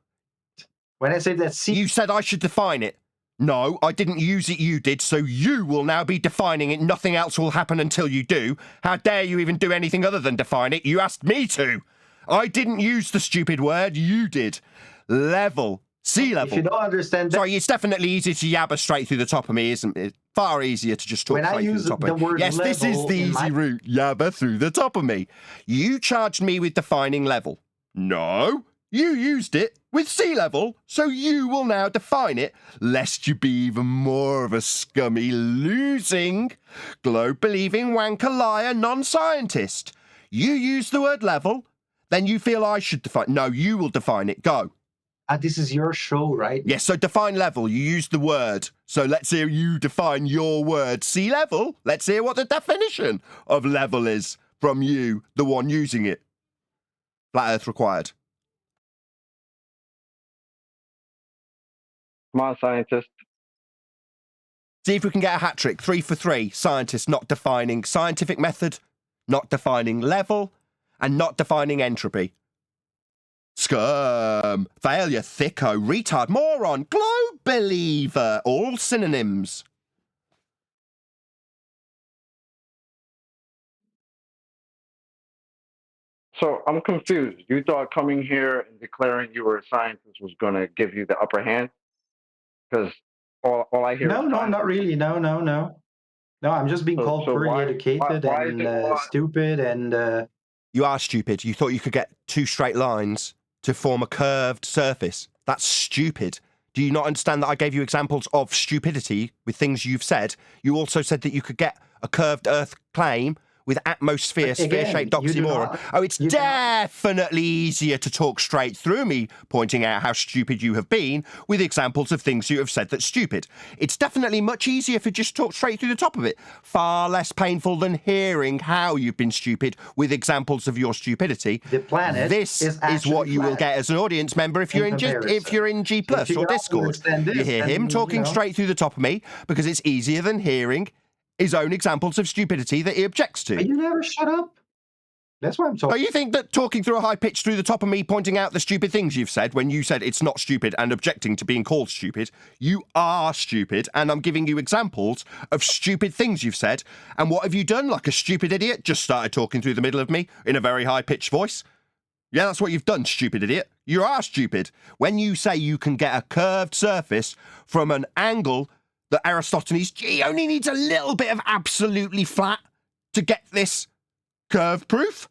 When I said that sea... You said I should define it. No, I didn't use it, you did, so you will now be defining it. Nothing else will happen until you do. How dare you even do anything other than define it? You asked me to. I didn't use the stupid word, you did. Level. Sea level. If you don't understand that... Sorry, it's definitely easier to yabber straight through the top of me, isn't it? Far easier to just talk When I straight through use the top the of me. word Yes, this is level the in easy my- route. Yabber through the top of me. You charged me with defining level. No, you used it with sea level, so you will now define it, lest you be even more of a scummy, losing, globe-believing, wanker, liar, non-scientist. You used the word level, then you feel I should define... No, you will define it. Go. this is your show, right? Yes, so define level. You used the word. So let's hear you define your word. Sea level? Let's hear what the definition of level is from you, the one using it. Flat Earth required. Come on, scientist. See if we can get a hat trick. 3 for 3. Scientists not defining scientific method, not defining level, and not defining entropy. Scum, failure, thicko, retard, moron, globe believer, all synonyms. So I'm confused. You thought coming here and declaring you were a scientist was going to give you the upper hand? Because all I hear No, is science. not really. No. No, I'm just being called so pretty why- educated why is and it all- stupid and... You are stupid. You thought you could get two straight lines to form a curved surface. That's stupid. Do you not understand that I gave you examples of stupidity with things you've said? You also said that you could get a curved Earth claim with atmosphere, But again, sphere-shaped you do oxymoron. not- Oh, it's you do not- definitely easier to talk straight through me, pointing out how stupid you have been with examples of things you have said that's stupid. It's definitely much easier if you just talk straight through the top of it. Far less painful than hearing how you've been stupid with examples of your stupidity. The planet This is is actually what you will flat get as an audience member if you're in G Plus you or can Discord. understand this, You hear him then, talking you know. straight through the top of me because it's easier than hearing his own examples of stupidity that he objects to. But you never shut up. That's why I'm Oh, talking. you think that talking through a high pitch through the top of me, pointing out the stupid things you've said when you said it's not stupid and objecting to being called stupid, you are stupid, and I'm giving you examples of stupid things you've said. And what have you done? Like a stupid idiot, just started talking through the middle of me in a very high pitched voice. Yeah, that's what you've done, stupid idiot. You are stupid. When you say you can get a curved surface from an angle that Eratosthenes, he only needs a little bit of absolutely flat to get this curve proof.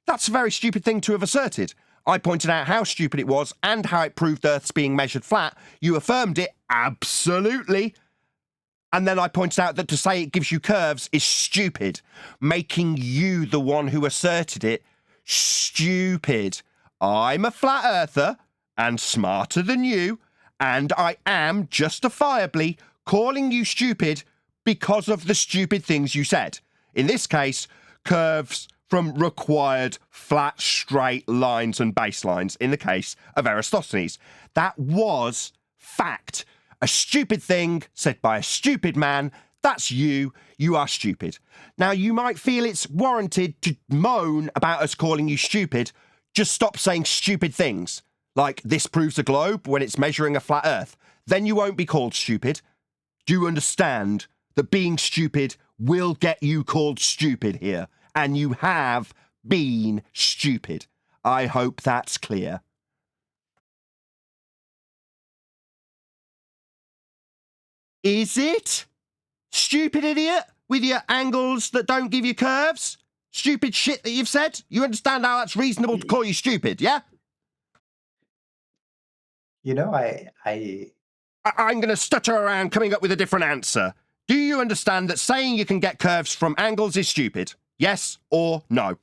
That's a very stupid thing to have asserted. I pointed out how stupid it was and how it proved Earth's being measured flat. You affirmed it, absolutely. And then I pointed out that to say it gives you curves is stupid, making you the one who asserted it stupid. I'm a flat earther and smarter than you, and I am justifiably calling you stupid because of the stupid things you said. In this case, curves from required flat, straight lines and baselines in the case of Eratosthenes. That was fact. A stupid thing said by a stupid man. That's you. You are stupid. Now, you might feel it's warranted to moan about us calling you stupid. Just stop saying stupid things, like this proves a globe when it's measuring a flat Earth. Then you won't be called stupid. Do you understand that being stupid will get you called stupid here? And you have been stupid. I hope that's clear. Is it? Stupid idiot with your angles that don't give you curves? Stupid shit that you've said? You understand how that's reasonable to call you stupid, yeah? You know, I'm going to stutter around coming up with a different answer. Do you understand that saying you can get curves from angles is stupid? Yes or no?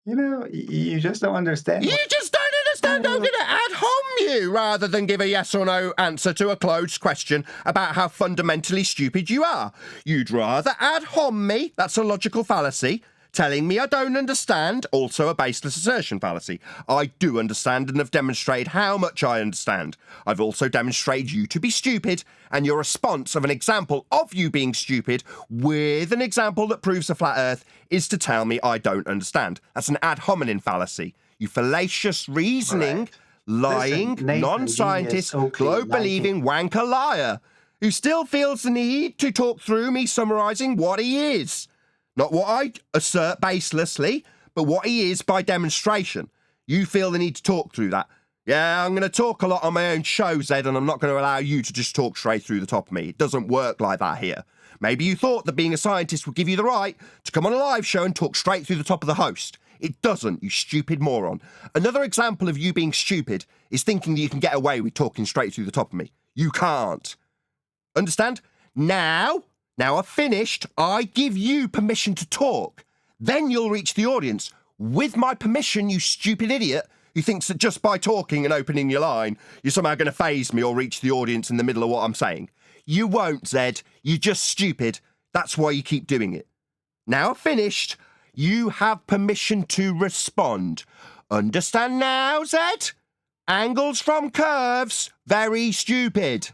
You know, you just don't understand. You just don't understand. I'm going to ad hom you rather than give a yes or no answer to a closed question about how fundamentally stupid you are. You'd rather ad hom me, that's a logical fallacy, telling me I don't understand, also a baseless assertion fallacy. I do understand and have demonstrated how much I understand. I've also demonstrated you to be stupid, and your response of an example of you being stupid with an example that proves a flat earth is to tell me I don't understand. That's an ad hominem fallacy. You fallacious reasoning, lying, Nathan, non-scientist, genius, Oakley, globe-believing wanker liar, who still feels the need to talk through me summarising what he is. Not what I assert baselessly, but what he is by demonstration. You feel the need to talk through that. Yeah, I'm going to talk a lot on my own show, Zed, and I'm not going to allow you to just talk straight through the top of me. It doesn't work like that here. Maybe you thought that being a scientist would give you the right to come on a live show and talk straight through the top of the host. It doesn't, you stupid moron. Another example of you being stupid is thinking that you can get away with talking straight through the top of me. You can't. Understand? Now I've finished, I give you permission to talk. Then you'll reach the audience. With my permission, you stupid idiot who thinks that just by talking and opening your line, you're somehow going to faze me or reach the audience in the middle of what I'm saying. You won't, Zed. You're just stupid. That's why you keep doing it. Now I've finished. You have permission to respond. Understand now, Zed? Angles from curves, very stupid.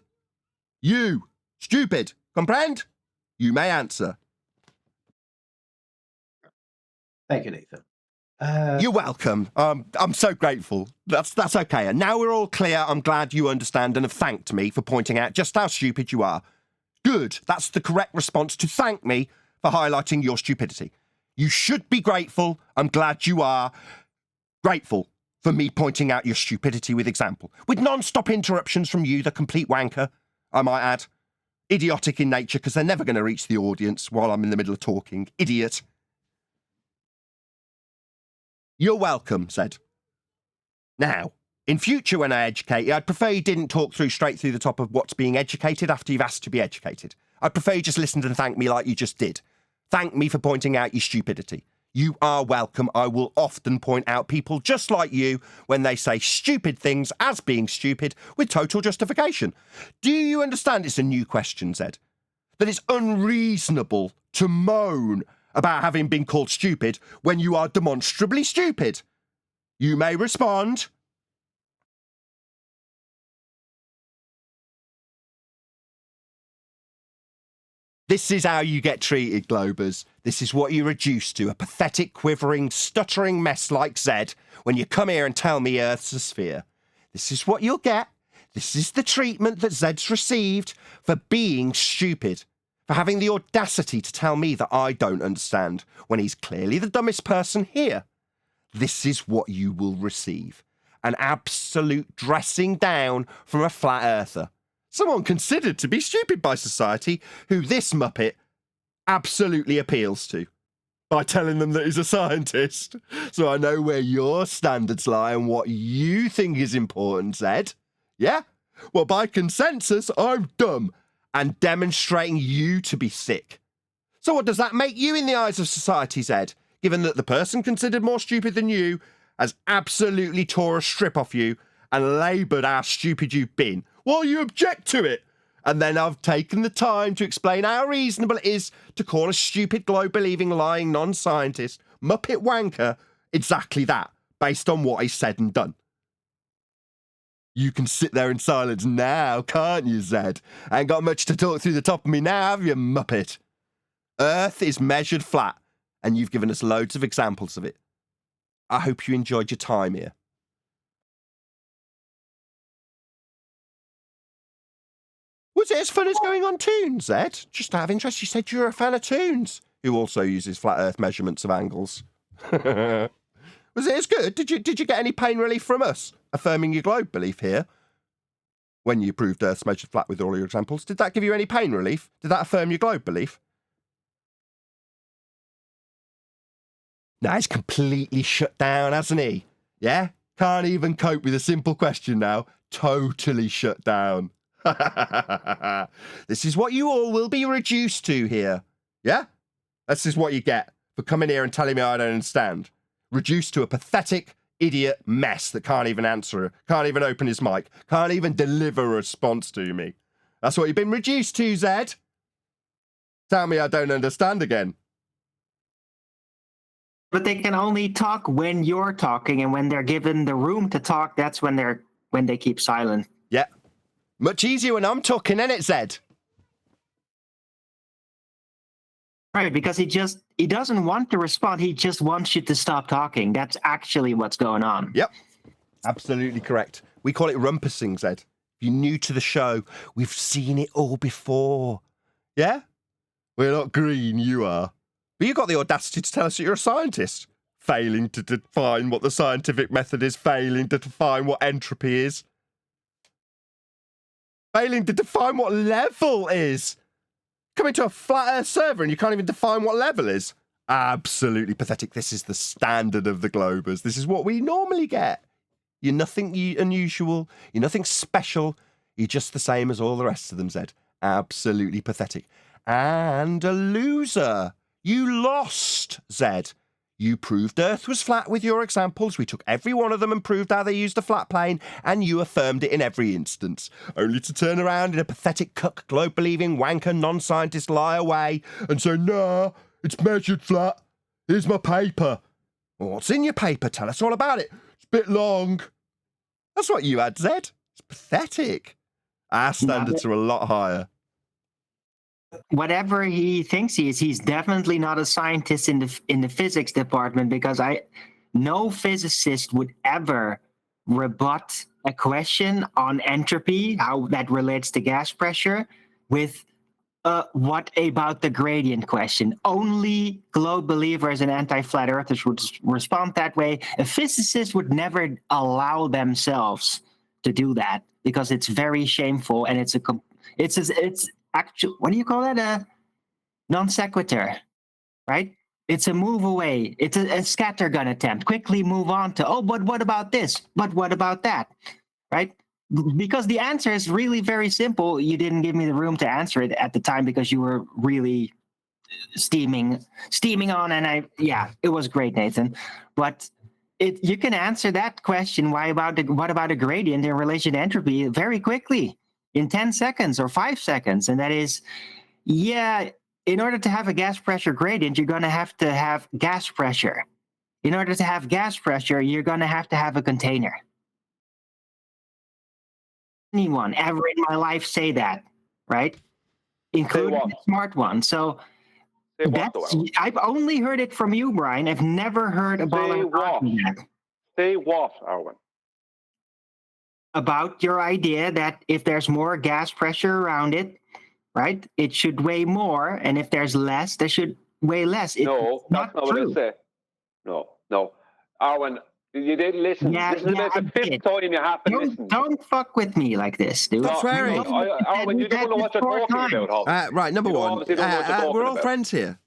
You, stupid. Comprehend? You may answer. Thank you, Nathan. You're welcome. I'm so grateful. That's okay. And now we're all clear. I'm glad you understand and have thanked me for pointing out just how stupid you are. Good. That's the correct response to thank me for highlighting your stupidity. You should be grateful. I'm glad you are grateful for me pointing out your stupidity with example. With non-stop interruptions from you, the complete wanker, I might add. Idiotic in nature, because they're never going to reach the audience while I'm in the middle of talking. Idiot. You're welcome, Zed. Now, in future when I educate you, I'd prefer you didn't talk straight through the top of what's being educated after you've asked to be educated. I'd prefer you just listened and thanked me like you just did. Thank me for pointing out your stupidity. You are welcome. I will often point out people just like you when they say stupid things as being stupid with total justification. Do you understand it's a new question, Zed? That it's unreasonable to moan about having been called stupid when you are demonstrably stupid? You may respond. This is how you get treated, Globers. This is what you're reduced to, a pathetic, quivering, stuttering mess like Zed when you come here and tell me Earth's a sphere. This is what you'll get. This is the treatment that Zed's received for being stupid, for having the audacity to tell me that I don't understand when he's clearly the dumbest person here. This is what you will receive. An absolute dressing down from a flat earther. Someone considered to be stupid by society, who this muppet absolutely appeals to by telling them that he's a scientist. So I know where your standards lie and what you think is important, Zed. Yeah? Well, by consensus, I'm dumb and demonstrating you to be sick. So what does that make you in the eyes of society, Zed, given that the person considered more stupid than you has absolutely tore a strip off you and laboured how stupid you've been? Well, you object to it. And then I've taken the time to explain how reasonable it is to call a stupid, globe-believing, lying, non-scientist, muppet wanker, exactly that, based on what he's said and done. You can sit there in silence now, can't you, Zed? Ain't got much to talk through the top of me now, have you, muppet? Earth is measured flat, and you've given us loads of examples of it. I hope you enjoyed your time here. Was it as fun as going on Toons, Zed? Just out of interest, you said you were a fan of Toons. who also uses flat Earth measurements of angles. Was it as good? Did you get any pain relief from us affirming your globe belief here? When you proved Earth's measured flat with all your examples, did that give you any pain relief? Did that affirm your globe belief? Now he's completely shut down, hasn't he? Yeah? Can't even cope with a simple question now. Totally shut down. This is what you all will be reduced to here. Yeah? This is what you get for coming here and telling me I don't understand. Reduced to a pathetic idiot mess that can't even answer, can't even open his mic, can't even deliver a response to me. That's what you've been reduced to, Zed. Tell me I don't understand again. But they can only talk when you're talking, and when they're given the room to talk, that's when they keep silent. Yeah. Much easier when I'm talking, isn't it, Zed? Right, because he doesn't want to respond. He just wants you to stop talking. That's actually what's going on. Yep. Absolutely correct. We call it rumpusing, Zed. If you're new to the show, we've seen it all before. Yeah? We're not green, you are. But you got the audacity to tell us that you're a scientist. Failing to define what the scientific method is, failing to define what entropy is. Failing to define what level is. Coming to a flat Earth server and you can't even define what level is. Absolutely pathetic. This is the standard of the Globers. This is what we normally get. You're nothing unusual. You're nothing special. You're just the same as all the rest of them, Zed. Absolutely pathetic. And a loser. You lost, Zed. You proved Earth was flat with your examples. We took every one of them and proved how they used a flat plane, and you affirmed it in every instance, only to turn around in a pathetic cuck, globe-believing, wanker, non-scientist lie way and say, nah, it's measured flat. Here's my paper. Well, what's in your paper? Tell us all about it. It's a bit long. That's what you had, Zed. It's pathetic. Our standards are a lot higher. Whatever he thinks he is, he's definitely not a scientist in the physics department, because no physicist would ever rebut a question on entropy, how that relates to gas pressure, with what about the gradient question. Only globe believers and anti-flat earthers would respond that way. A physicist would never allow themselves to do that, because it's very shameful, and it's actually, what do you call that? A non sequitur, right? It's a move away. It's a scattergun attempt. Quickly move on to, but what about this? But what about that? Right? Because the answer is really very simple. You didn't give me the room to answer it at the time because you were really steaming on, and it was great, Nathan. But you can answer that question, what about a gradient in relation to entropy, very quickly. In 10 seconds or 5 seconds. And that is, in order to have a gas pressure gradient, you're going to have gas pressure. In order to have gas pressure, you're going to have a container. Anyone ever in my life say that, right? Including the smart one. So I've only heard it from you, Brian. I've never heard about that. Say what, Arwen? About your idea that if there's more gas pressure around it, right, it should weigh more, and if there's less, there should weigh less. No, that's not what I say. No. Arwen, you didn't listen. This is about the fifth time you have to listen. Don't fuck with me like this, dude. Stop swearing. Arwen, you don't know what you're talking about. Right, number one, we're all about. Friends here.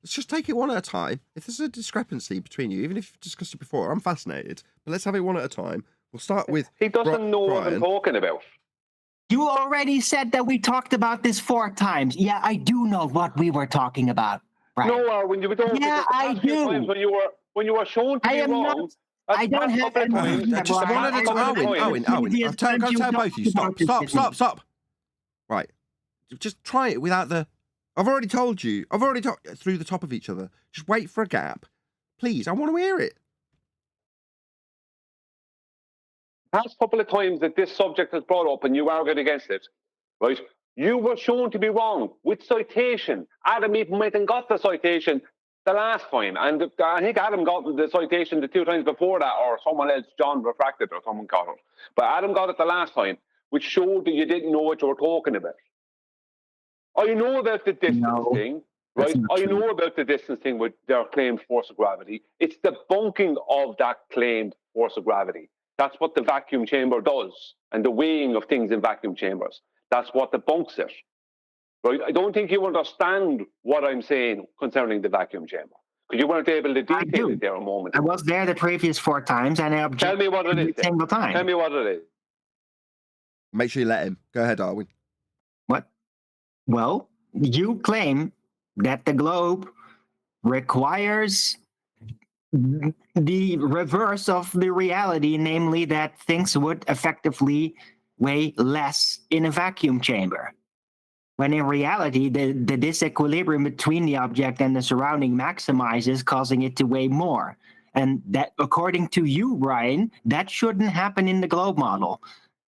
Let's just take it one at a time. If there's a discrepancy between you, even if you've discussed it before, I'm fascinated, but let's have it one at a time. We'll start with He doesn't know what I'm talking about. You already said that we talked about this 4 times. Yeah, I do know what we were talking about. Right. No, when you don't. Yeah, I do. When you were shown to be wrong. I don't have any. Just one at a time. Owen. I'll tell both of you. Stop. Right. Just try it without the... I've already told you. I've already talked through the top of each other. Just wait for a gap. Please, I want to hear it. Past couple of times that this subject has brought up and you argued against it, right? You were shown to be wrong with citation. Adam even went and got the citation the last time, and I think Adam got the citation the 2 times before that, or someone else, John retracted, or someone got it. But Adam got it the last time, which showed that you didn't know what you were talking about. I know about the distance thing. Right? I know about the distance thing with their claimed force of gravity. It's the bunking of that claimed force of gravity. That's what the vacuum chamber does, and the weighing of things in vacuum chambers. That's what debunks it. Right? I don't think you understand what I'm saying concerning the vacuum chamber, because you weren't able to detail it there a moment I ago. was there the previous 4 times, and I objected Tell me what it every is. Then. single time. Tell me what it is. Make sure you let him. Go ahead, Darwin. What? Well, you claim that the globe requires the reverse of the reality, namely that things would effectively weigh less in a vacuum chamber. When in reality, the disequilibrium between the object and the surrounding maximizes, causing it to weigh more. And that, according to you, Brian, that shouldn't happen in the globe model.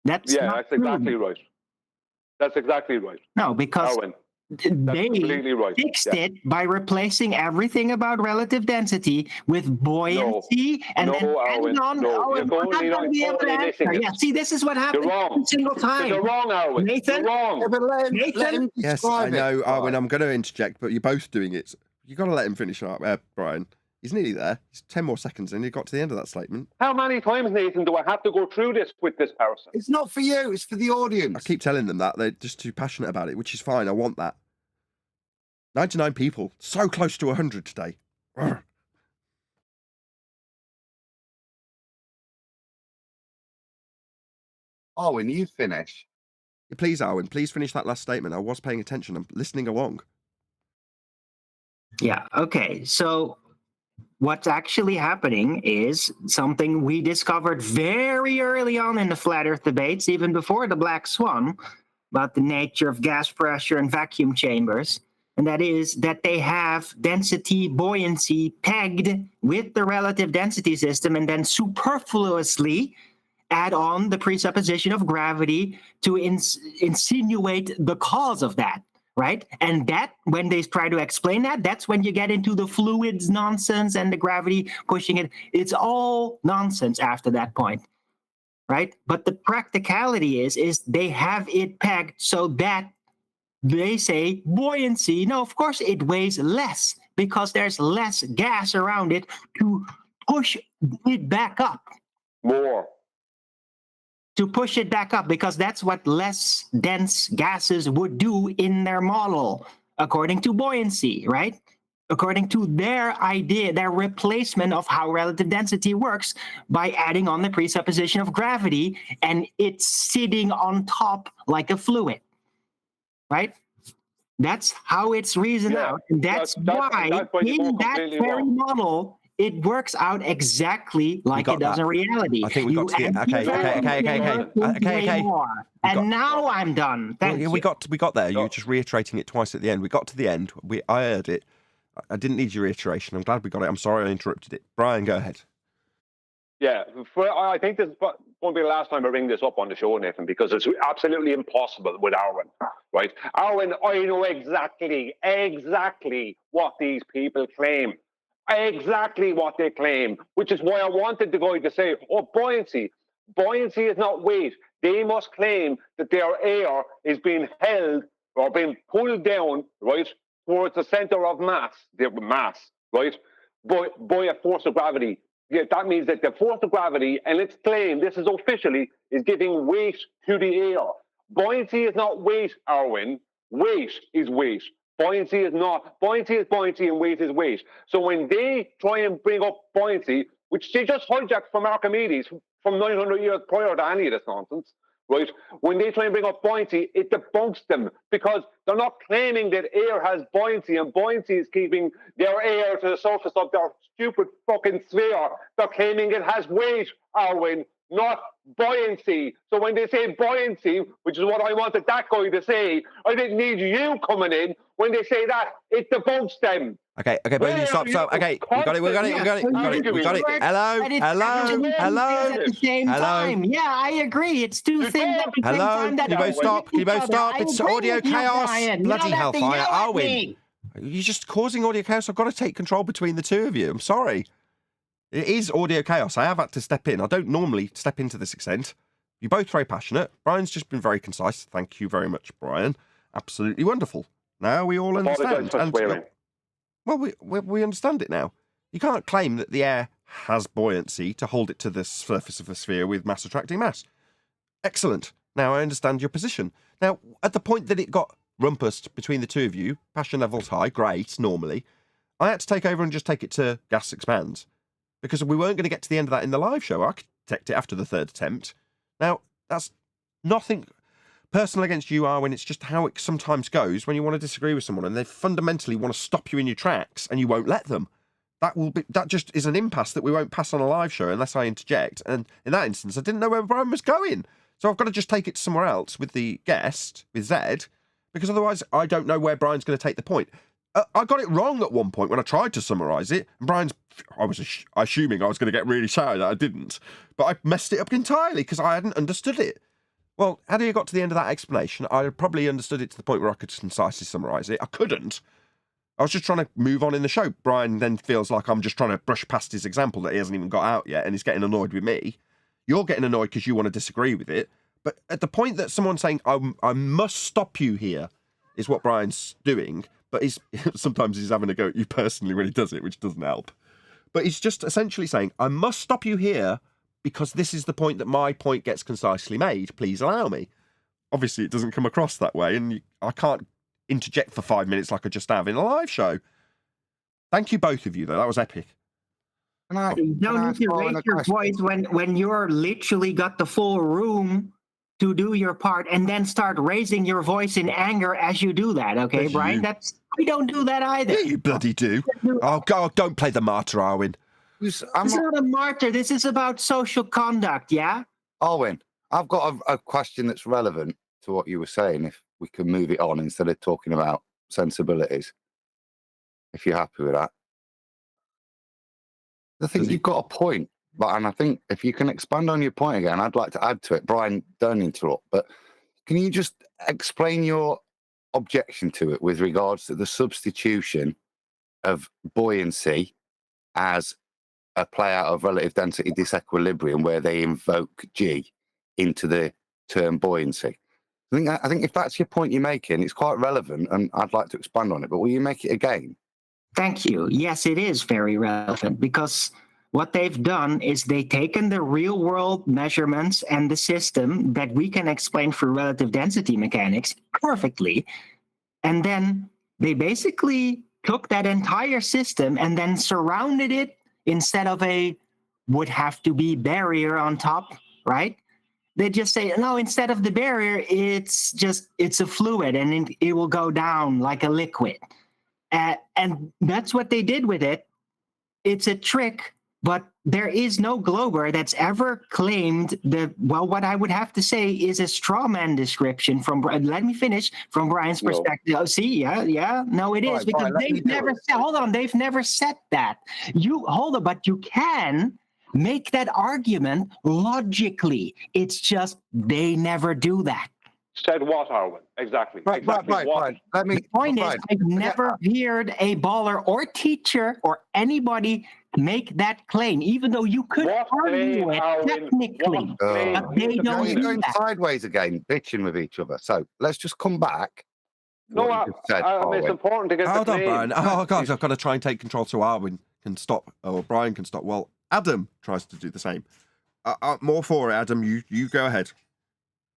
That's exactly right. That's exactly right. No, because Erwin, they completely right. fixed it by replacing everything about relative density with buoyancy and then Erwin, on. no. You're Totally missing it. Yeah, see, this is what happens You're wrong. every single time. You're wrong, Erwin. Nathan, You're wrong. Nathan? Yes, I know, Arwin. I'm going to interject, but you're both doing it. You got to let him finish, Brian. He's nearly there. He's 10 more seconds in. He got to the end of that statement. How many times, Nathan, do I have to go through this with this person? It's not for you. It's for the audience. I keep telling them that. They're just too passionate about it, which is fine. I want that. 99 people. So close to 100 today. Urgh. When you finish. Please, Arwin, please finish that last statement. I was paying attention. I'm listening along. Yeah, okay. So what's actually happening is something we discovered very early on in the flat Earth debates, even before the Black Swan, about the nature of gas pressure and vacuum chambers. And that is that they have density buoyancy pegged with the relative density system and then superfluously add on the presupposition of gravity to insinuate the cause of that. Right? And that, when they try to explain that, that's when you get into the fluids nonsense and the gravity pushing it. It's all nonsense after that point. Right? But the practicality is they have it pegged so that they say buoyancy. No, of course it weighs less because there's less gas around it to push it back up. More. To push it back up, because that's what less dense gases would do in their model, according to buoyancy, right? According to their idea, their replacement of how relative density works by adding on the presupposition of gravity, and it's sitting on top like a fluid, right? That's how it's reasoned out. And that's why in that very model, it works out exactly like it does in reality. I think we got to the okay. And now I'm done. Thank you. We got there. You were just reiterating it twice at the end. We got to the end. I heard it. I didn't need your reiteration. I'm glad we got it. I'm sorry I interrupted it. Brian, go ahead. Yeah, I think this won't be the last time I bring this up on the show, Nathan, because it's absolutely impossible with Arwin, right? Arwin, I know exactly what these people claim. Exactly what they claim, which is why I wanted the guy to say, buoyancy. Buoyancy is not weight. They must claim that their air is being held or being pulled down, right, towards the center of mass, right, by a force of gravity. Yeah, that means that the force of gravity, and its claim, this is officially, is giving weight to the air. Buoyancy is not weight, Arwin. Weight is weight. Buoyancy is not. Buoyancy is buoyancy and weight is weight. So when they try and bring up buoyancy, which they just hijacked from Archimedes from 900 years prior to any of this nonsense, right? When they try and bring up buoyancy, it debunks them because they're not claiming that air has buoyancy, and buoyancy is keeping their air to the surface of their stupid fucking sphere. They're claiming it has weight, Arwin, not buoyancy. So when they say buoyancy, which is what I wanted that guy to say, I didn't need you coming in. When they say that, it debunks them. Okay, both of you stop. Okay, we got it. Hello. At the same time. Yeah, I agree. It's two things at the same time. Can you both stop? It's audio chaos. Bloody hellfire. Arwin, you're just causing audio chaos. I've got to take control between the two of you. I'm sorry. It is audio chaos. I have had to step in. I don't normally step in to this extent. You're both very passionate. Brian's just been very concise. Thank you very much, Brian. Absolutely wonderful. Now we all Apologise understand. for swearing. Well, we understand it now. You can't claim that the air has buoyancy to hold it to the surface of a sphere with mass attracting mass. Excellent. Now I understand your position. Now, at the point that it got rumpused between the two of you, passion levels high, great, normally, I had to take over and just take it to gas expands. Because we weren't going to get to the end of that in the live show. I could detect it after the third attempt. Now, that's nothing personal against you, Arwen. It's just how it sometimes goes when you want to disagree with someone and they fundamentally want to stop you in your tracks and you won't let them. That just is an impasse that we won't pass on a live show unless I interject. And in that instance, I didn't know where Brian was going. So I've got to just take it somewhere else with the guest, with Zed, because otherwise I don't know where Brian's going to take the point. I got it wrong at one point when I tried to summarise it. And I was assuming I was going to get really shouted at. I didn't. But I messed it up entirely because I hadn't understood it. Well, had you got to the end of that explanation, I probably understood it to the point where I could concisely summarise it. I couldn't. I was just trying to move on in the show. Brian then feels like I'm just trying to brush past his example that he hasn't even got out yet and he's getting annoyed with me. You're getting annoyed because you want to disagree with it. But at the point that someone's saying, I must stop you here, is what Brian's doing. But sometimes he's having a go at you personally when he does it, which doesn't help. But he's just essentially saying, I must stop you here because this is the point that my point gets concisely made. Please allow me. Obviously, it doesn't come across that way, and I can't interject for 5 minutes like I just have in a live show. Thank you, both of you, though. That was epic. You don't need to raise your voice when you're literally got the full room to do your part and then start raising your voice in anger as you do that, okay, Brian? I don't do that either. Yeah, you bloody do. Oh, God, don't play the martyr, Arwen. It's not a martyr. This is about social conduct, yeah? Arwen, I've got a question that's relevant to what you were saying, if we can move it on instead of talking about sensibilities, if you're happy with that. I think you've got a point, and I think if you can expand on your point again, I'd like to add to it. Brian, don't interrupt, but can you just explain your objection to it with regards to the substitution of buoyancy as a play out of relative density disequilibrium where they invoke G into the term buoyancy? I think if that's your point you're making, it's quite relevant, and I'd like to expand on it, but will you make it again? Thank you. Yes, it is very relevant because what they've done is they've taken the real world measurements and the system that we can explain through relative density mechanics perfectly. And then they basically took that entire system and then surrounded it instead of would have to be barrier on top, right? They just say, no, instead of the barrier, it's a fluid and it will go down like a liquid. And that's what they did with it. It's a trick, but there is no glober that's ever claimed what I would have to say is a straw man description from, let me finish, from Brian's perspective. Oh, see, yeah. No, it is because they've never said, they've never said that. But you can make that argument logically. It's just they never do that. Said what, Arwen? Exactly. Right. The point is, I've never heard a baller or teacher or anybody make that claim, even though you could argue it technically. But they don't You're do going that. sideways again, bitching with each other. So let's just come back. It's important to get Hold the on, claim. Brian. Oh, God, I've got to try and take control so Arwen can stop, or Brian can stop. Well, Adam tries to do the same. More for it, Adam. You go ahead.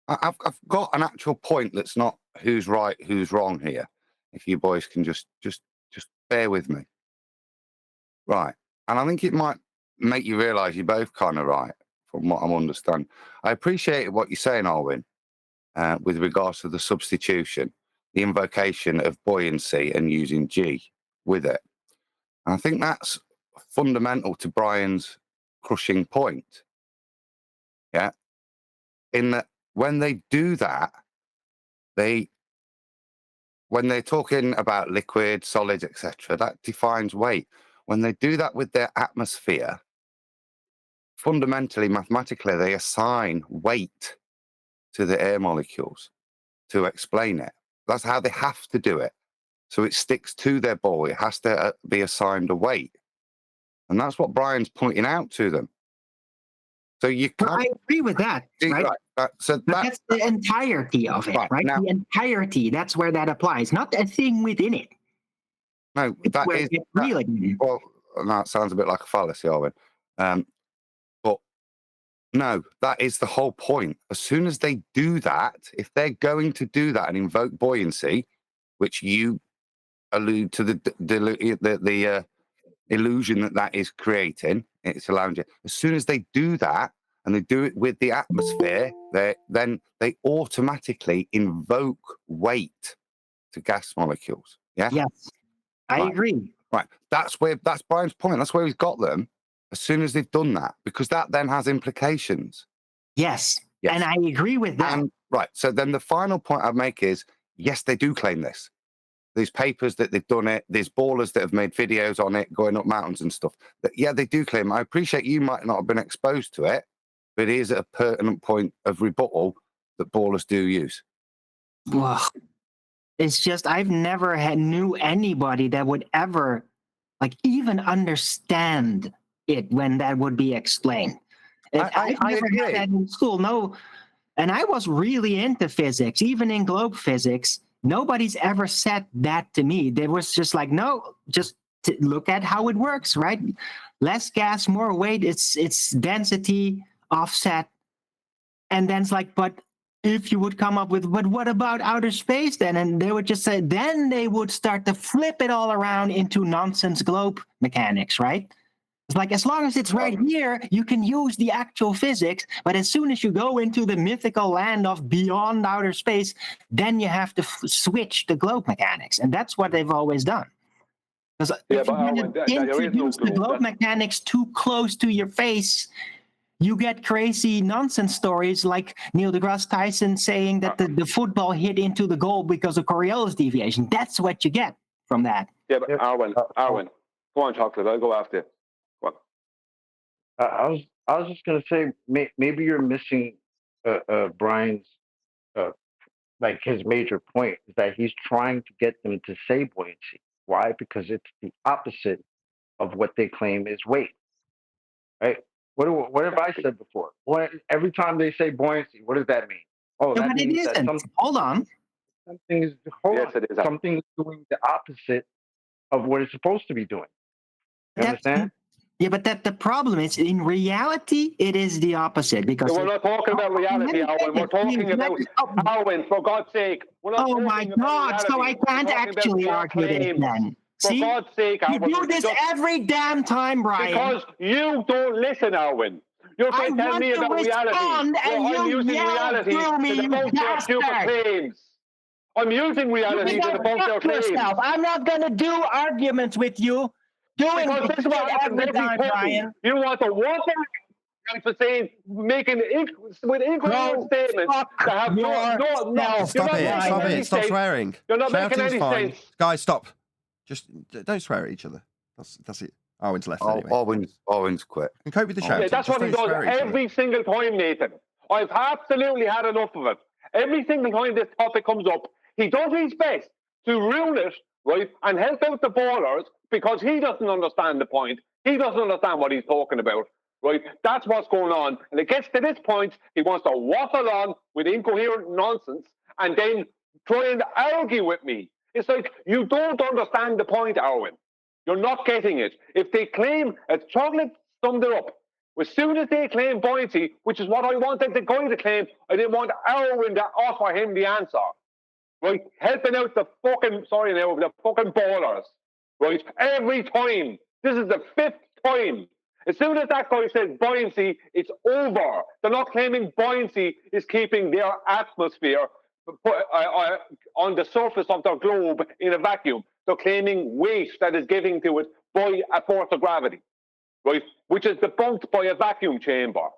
I've got an actual point that's not who's right, who's wrong here. If you boys can just bear with me. Right. And I think it might make you realise you're both kind of right, from what I'm understanding. I appreciate what you're saying, Arwen, with regards to the substitution, the invocation of buoyancy and using G with it. And I think that's fundamental to Brian's crushing point. Yeah. In that when they do that, when they're talking about liquid, solids, etc., that defines weight. When they do that with their atmosphere, fundamentally, mathematically, they assign weight to the air molecules to explain it. That's how they have to do it. So it sticks to their ball. It has to be assigned a weight. And that's what Brian's pointing out to them. So you Well, can't. I agree with that, right? So But that's the entirety of it, right? Now, The entirety, that's where that applies, not a thing within it. no, It's that where is it gets real again. well. No, it sounds a bit like a fallacy, Arwen. But no, that is the whole point. As soon as they do that, if they're going to do that and invoke buoyancy, which you allude to the illusion that is creating, it's allowing you. As soon as they do that, and they do it with the atmosphere, then they automatically invoke weight to gas molecules. Yeah. Yes, I agree. Right. That's Brian's point. That's where he's got them. As soon as they've done that, because that then has implications. Yes. And I agree with that. And, right. So then the final point I'd make is, yes, they do claim this. These papers that they've done it, there's ballers that have made videos on it, going up mountains and stuff. That, yeah, they do claim. I appreciate you might not have been exposed to it, but it is a pertinent point of rebuttal that ballers do use. Well, it's just I've never knew anybody that would ever like even understand it when that would be explained. I've never had that in school. No, and I was really into physics, even in globe physics. Nobody's ever said that to me. They was just like, no, just look at how it works, right? Less gas, more weight. It's density offset, and then it's like, but if you would come up with, but what about outer space then? And they would just say, then they would start to flip it all around into nonsense globe mechanics, right? It's like, as long as it's right here, you can use the actual physics. But as soon as you go into the mythical land of beyond outer space, then you have to switch to globe mechanics. And that's what they've always done. Because if you introduce the globe mechanics too close to your face, you get crazy nonsense stories like Neil deGrasse Tyson saying that the football hit into the goal because of Coriolis deviation. That's what you get from that. Yeah, but Arwen, go on, Chocolate. I'll go after you. I was just gonna say maybe you're missing Brian's like his major point is that he's trying to get them to say buoyancy. Why? Because it's the opposite of what they claim is weight. Right? What have I said before? Every time they say buoyancy, what does that mean? Oh, that means that something. Hold on. Something is something is doing the opposite of what it's supposed to be doing. You understand? Yeah, but the problem is, in reality, it is the opposite. Because we're not talking about reality, Owen. We're talking about Owen, for God's sake. Oh my God! So I can't actually argue this then. For God's sake, Owen. You do this every damn time, Brian. Because you don't listen, Owen. You're trying to tell me about reality. And I'm using reality to debunk your stupid claims. I'm using reality to debunk your claims. I'm not going to do arguments with you. Because this is what happens every time. You want to walk around for saying, making with incoherent statements that have no. Stop swearing. You're not making any sense. Guys, stop. Just don't swear at each other. That's it. Owen's left anyway. Owen's quit. You can cope with the shouting. Yeah, that's what he does every single time, Nathan. I've absolutely had enough of it. Every single time this topic comes up, he does his best to ruin it, right, and help out the ballers because he doesn't understand the point. He doesn't understand what he's talking about, right? That's what's going on. And it gets to this point, he wants to waffle on with incoherent nonsense and then try and argue with me. It's like, you don't understand the point, Arwen. You're not getting it. If they claim, as Chocolate summed it up, as soon as they claim buoyancy, which is what I wanted the guy to claim, I didn't want Arwen to offer him the answer. Right? Helping out the fucking ballers. Right? Every time. This is the 5th time. As soon as that guy says buoyancy, it's over. They're not claiming buoyancy is keeping their atmosphere on the surface of their globe in a vacuum. They're claiming weight that is giving to it by a force of gravity, right? Which is debunked by a vacuum chamber.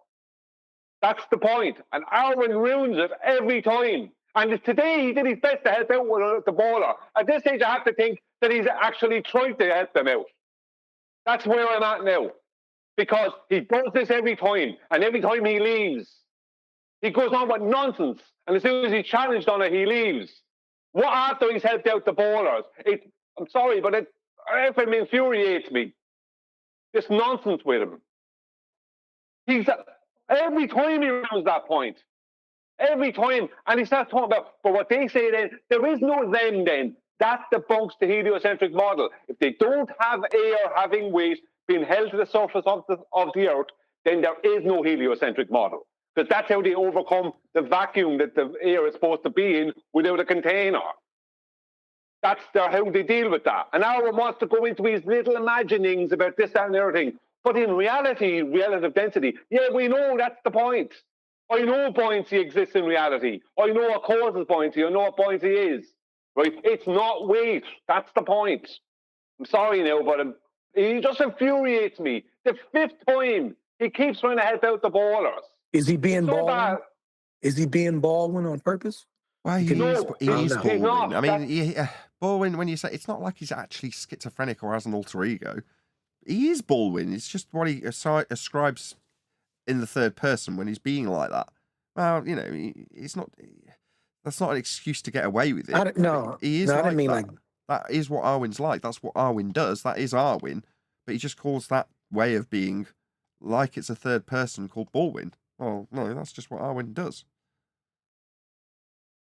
That's the point. And Arwen ruins it every time. And today he did his best to help out with the baller. At this stage, I have to think that he's actually trying to help them out. That's where I'm at now. Because he does this every time. And every time he leaves, he goes on with nonsense. And as soon as he's challenged on it, he leaves. What after he's helped out the ballers? I'm sorry, but it infuriates me. This nonsense with him. Every time he rounds that point. Every time. And he starts talking about, but what they say then, there is no them then. That debunks the heliocentric model. If they don't have air having weight being held to the surface of the Earth, then there is no heliocentric model. Because that's how they overcome the vacuum that the air is supposed to be in without a container. That's how they deal with that. And Aaron wants to go into his little imaginings about this, that, and everything. But in reality, relative density, yeah, we know that's the point. I know buoyancy exists in reality. I know what causes buoyancy. I know what buoyancy is. Right? It's not weight. That's the point. I'm sorry now, but he just infuriates me. The fifth time he keeps trying to help out the ballers. Is he being So Baldwin? bad. Is he being Baldwin on purpose? Well, he No, is he's Baldwin. not. I mean, Baldwin, when you say, it's not like he's actually schizophrenic or has an alter ego. He is Baldwin. It's just what he ascribes in the third person when he's being like that. Well, you know, it's not. That's not an excuse to get away with it. He is I like didn't mean that. That is what Arwen's like. That's what Arwen does. That is Arwen. But he just calls that way of being like it's a third person called Baldwin. Well, no, that's just what Arwen does.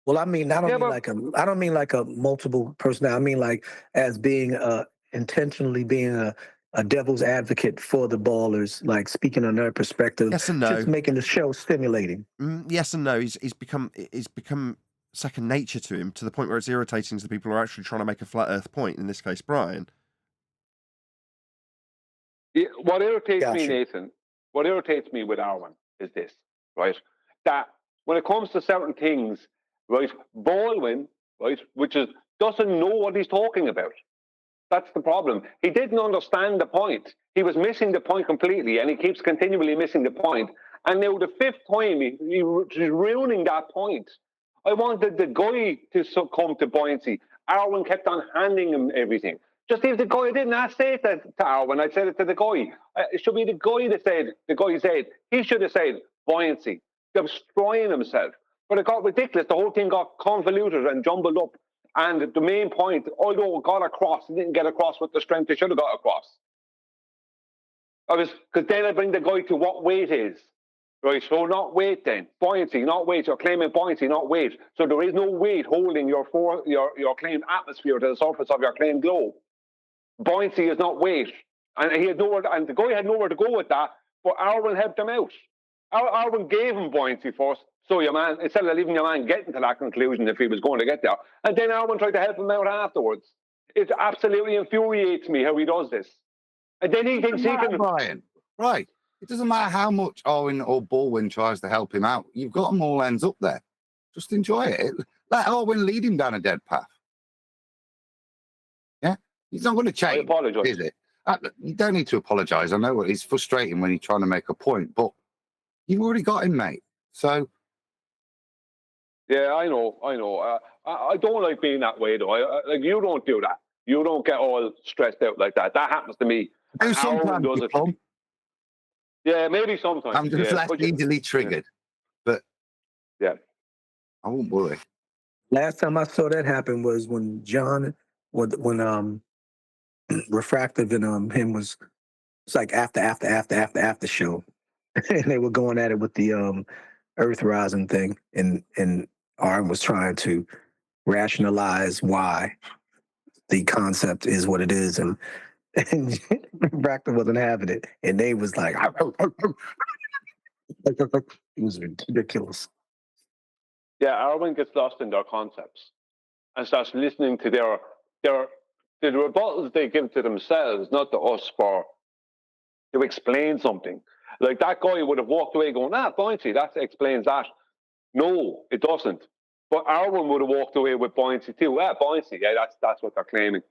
Well, I mean, I don't mean like a multiple personality. I mean like as being intentionally being a devil's advocate for the ballers, like speaking on their perspective. Yes and no. Just making the show stimulating. Yes and no. He's become second nature to him, to the point where it's irritating to the people who are actually trying to make a flat Earth point. In this case, Brian. Yeah, what irritates me, Nathan, what irritates me with Arwen is this, right? That when it comes to certain things, right, Baldwin, right, doesn't know what he's talking about. That's the problem. He didn't understand the point. He was missing the point completely, and he keeps continually missing the point. And now the fifth time, he's ruining that point. I wanted the guy to succumb to buoyancy. Arwen kept on handing him everything. Just if the guy didn't say that to Arwen, I said it to the guy. It should be the guy that said, he should have said buoyancy, destroying himself. But it got ridiculous. The whole thing got convoluted and jumbled up. And the main point, although it got across, it didn't get across with the strength it should have got across. Because then I bring the guy to what weight is. Right, so not weight then. Buoyancy, not weight. You're claiming buoyancy, not weight. So there is no weight holding your claimed atmosphere to the surface of your claimed globe. Buoyancy is not weight. And the guy had nowhere to go with that, but Arwen helped him out. Arwen gave him buoyancy first, so your man, instead of leaving your man getting to that conclusion if he was going to get there, and then Arwen tried to help him out afterwards. It absolutely infuriates me how he does this. And then he thinks he can... Brian, right. It doesn't matter how much Arwen or Baldwin tries to help him out. You've got them all ends up there. Just enjoy it. Let Arwen lead him down a dead path. Yeah? He's not going to change, is it? You don't need to apologise. I know it's frustrating when you're trying to make a point, but you've already got him, mate. So... Yeah, I know. I don't like being that way, though. Like, you don't do that. You don't get all stressed out like that. That happens to me. Do sometimes, yeah, maybe sometimes. I'm just less easily triggered. But yeah, I won't worry. Last time I saw that happen was when John, when Refractive and him was, it's like after show, and they were going at it with the Earth rising thing, and Arn was trying to rationalize why the concept is what it is, and Refractive wasn't having it, and they was like, it was ridiculous. Yeah, Arwen gets lost in their concepts and starts listening to the rebuttals they give to themselves, not to us, to explain something. Like that guy would have walked away going, buoyancy, that explains that. No, it doesn't. But Arwen would have walked away with buoyancy too. Buoyancy, yeah, that's what they're claiming.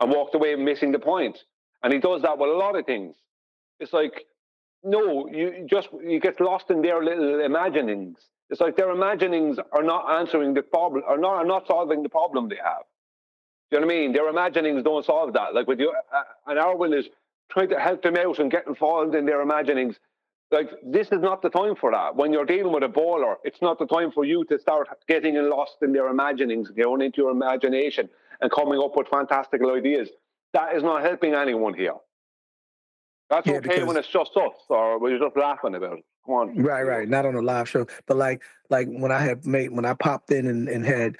And walked away missing the point. And he does that with a lot of things. It's like, no, you get lost in their little imaginings. It's like their imaginings are not answering the problem, are not solving the problem they have. Do you know what I mean? Their imaginings don't solve that. Like with you, and Arwen is trying to help them out and get involved in their imaginings. Like, this is not the time for that. When you're dealing with a baller, it's not the time for you to start getting lost in their imaginings, going into your imagination and coming up with fantastical ideas. That is not helping anyone here. That's Yeah, okay when because it's just us, or we're just laughing about it. Come on. right, not on a live show, but like when I popped in and had,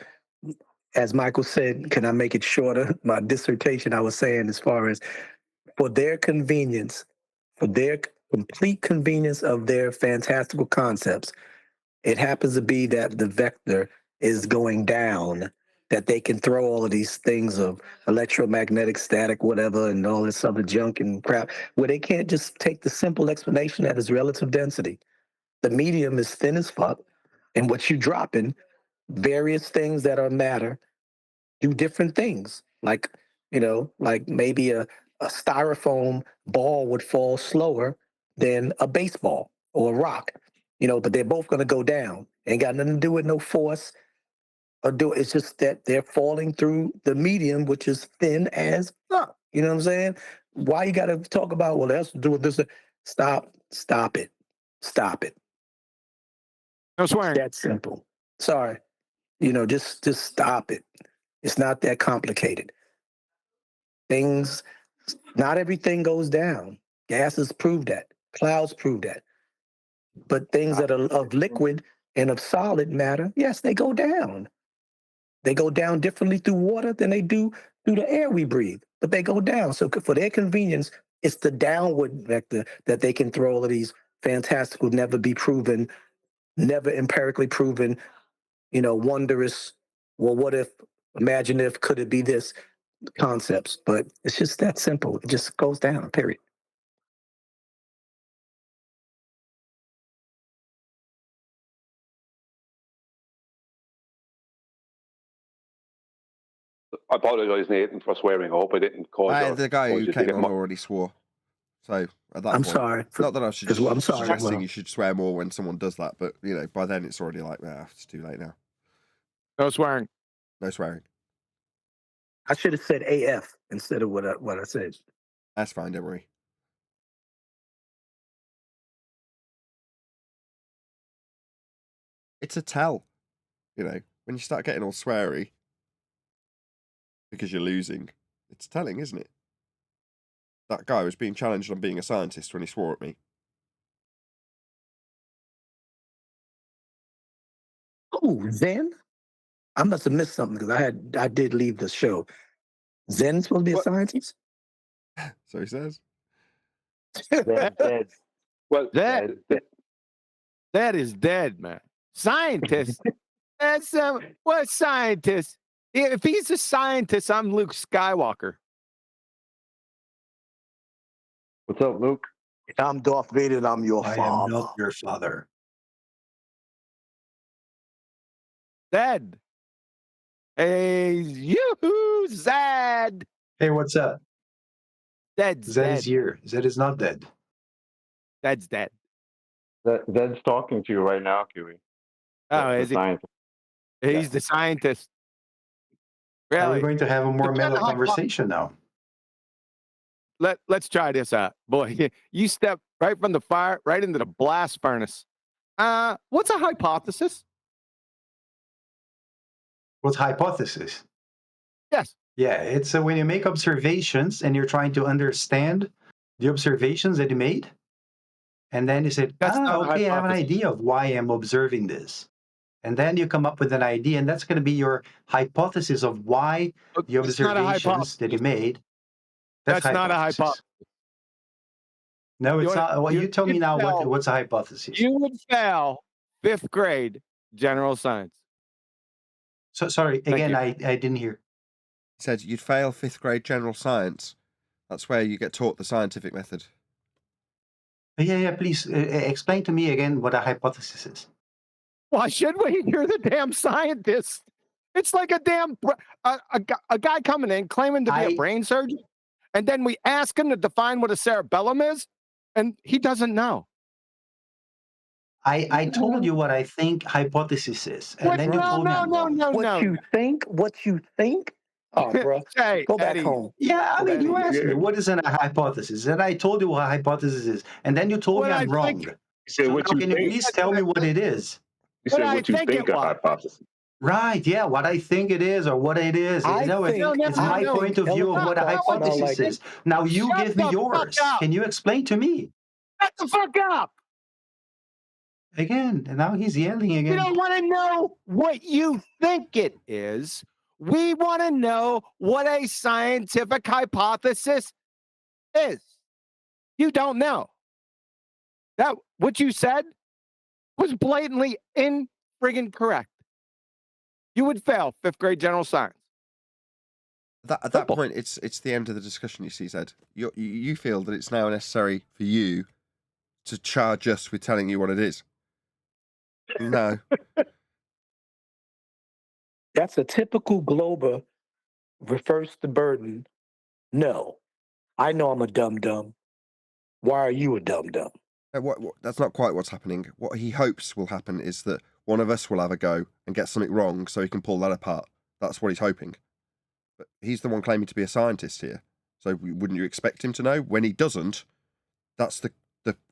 as Michael said, can I make it shorter? My dissertation, I was saying, as far as for their convenience, for their complete convenience of their fantastical concepts, it happens to be that the vector is going down, that they can throw all of these things of electromagnetic static, whatever, and all this other junk and crap, where they can't just take the simple explanation that is relative density. The medium is thin as fuck, and what you drop in, various things that are matter, do different things. Like, like maybe a styrofoam ball would fall slower than a baseball or a rock, but they're both going to go down. Ain't got nothing to do with no force or do it's just that they're falling through the medium, which is thin as fuck. You know what I'm saying? Why you got to talk about, well, that's to do with this? Stop it. Stop it. No swearing. It's that simple. Sorry. Just stop it. It's not that complicated. Not everything goes down. Gases prove that. Clouds prove that. But things that are of liquid and of solid matter, yes, they go down. They go down differently through water than they do through the air we breathe, but they go down. So for their convenience, it's the downward vector that they can throw all of these fantastical, never be proven, never empirically proven, wondrous, well, what if, imagine if, could it be this concepts. But it's just that simple. It just goes down, period. I apologise, Nathan, for swearing. I hope I didn't cause The guy who you to came get on already swore. So at that I'm point, sorry. Not that I should just I'm sorry. suggesting you should swear more when someone does that, but by then it's already like, it's too late now. No swearing. No swearing. I should have said AF instead of what I said. That's fine, don't worry. It's a tell, when you start getting all sweary because you're losing, it's telling, isn't it? That guy was being challenged on being a scientist when he swore at me. Oh, Zen? I must have missed something because I did leave the show. Zen's supposed to be a scientist? So he says. Dead. Well, that is dead, man. Scientist. That's what scientist? If he's a scientist, I'm Luke Skywalker. What's up, Luke? I'm Darth Vader and I'm your I father. am not your father. Dead. Hey, yoo-hoo, Zed. Hey, what's up? Zed's Zed dead. is here. Zed is not dead. Zed's dead. Zed's talking to you right now, Kiwi. Oh, is he? Scientist. He's the scientist. Are we Really? going to have a more mellow conversation now? Let's try this out. Boy, you step right from the fire, right into the blast furnace. What's a hypothesis? What's hypothesis? Yes. Yeah, it's when you make observations and you're trying to understand the observations that you made. And then you said, okay, I have an idea of why I'm observing this. And then you come up with an idea, and that's going to be your hypothesis of why the observations that you made. That's not a hypothesis. No, it's not. Well, you tell me now what's a hypothesis. You would fail 5th grade general science. So sorry, again, I didn't hear. He said you'd fail 5th grade general science. That's where you get taught the scientific method. Yeah, please explain to me again what a hypothesis is. Why should we? You're the damn scientist. It's like a damn a guy coming in claiming to be a brain surgeon, and then we ask him to define what a cerebellum is, and he doesn't know. I told you what I think hypothesis is, and then you told me I'm wrong. What you think? Oh, bro, hey, go back Eddie. home. Yeah, I mean, you asked me what is a hypothesis, and I told you what a hypothesis is, and then you told me I'm wrong. You said what you can think. you please tell me what it is? You said what you think a hypothesis. Right, yeah, what I think it is or what it is. I think It's my point of view of what a elephant smell hypothesis like is. Now you Shut give me the yours. fuck up. Can you explain to me? Shut the fuck up. Again, and now he's yelling We again. don't want to know what you think it is. We want to know what a scientific hypothesis is. You don't know. That what you said was blatantly friggin' correct. You would fail 5th grade general science. At that point, it's the end of the discussion, you see, Zed. You feel that it's now necessary for you to charge us with telling you what it is. No. That's a typical Glober reverse the burden. No, I know I'm a dum-dum. Why are you a dum-dum? That's not quite what's happening. What he hopes will happen is that one of us will have a go and get something wrong so he can pull that apart. That's what he's hoping. But he's the one claiming to be a scientist here. So wouldn't you expect him to know? When he doesn't, that's the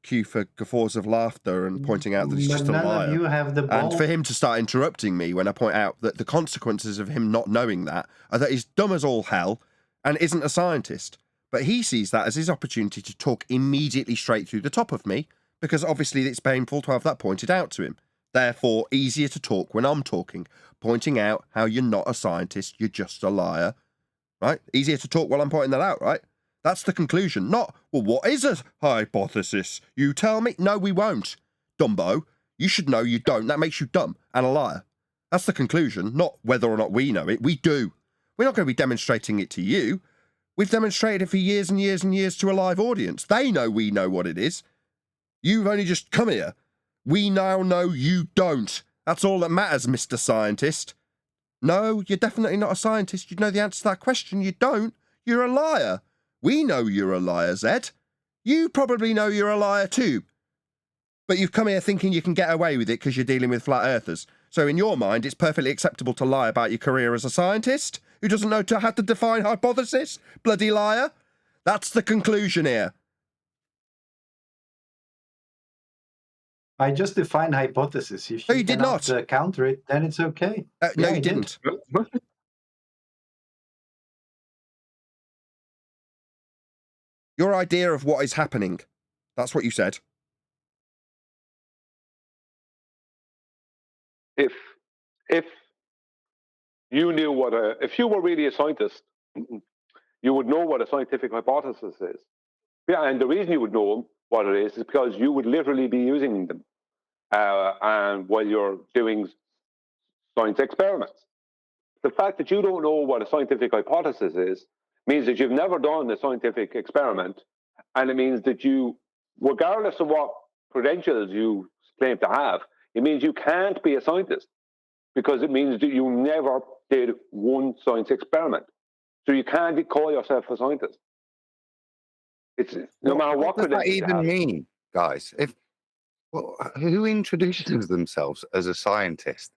cue for guffaws of laughter and pointing out that he's just a none liar. of you have the ball. And for him to start interrupting me when I point out that the consequences of him not knowing that are that he's dumb as all hell and isn't a scientist. But he sees that as his opportunity to talk immediately straight through the top of me, because obviously it's painful to have that pointed out to him. Therefore, easier to talk when I'm talking, pointing out how you're not a scientist, you're just a liar. Right? Easier to talk while I'm pointing that out, right? That's the conclusion. Not, well, what is a hypothesis? You tell me. No, we won't. Dumbo. You should know you don't. That makes you dumb and a liar. That's the conclusion, not whether or not we know it. We do. We're not going to be demonstrating it to you. We've demonstrated it for years and years and years to a live audience. They know we know what it is. You've only just come here. We now know you don't. That's all that matters, Mr. Scientist. No, you're definitely not a scientist. You know the answer to that question. You don't. You're a liar. We know you're a liar, Zed. You probably know you're a liar too. But you've come here thinking you can get away with it because you're dealing with flat earthers. So in your mind, it's perfectly acceptable to lie about your career as a scientist who doesn't know how to define hypothesis? Bloody liar. That's the conclusion here. I just defined hypothesis. If you did not counter it, then it's okay. No, you didn't. Your idea of what is happening. That's what you said. If you knew if you were really a scientist, you would know what a scientific hypothesis is. Yeah, and the reason you would know what it is because you would literally be using them and while you're doing science experiments. The fact that you don't know what a scientific hypothesis is means that you've never done a scientific experiment, and it means that you, regardless of what credentials you claim to have, it means you can't be a scientist because it means that you never did one science experiment. So you can't call yourself a scientist. It's no matter what does that credentials you even have. mean, guys? Who introduces themselves as a scientist?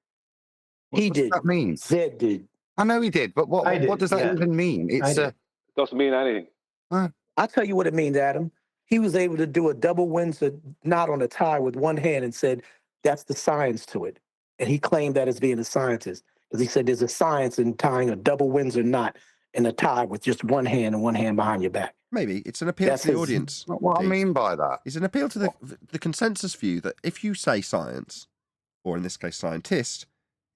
What does that mean? Zed did. I know he did, but what does that even mean? It doesn't mean anything. I'll tell you what it means, Adam. He was able to do a double Windsor knot on a tie with one hand and said, that's the science to it. And he claimed that as being a scientist. Because he said there's a science in tying a double Windsor knot in a tie with just one hand and one hand behind your back. Maybe it's an appeal to the audience. What I mean by that is an appeal to the consensus view that if you say science, or in this case scientist,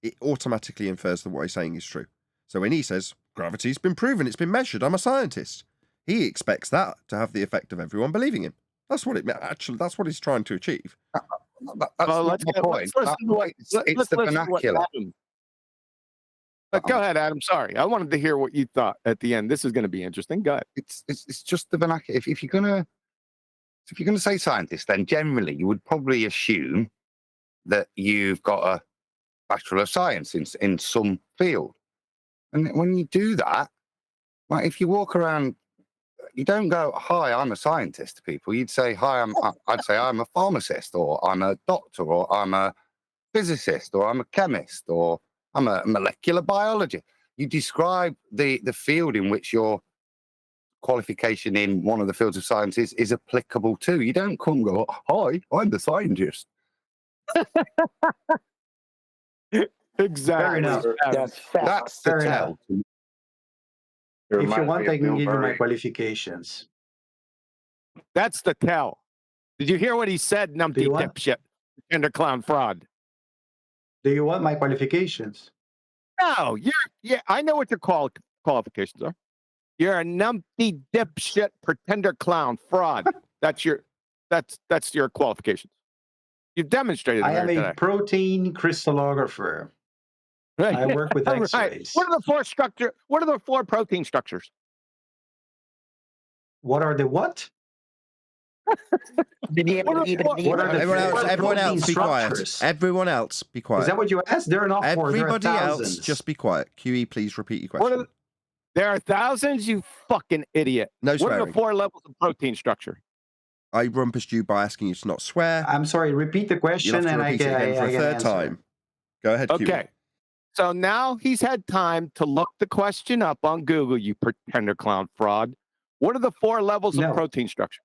it automatically infers that what he's saying is true. So when he says gravity's been proven, it's been measured, I'm a scientist, he expects that to have the effect of everyone believing him. That's what that's what he's trying to achieve. That's the point. It's the vernacular. Go ahead, Adam. Sorry, I wanted to hear what you thought at the end. This is going to be interesting. Go ahead. It's just the vernacular. If you're gonna say scientist, then generally you would probably assume that you've got a Bachelor of Science in some field, and when you do that, like if you walk around, you don't go, "Hi, I'm a scientist" to people. You'd say, "Hi, I'd say I'm a pharmacist, or I'm a doctor, or I'm a physicist, or I'm a chemist, or I'm a molecular biologist." You describe the field in which your qualification in one of the fields of science is applicable to. You don't come and go, "Hi, I'm the scientist." Exactly. Fair enough. That's fact. That's the Fair tell. enough. It If you reminds want, me I of can Bill give you my Murray. qualifications. That's the tell. Did you hear what he said, Do numpty you want? dipshit? Tender clown fraud. Do you want my qualifications? No, yeah, I know what your qualifications are. You're a numpty dipshit pretender clown fraud. That's your qualifications. You've demonstrated I them am here a today. protein crystallographer. Right. I work with Right. X-rays. What are the four protein structures? What are the what? What are the Everyone protein else, be quiet. structures? Everyone else, be quiet. Is that what you asked? There are not four. There are Everybody else, thousands. just be quiet. QE, please repeat your What question. There are thousands, you fucking idiot. No What are the swearing. 4 levels of protein structure? I rumpused you by asking you to not swear. I'm sorry. Repeat the You'll question, have to and I repeat it can again for a third answer. time. Go ahead, QE. Okay. So now he's had time to look the question up on Google, you pretender clown fraud. What are the 4 levels of protein structure?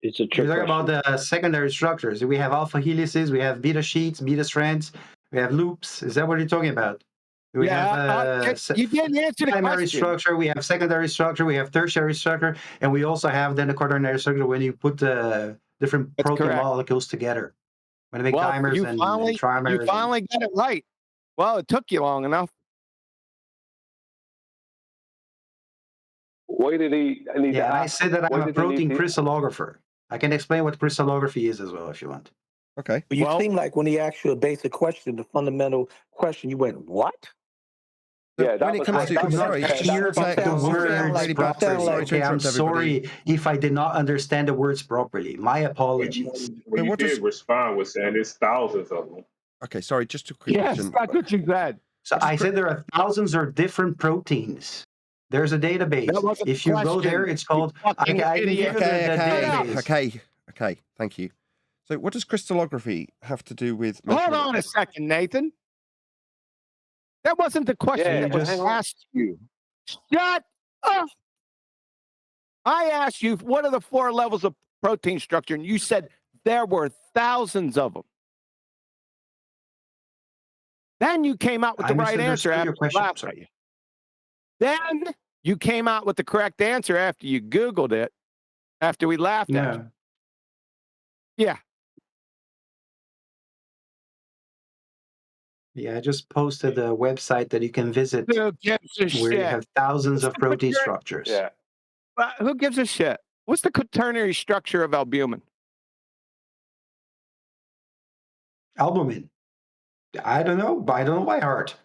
It's a You're trick talking question. about the secondary structures. We have alpha helices, we have beta sheets, beta strands, we have loops. Is that what you're talking about? We have you didn't answer the primary question. structure, we have secondary structure, we have tertiary structure, and we also have then the quaternary structure when you put the different protein correct. molecules together. When they make Well, dimers you and finally trimers. got it right. Well, it took you long enough. Why did he? Yeah, I said that I'm a protein crystallographer. I can explain what crystallography is as well if you want. Okay. But you seem like when he asked you a basic question, the fundamental question, you went, what? Yeah, when it comes to sorry, the words properly. Okay, I'm sorry if I did not understand the words properly. My apologies. Well, you did respond with saying there's thousands of them. Okay, sorry, just a quick Yes, question. that's what you said. So I said there are thousands of different proteins. There's a database. If you go there, it's called. I can give you the database. Okay, thank you. So, what does crystallography have to do with? Hold on a second, Nathan. That wasn't the question that I asked you. Shut up. I asked you, what are the 4 levels of protein structure? And you said there were thousands of them. Then you came out with the right answer after you laughed at you. Then you came out with the correct answer after you Googled it, after we laughed at you. Yeah. Yeah, I just posted a website that you can visit Who gives a where you shit? have thousands of protein structures. Yeah. Who gives a shit? What's the quaternary structure of albumin? Albumin. I don't know, but I don't know by heart.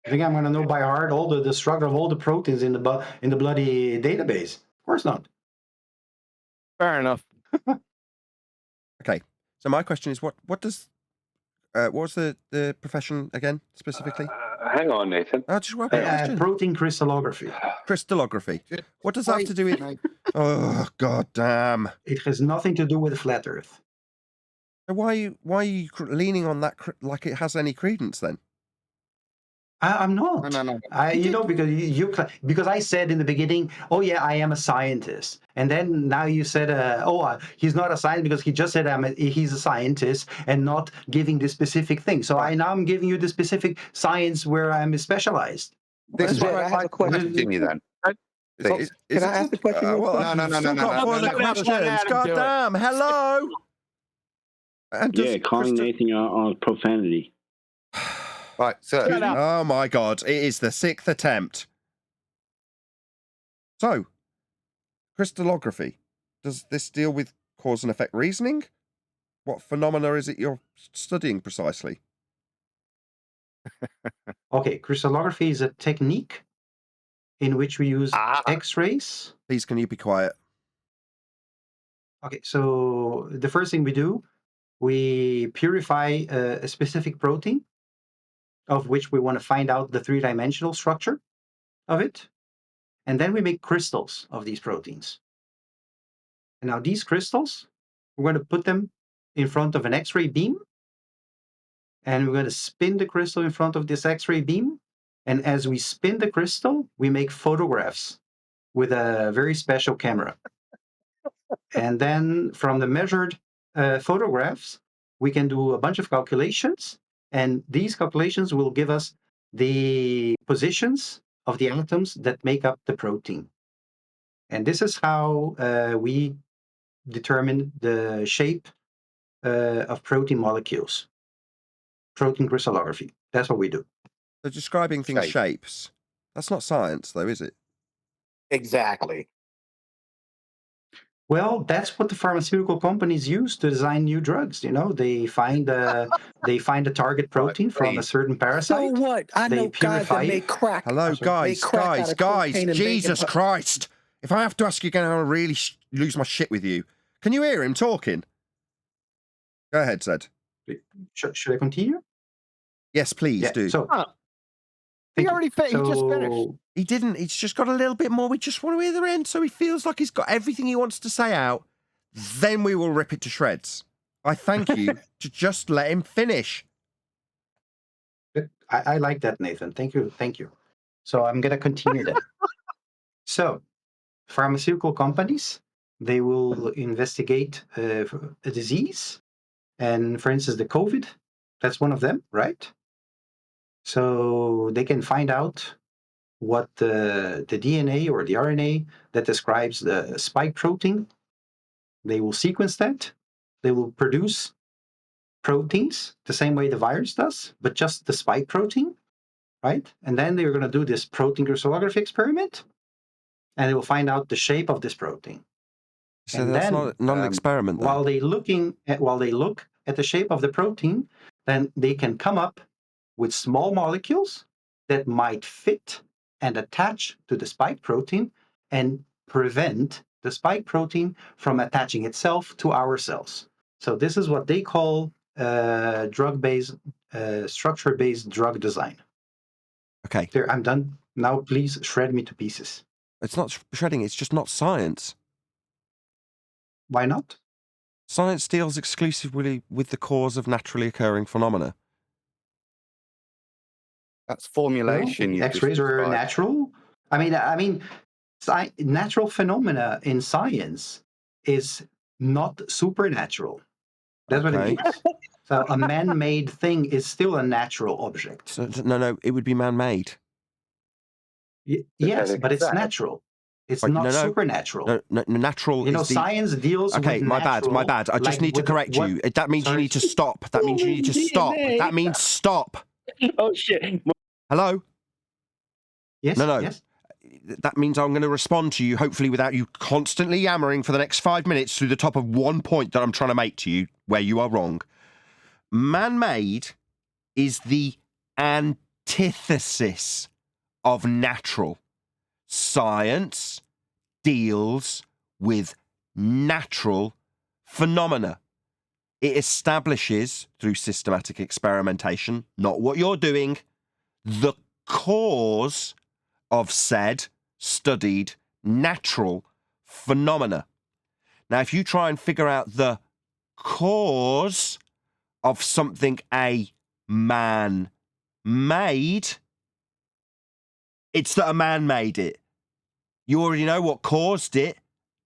I think I'm going to know by heart all the structure of all the proteins in the bloody database. Of course not. Fair enough. Okay, so my question is, what does what was the profession again specifically? Hang on, Nathan. Just one question. Protein crystallography. Crystallography. What does that have to do with? Oh, god damn! It has nothing to do with flat Earth. Why are you leaning on that like it has any credence then? I'm not. No. Because I said in the beginning, oh yeah, I am a scientist, and then now you said, he's not a scientist because he just said he's a scientist and not giving the specific thing. So I'm giving you the specific science where I'm specialized. This is what I'd like to continue then. Can I ask the question? No. Questions. God damn! Hello. Yeah, calling Nathan on profanity. Right, so oh my god, it is the 6th attempt. So, crystallography. Does this deal with cause and effect reasoning? What phenomena is it you're studying precisely? Okay, crystallography is a technique in which we use X-rays. Please, can you be quiet? Okay, so the first thing we do, we purify a specific protein of which we want to find out the 3-dimensional structure of it. And then we make crystals of these proteins. And now these crystals, we're going to put them in front of an X-ray beam. And we're going to spin the crystal in front of this X-ray beam. And as we spin the crystal, we make photographs with a very special camera. And then from the measured photographs, we can do a bunch of calculations And these calculations will give us the positions of the atoms that make up the protein. And this is how we determine the shape of protein molecules. Protein crystallography. That's what we do. So describing things shapes. That's not science, though, is it? Exactly. Well, that's what the pharmaceutical companies use to design new drugs. You know, they find a target protein from a certain parasite. So what? I know guys that make crack. Hello, guys, Jesus Christ! If I have to ask you again, I'll really lose my shit with you. Can you hear him talking? Go ahead, Zed. Should I continue? Yes, please do. So, he already he just finished. He didn't. He's just got a little bit more. We just want to hear the end, so he feels like he's got everything he wants to say out. Then we will rip it to shreds. I thank you to just let him finish. I like that, Nathan. Thank you. So I'm going to continue then. So, pharmaceutical companies, they will investigate a disease. And for instance, the COVID, that's one of them, right? So they can find out what the DNA or the RNA that describes the spike protein. They will sequence that. They will produce proteins the same way the virus does, but just the spike protein, right? And then they're going to do this protein crystallography experiment, and they will find out the shape of this protein. So and that's then, not an experiment, though. While they look at the shape of the protein, then they can come up with small molecules that might fit and attach to the spike protein and prevent the spike protein from attaching itself to our cells. So this is what they call structure-based drug design. Okay. There, I'm done. Now please shred me to pieces. It's not shredding, it's just not science. Why not? Science deals exclusively with the cause of naturally occurring phenomena. That's formulation. Well, X-rays are natural. I mean, natural phenomena in science is not supernatural. That's what it means. So a man-made thing is still a natural object. So, no, it would be man-made. Yes, but it's natural. It's not supernatural. No, natural. You know, science deals with natural. My bad. I just need to correct you. That means you need to stop. That means you need to stop. That means stop. Oh shit. Hello? Yes. No. Yes. That means I'm going to respond to you, hopefully without you constantly yammering for the next 5 minutes through the top of one point that I'm trying to make to you, where you are wrong. Man-made is the antithesis of natural. Science deals with natural phenomena. It establishes, through systematic experimentation, not what you're doing, the cause of said studied natural phenomena. Now, if you try and figure out the cause of something a man made, it's that a man made it. You already know what caused it.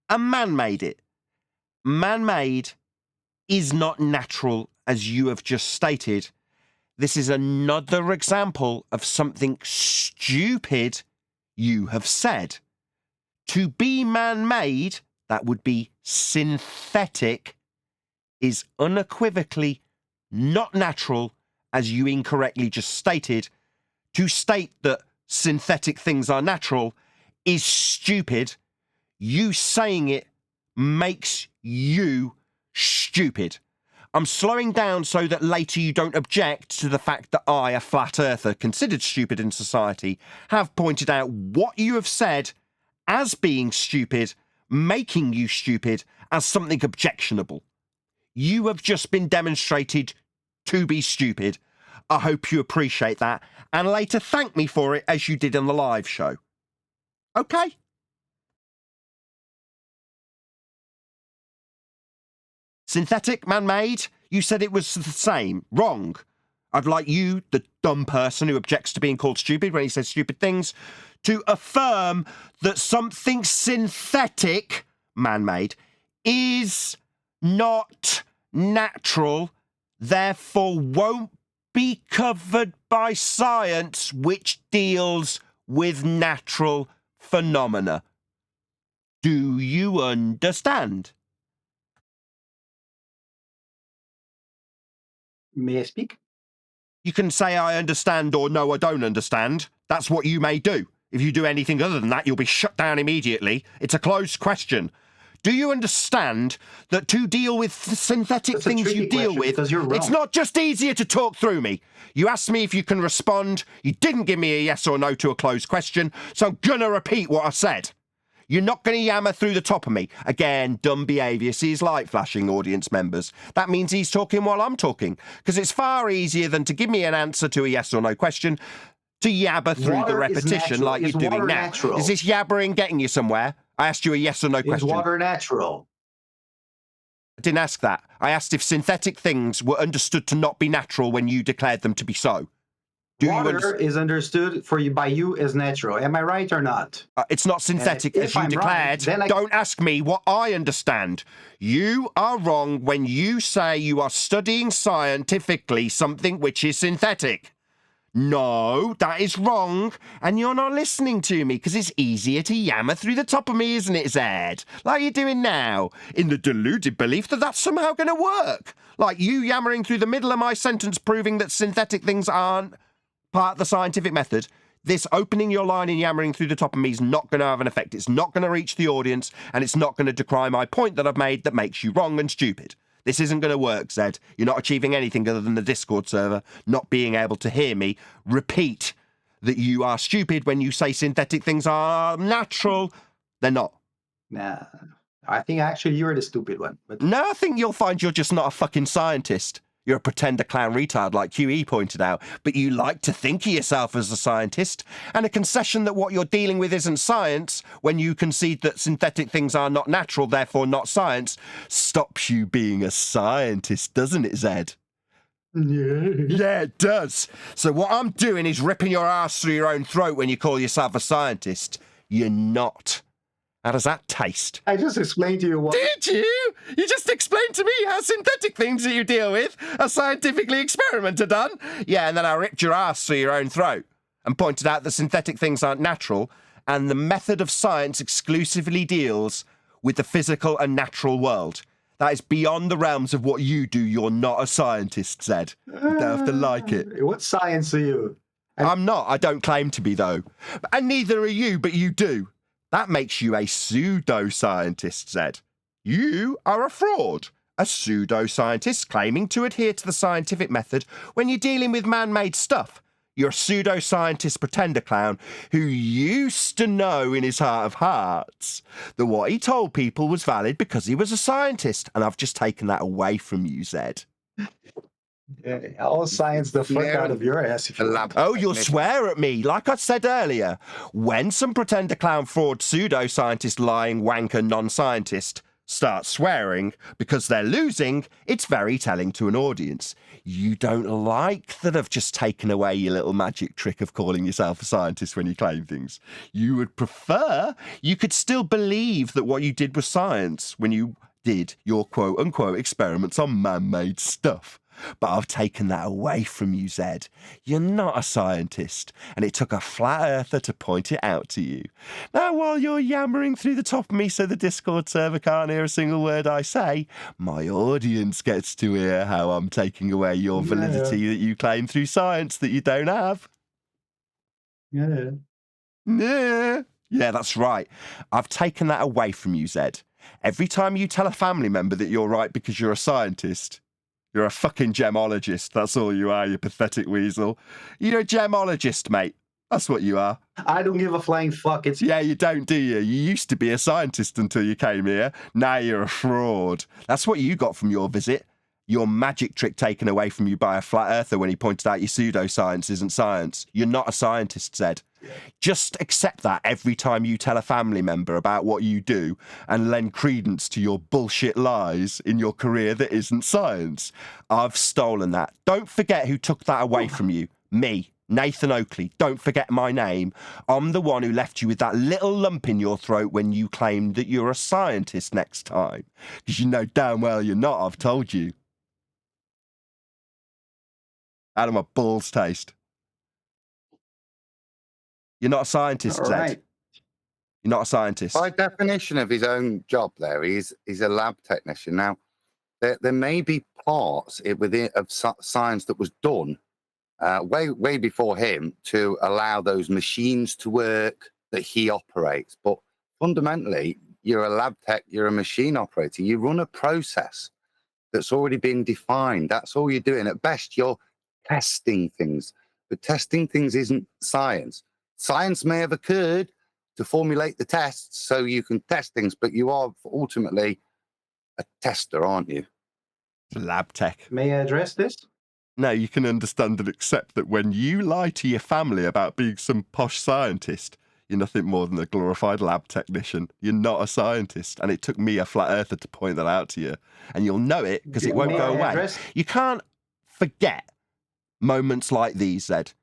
A man made it. Man-made is not natural, as you have just stated. This is another example of something stupid you have said. To be man-made, that would be synthetic, is unequivocally not natural, as you incorrectly just stated. To state that synthetic things are natural is stupid. You saying it makes you stupid. I'm slowing down so that later you don't object to the fact that I, a flat earther, considered stupid in society, have pointed out what you have said as being stupid, making you stupid as something objectionable. You have just been demonstrated to be stupid. I hope you appreciate that, and later thank me for it as you did on the live show. Okay? Synthetic, man-made, you said it was the same. Wrong. I'd like you, the dumb person who objects to being called stupid when he says stupid things, to affirm that something synthetic, man-made, is not natural, therefore won't be covered by science which deals with natural phenomena. Do you understand? May I speak? You can say I understand or no, I don't understand. That's what you may do. If you do anything other than that, you'll be shut down immediately. It's a closed question. Do you understand that to deal with synthetic things you deal with, it's not just easier to talk through me? You asked me if you can respond. You didn't give me a yes or no to a closed question, so I'm gonna repeat what I said. You're not going to yammer through the top of me. Again, dumb behaviour. See his light flashing, audience members. That means he's talking while I'm talking, because it's far easier than to give me an answer to a yes or no question to yabber through the repetition like you're doing now. Is this yabbering getting you somewhere? I asked you a yes or no question. Is water natural? I didn't ask that. I asked if synthetic things were understood to not be natural when you declared them to be so. Water is understood by you as natural. Am I right or not? It's not synthetic, as you declared. Right, don't ask me what I understand. You are wrong when you say you are studying scientifically something which is synthetic. No, that is wrong, and you're not listening to me because it's easier to yammer through the top of me, isn't it, Zed? Like you're doing now, in the deluded belief that that's somehow going to work. Like you yammering through the middle of my sentence proving that synthetic things aren't part of the scientific method. This opening your line and yammering through the top of me is not going to have an effect. It's not going to reach the audience, and it's not going to decry my point that I've made that makes you wrong and stupid. This isn't going to work, Zed. You're not achieving anything other than the Discord server not being able to hear me repeat that you are stupid when you say synthetic things are natural. They're not. Nah. I think actually you're the stupid one. But no, I think you'll find you're just not a fucking scientist. You're a pretender clown retard like QE pointed out, but you like to think of yourself as a scientist, and a concession that what you're dealing with isn't science when you concede that synthetic things are not natural, therefore not science, stops you being a scientist, doesn't it, Zed? Yeah, it does. So what I'm doing is ripping your ass through your own throat when you call yourself a scientist. You're not. How does that taste? I just explained to you what... Did you? You just explained to me how synthetic things that you deal with are scientifically experimented on? Yeah, and then I ripped your ass through your own throat and pointed out that synthetic things aren't natural and the method of science exclusively deals with the physical and natural world. That is beyond the realms of what you do. You're not a scientist, Zed. You don't have to like it. What science are you? I'm not. I don't claim to be, though. And neither are you, but you do. That makes you a pseudoscientist, Zed. You are a fraud. A pseudoscientist claiming to adhere to the scientific method when you're dealing with man-made stuff. You're a pseudoscientist pretender clown who used to know in his heart of hearts that what he told people was valid because he was a scientist, and I've just taken that away from you, Zed. Yeah, I'll science the fuck out of your ass if you want. Oh, you'll swear at me. Like I said earlier, when some pretender clown fraud pseudoscientist lying wanker non-scientist start swearing because they're losing, it's very telling to an audience. You don't like that I've just taken away your little magic trick of calling yourself a scientist when you claim things. You would prefer you could still believe that what you did was science when you did your quote-unquote experiments on man-made stuff. But I've taken that away from you, Zed. You're not a scientist, and it took a flat earther to point it out to you. Now, while you're yammering through the top of me so the Discord server can't hear a single word I say, my audience gets to hear how I'm taking away your validity that you claim through science that you don't have. Yeah. Yeah, that's right. I've taken that away from you, Zed. Every time you tell a family member that you're right because you're a scientist, you're a fucking gemologist. That's all you are, you pathetic weasel. You're a gemologist, mate. That's what you are. I don't give a flying fuck. Yeah, you don't, do you? You used to be a scientist until you came here. Now you're a fraud. That's what you got from your visit. Your magic trick taken away from you by a flat earther when he pointed out your pseudoscience isn't science. You're not a scientist, Zed. Just accept that every time you tell a family member about what you do and lend credence to your bullshit lies in your career that isn't science. I've stolen that. Don't forget who took that away from you. Me, Nathan Oakley. Don't forget my name. I'm the one who left you with that little lump in your throat when you claimed that you're a scientist next time. Because you know damn well you're not, I've told you. Out of my balls taste. You're not a scientist, All Zed. right. You're not a scientist. By definition of his own job there, he's a lab technician. Now, there may be parts within of science that was done way before him to allow those machines to work that he operates. But fundamentally, you're a lab tech, you're a machine operator. You run a process that's already been defined. That's all you're doing. At best, you're testing things. But testing things isn't science. Science may have occurred to formulate the tests so you can test things, but you are ultimately a tester, aren't you? Lab tech. May I address this? No, you can understand and accept that when you lie to your family about being some posh scientist, you're nothing more than a glorified lab technician. You're not a scientist. And it took me, a flat earther, to point that out to you. And you'll know it because it won't go away. You can't forget moments like these, Zed.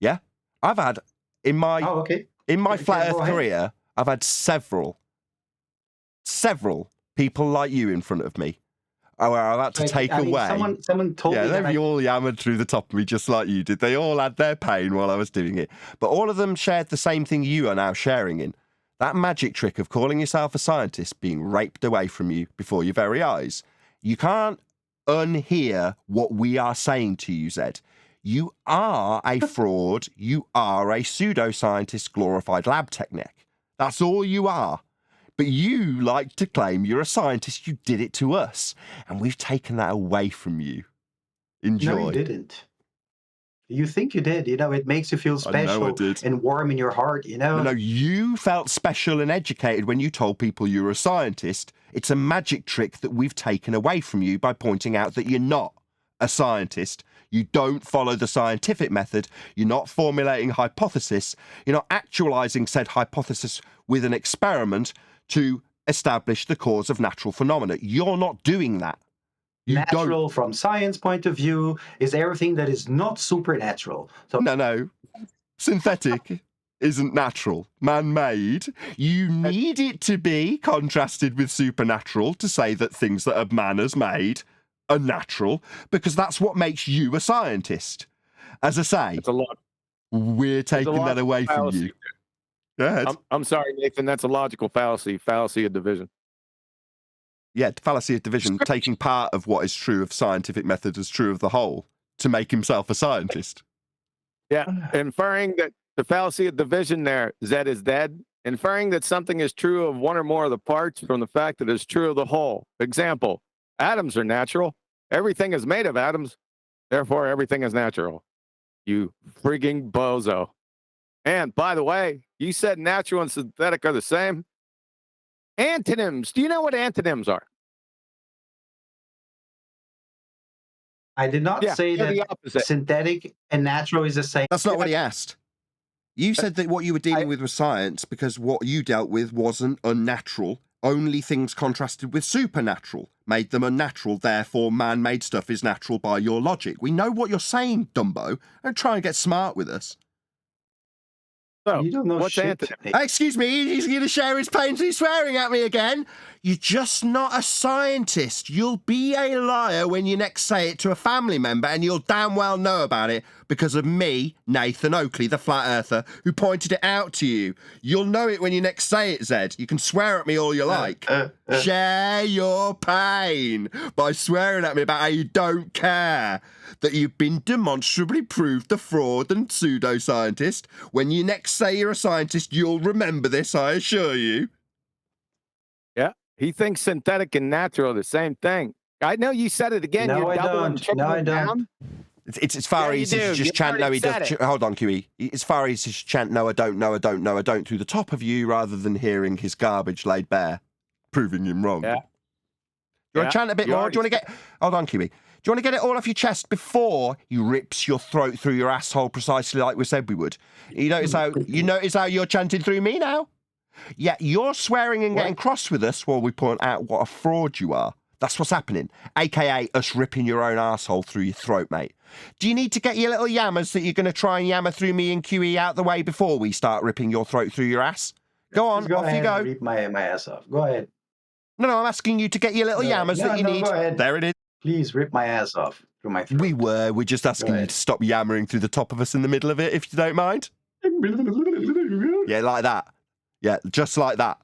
Yeah? I've had, in my flat earth career, I've had several people like you in front of me. Where I've had to take away. Someone told me they all yammered through the top of me just like you did. They all had their pain while I was doing it. But all of them shared the same thing you are now sharing in. That magic trick of calling yourself a scientist being raped away from you before your very eyes. You can't unhear what we are saying to you, Zed. You are a fraud. You are a pseudoscientist glorified lab technic. That's all you are. But you like to claim you're a scientist. You did it to us. And we've taken that away from you. Enjoy. No, you didn't. You think you did. You know, it makes you feel special and warm in your heart, you know? No, you felt special and educated when you told people you were a scientist. It's a magic trick that we've taken away from you by pointing out that you're not a scientist. You don't follow the scientific method. You're not formulating a hypothesis. You're not actualizing said hypothesis with an experiment to establish the cause of natural phenomena. You're not doing that. Natural, from science point of view, is everything that is not supernatural. So No. Synthetic isn't natural. Man-made. You need it to be contrasted with supernatural to say that things that a man has made are natural, because that's what makes you a scientist. As I say, we're taking that away from you. Go ahead. I'm sorry, Nathan. That's a logical fallacy. Fallacy of division. Yeah, fallacy of division, taking part of what is true of scientific method as true of the whole to make himself a scientist. Yeah, inferring that the fallacy of division there, Zed is dead. Inferring that something is true of one or more of the parts from the fact that it's true of the whole. Example, atoms are natural. Everything is made of atoms. Therefore, everything is natural. You frigging bozo. And by the way, you said natural and synthetic are the same. Antonyms. Do you know what antonyms are? I did not say that synthetic and natural is the same. That's not what he asked. You said that what you were dealing with was science because what you dealt with wasn't unnatural. Only things contrasted with supernatural made them unnatural. Therefore, man-made stuff is natural by your logic. We know what you're saying, Dumbo. Don't try and get smart with us. So, you don't know what's shit. antonyms? Excuse me, he's going to share his pains and he's swearing at me again. You're just not a scientist. You'll be a liar when you next say it to a family member, and you'll damn well know about it because of me, Nathan Oakley, the flat earther, who pointed it out to you. You'll know it when you next say it, Zed. You can swear at me all you like. Share your pain by swearing at me about how you don't care that you've been demonstrably proved a fraud and pseudoscientist. When you next say you're a scientist, you'll remember this, I assure you. Yeah, he thinks synthetic and natural are the same thing. I know you said it again. No, You're I doubling, don't. No, I tripling down. don't. It's as far easy to just chant, no, he does. Hold on, QE. It's far easy to chant, no, I don't, no, I don't, no, I don't, through the top of you rather than hearing his garbage laid bare, proving him wrong. Yeah. Do you want to chant a bit more? Do you want to get... Hold on, QE. Do you want to get it all off your chest before he rips your throat through your asshole precisely like we said we would? You notice how you're chanting through me now? Yeah, you're swearing and getting cross with us while we point out what a fraud you are. That's what's happening, a.k.a. us ripping your own arsehole through your throat, mate. Do you need to get your little yammers that you're going to try and yammer through me and QE out the way before we start ripping your throat through your ass? Go on, Go off ahead you go. and rip my ass off. Go ahead. No, I'm asking you to get your little yammers that you need. Go ahead. There it is. Please rip my ass off. through my throat. We were. We're just asking you to stop yammering through the top of us in the middle of it, if you don't mind. Yeah, like that. Yeah, just like that.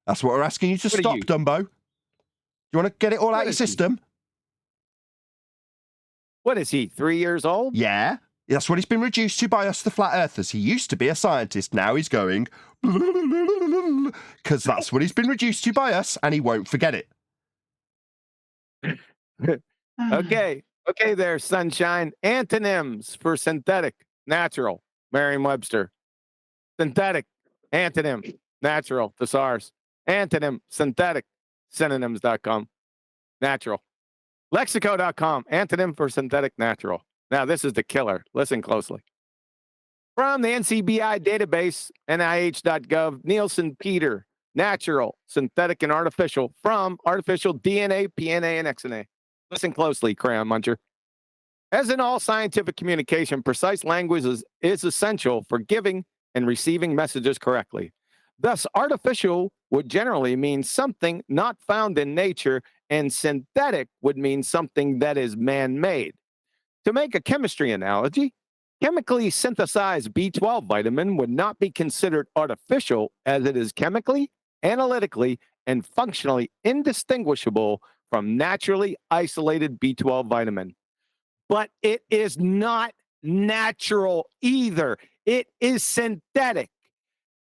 That's what we're asking you to stop, Dumbo. Do you want to get it all out of your system? What is he, 3 years old? Yeah. That's what he's been reduced to by us, the flat earthers. He used to be a scientist. Now he's going... Because that's what he's been reduced to by us, and he won't forget it. Okay there, sunshine. Antonyms for synthetic, natural, Merriam-Webster. Synthetic, antonym, natural, thesaurus. Antonym, synthetic, synonyms.com, natural. Lexico.com, antonym for synthetic, natural. Now, this is the killer. Listen closely. From the NCBI database, NIH.gov, Nielsen Peter, natural, synthetic, and artificial, from artificial DNA, PNA, and XNA. Listen closely, Crayon Muncher. As in all scientific communication, precise language is essential for giving and receiving messages correctly. Thus, artificial would generally mean something not found in nature, and synthetic would mean something that is man-made. To make a chemistry analogy, chemically synthesized B12 vitamin would not be considered artificial, as it is chemically, analytically, and functionally indistinguishable from naturally isolated B12 vitamin. But it is not natural either. It is synthetic.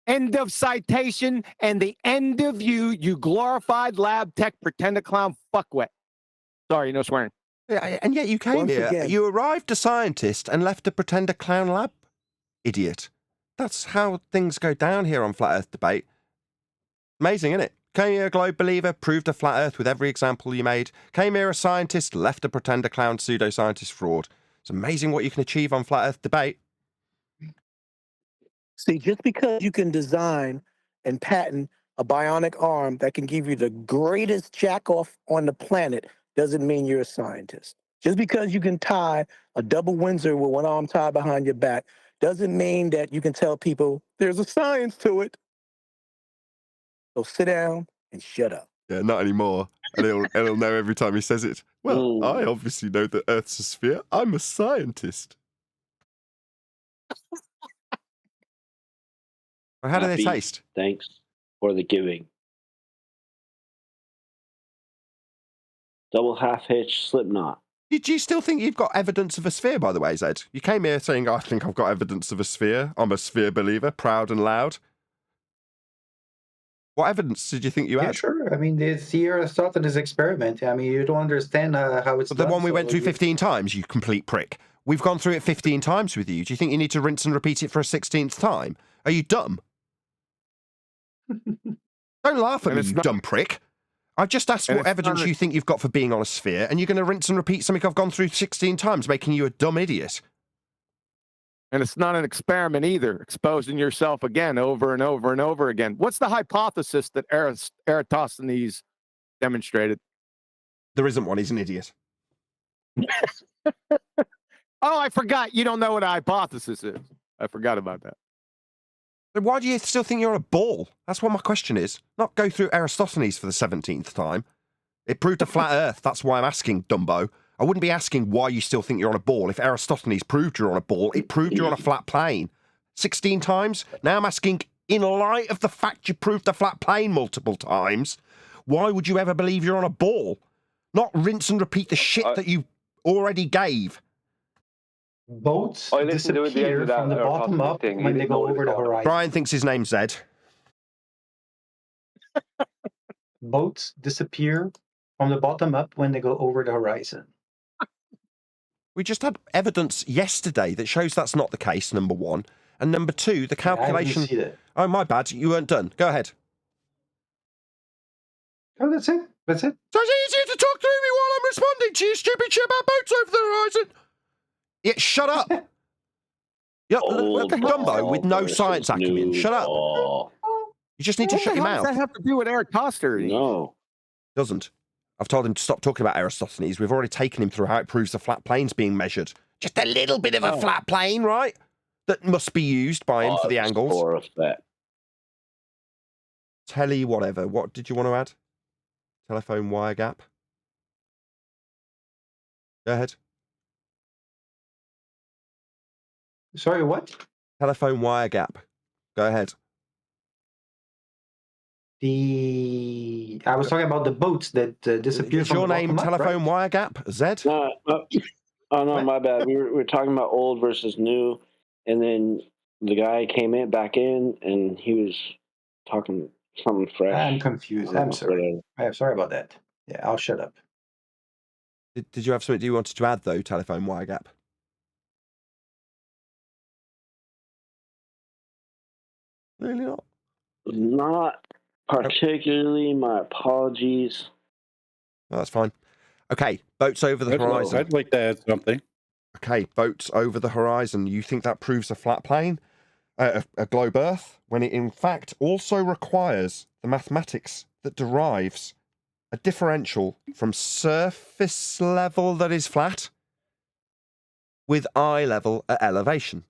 End of citation and the end of you glorified lab tech pretender clown fuckwit. Sorry, no swearing. Yeah, and yet you came here. You arrived a scientist and left a pretender clown lab. Idiot. That's how things go down here on Flat Earth Debate. Amazing, isn't it? Came here a globe believer, proved a flat Earth with every example you made. Came here a scientist, left a pretender clown pseudoscientist fraud. It's amazing what you can achieve on Flat Earth Debate. See, just because you can design and patent a bionic arm that can give you the greatest jack-off on the planet doesn't mean you're a scientist. Just because you can tie a double Windsor with one arm tied behind your back doesn't mean that you can tell people there's a science to it. So sit down and shut up. Yeah, not anymore. And he'll know every time he says it. Well, I obviously know that Earth's a sphere. I'm a scientist. Well, how do they taste? Thanks for the giving. Double half hitch slip knot. Do you still think you've got evidence of a sphere, by the way, Zed? You came here saying, I think I've got evidence of a sphere. I'm a sphere believer, proud and loud. What evidence did you think you had? Sure. I mean, it's the Eratosthenes experiment. I mean, you don't understand how it's the one we went through 15 times, you complete prick. We've gone through it 15 times with you. Do you think you need to rinse and repeat it for a 16th time? Are you dumb? Don't laugh at me, you dumb prick. I've just asked what evidence you think you've got for being on a sphere, and you're going to rinse and repeat something I've gone through 16 times, making you a dumb idiot. And it's not an experiment either, exposing yourself again over and over and over again. What's the hypothesis that Eratosthenes demonstrated? There isn't one. He's an idiot. Oh, I forgot. You don't know what a hypothesis is. I forgot about that. Then why do you still think you're a ball? That's what my question is. Not go through Eratosthenes for the 17th time. It proved a flat Earth. That's why I'm asking, Dumbo. I wouldn't be asking why you still think you're on a ball. If Eratosthenes proved you're on a ball, it proved you're on a flat plane. 16 times? Now I'm asking, in light of the fact you proved a flat plane multiple times, why would you ever believe you're on a ball? Not rinse and repeat the shit that you already gave. Boats disappear from the bottom up when they go over the horizon. Brian thinks his name's Zed. Boats disappear from the bottom up when they go over the horizon. We just had evidence yesterday that shows that's not the case, number one. And number two, the calculation... I didn't see that. Oh, my bad. You weren't done. Go ahead. Oh, that's it. That's it. So it's easier to talk through me while I'm responding to your stupid shit about boats over the horizon. Yeah, shut up. Yeah, Dumbo with no science acumen. Shut up. You just need to shut your mouth. What does that have to do with Eratosthenes? No. Doesn't. I've told him to stop talking about Eratosthenes. We've already taken him through how it proves the flat plane's being measured. Just a little bit of a flat plane, right? That must be used by him for the angles. Telly whatever. What did you want to add? Telephone wire gap. Go ahead. Sorry, what? Telephone wire gap. Go ahead. I was talking about the boats that disappear Is from your the name bottom up, telephone right? wire gap, Zed? No, oh no, What? my bad. We were talking about old versus new, and then the guy came back in, and he was talking something fresh. I'm confused. I'm sorry. I'm sorry about that. Yeah, I'll shut up. Did you have something you wanted to add, though, telephone wire gap? Really not? Not particularly. My apologies. No, that's fine. Okay, boats over the horizon. I'd like to add something. Okay, boats over the horizon. You think that proves a flat plane? A globe Earth? When it in fact also requires the mathematics that derives a differential from surface level that is flat with eye level at elevation.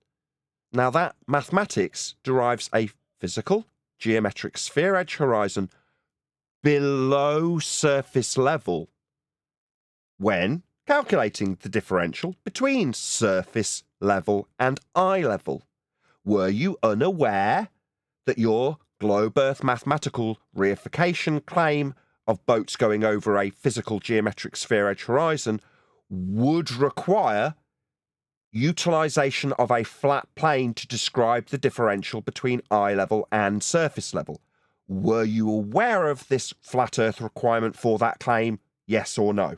Now that mathematics derives a physical geometric sphere edge horizon below surface level when calculating the differential between surface level and eye level. Were you unaware that your globe Earth mathematical reification claim of boats going over a physical geometric sphere edge horizon would require utilization of a flat plane to describe the differential between eye level and surface level? Were you aware of this flat Earth requirement for that claim? Yes or no?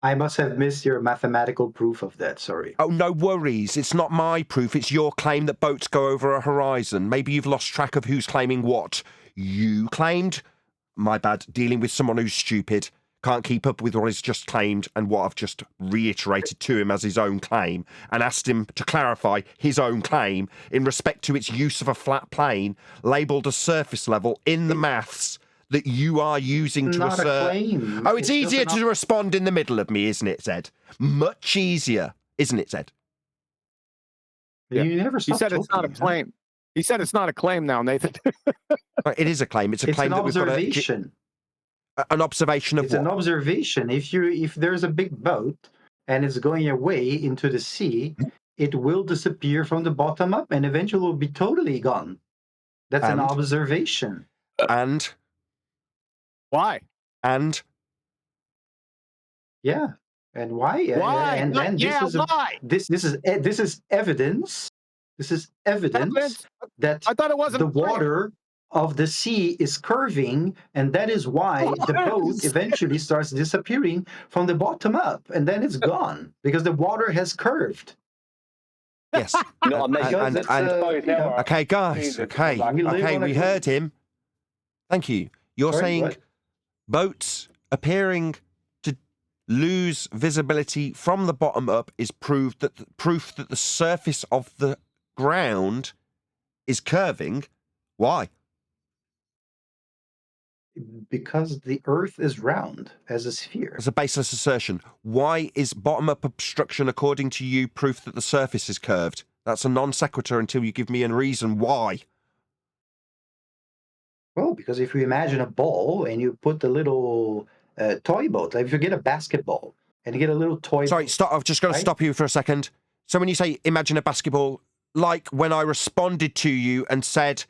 I must have missed your mathematical proof of that. Sorry. Oh, no worries. It's not my proof. It's your claim that boats go over a horizon. Maybe you've lost track of who's claiming what. You claimed, my bad, dealing with someone who's stupid, can't keep up with what he's just claimed and what I've just reiterated to him as his own claim, and asked him to clarify his own claim in respect to its use of a flat plane labelled as surface level in the maths that you are using to Not a assert. claim. Oh, it's easier to respond in the middle of me, isn't it, Zed? Much easier, isn't it, Zed? You never He said it's not a claim. He said it's not a claim now, Nathan. It is a claim. It's a claim an that we've got observation. an observation of It's what? an observation. If there's a big boat and it's going away into the sea, it will disappear from the bottom up and eventually will be totally gone. That's an And? observation. And? Why? And? Yeah. And why? Why? And then Why? This is evidence. This is evidence that I thought it wasn't the water of the sea is curving, and that is why the boat eventually starts disappearing from the bottom up, and then it's gone because the water has curved. Yes. No, okay, guys. Okay, we heard him. Thank you. You're saying boats appearing to lose visibility from the bottom up is proof that the surface of the ground is curving. Why? Because the Earth is round as a sphere. As a baseless assertion. Why is bottom-up obstruction, according to you, proof that the surface is curved? That's a non sequitur until you give me a reason why. Well, because if you imagine a ball and you put the little toy boat, like if you get a basketball and you get a little toy Sorry, boat, stop. I've just got to stop you for a second. So when you say imagine a basketball, like when I responded to you and said,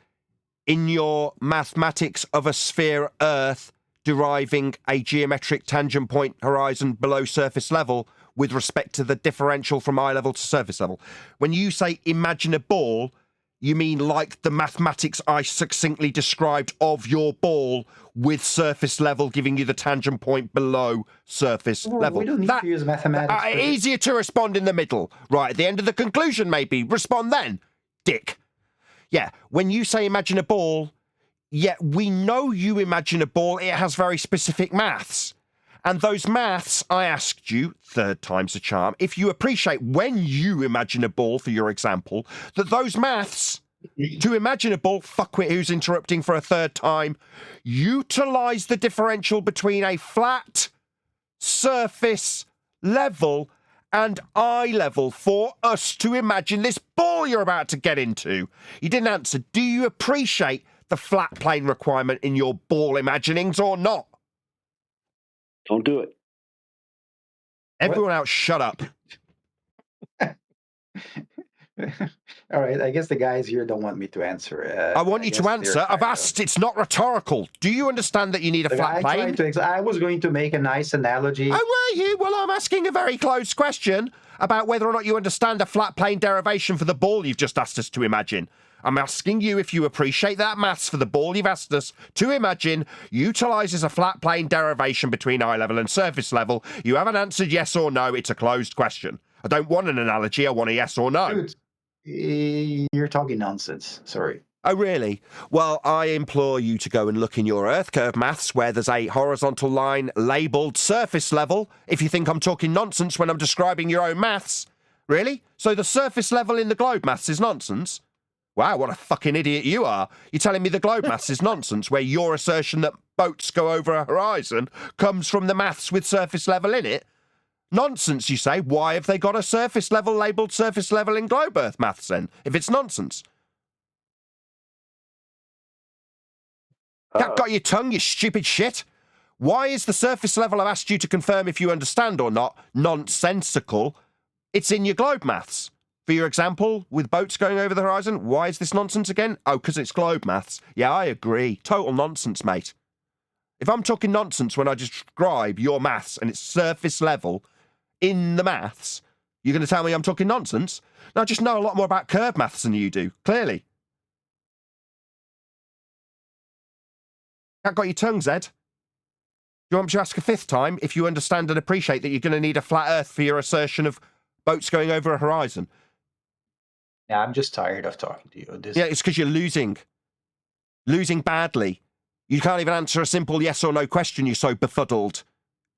in your mathematics of a sphere Earth deriving a geometric tangent point horizon below surface level with respect to the differential from eye level to surface level. When you say imagine a ball, you mean like the mathematics I succinctly described of your ball with surface level giving you the tangent point below surface level. We don't need to use mathematics. Easier to respond in the middle. Right, at the end of the conclusion, maybe. Respond then, dick. Yeah, when you say imagine a ball, yeah, we know you imagine a ball. It has very specific maths. And those maths, I asked you, third time's a charm, if you appreciate when you imagine a ball, for your example, that those maths, to imagine a ball, fuckwit who's interrupting for a third time, utilise the differential between a flat surface level and eye level for us to imagine this ball you're about to get into. You didn't answer. Do you appreciate the flat plane requirement in your ball imaginings or not? Don't do it. Everyone else, shut up. All right, I guess the guys here don't want me to answer. I want you to answer. I've asked. It's not rhetorical. Do you understand that you need a flat plane? I was going to make a nice analogy. Oh, were you? Well, I'm asking a very close question about whether or not you understand a flat plane derivation for the ball you've just asked us to imagine. I'm asking you if you appreciate that maths for the ball you've asked us to imagine utilises a flat plane derivation between eye level and surface level. You haven't answered yes or no. It's a closed question. I don't want an analogy. I want a yes or no. Dude, you're talking nonsense. Sorry. Oh, really? Well, I implore you to go and look in your Earth curve maths where there's a horizontal line labelled surface level if you think I'm talking nonsense when I'm describing your own maths. Really? So the surface level in the globe maths is nonsense? Wow, what a fucking idiot you are. You're telling me the globe maths is nonsense where your assertion that boats go over a horizon comes from the maths with surface level in it? Nonsense, you say? Why have they got a surface level labelled surface level in globe Earth maths then, if it's nonsense? Got your tongue, you stupid shit. Why is the surface level I've asked you to confirm if you understand or not nonsensical? It's in your globe maths. For your example, with boats going over the horizon, why is this nonsense again? Oh, because it's globe maths. Yeah, I agree. Total nonsense, mate. If I'm talking nonsense when I describe your maths and it's surface level in the maths, you're going to tell me I'm talking nonsense? No, I just know a lot more about curve maths than you do, clearly. Got your tongue, Zed? Do you want me to ask a fifth time if you understand and appreciate that you're going to need a flat Earth for your assertion of boats going over a horizon? Yeah, I'm just tired of talking to you. Yeah, it's because you're losing. Losing badly. You can't even answer a simple yes or no question, you're so befuddled.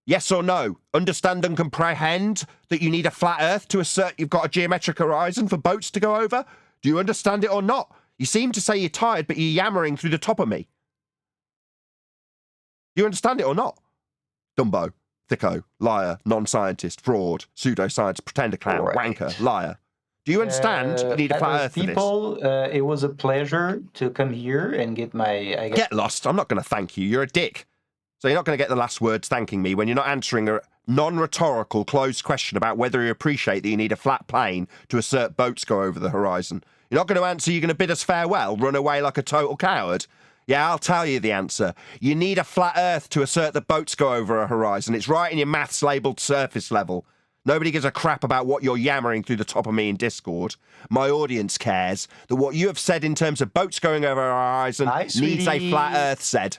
Yes or no? Understand and comprehend that you need a flat Earth to assert you've got a geometric horizon for boats to go over? Do you understand it or not? You seem to say you're tired, but you're yammering through the top of me. Do you understand it or not? Dumbo, thicko, liar, non-scientist, fraud, pseudoscience, pretender clown, wanker, liar. Do you understand? You need a flat Earth people, for this. It was a pleasure to come here and get my... Get lost. I'm not going to thank you. You're a dick. So you're not going to get the last words thanking me when you're not answering a non-rhetorical closed question about whether you appreciate that you need a flat plane to assert boats go over the horizon. You're not going to answer. You're going to bid us farewell, run away like a total coward. Yeah, I'll tell you the answer. You need a flat Earth to assert that boats go over a horizon. It's right in your maths labelled surface level. Nobody gives a crap about what you're yammering through the top of me in Discord. My audience cares that what you have said in terms of boats going over a horizon needs a flat Earth said.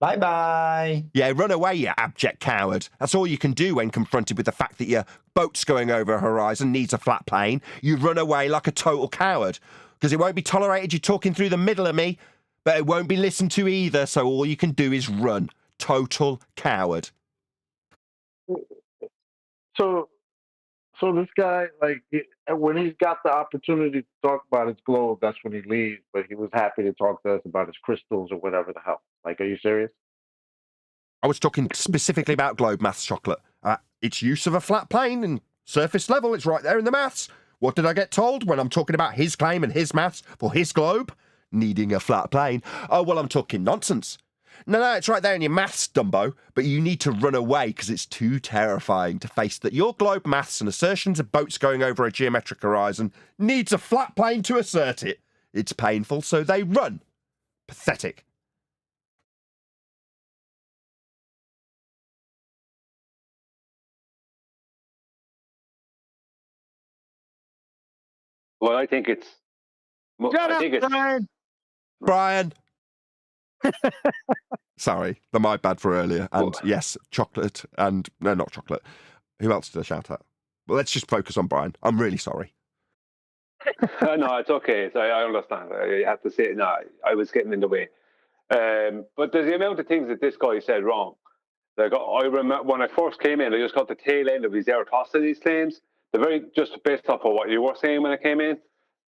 Bye-bye. Yeah, run away, you abject coward. That's all you can do when confronted with the fact that your boat's going over a horizon needs a flat plane. You run away like a total coward. Because it won't be tolerated you talking through the middle of me, but it won't be listened to either, so all you can do is run. Total coward. So this guy, like, when he's got the opportunity to talk about his globe, that's when he leaves. But he was happy to talk to us about his crystals or whatever the hell. Like, are you serious? I was talking specifically about globe maths, Chocolate. Its use of a flat plane and surface level, it's right there in the maths. What did I get told when I'm talking about his claim and his maths for his globe? Needing a flat plane. Oh, well, I'm talking nonsense. No, it's right there in your maths, Dumbo, but you need to run away because it's too terrifying to face that your globe maths and assertions of boats going over a geometric horizon needs a flat plane to assert it. It's painful, so they run. Pathetic. Well, I think it's... Brian! Sorry, my bad for earlier. And yes, Chocolate and... No, not Chocolate. Who else did I shout at? Well, let's just focus on Brian. I'm really sorry. No, it's okay. I understand. I have to say, no, I was getting in the way. But there's the amount of things that this guy said wrong. Like, I remember when I first came in, I just got the tail end of his Eratosthenes claims. Just based off of what you were saying when I came in,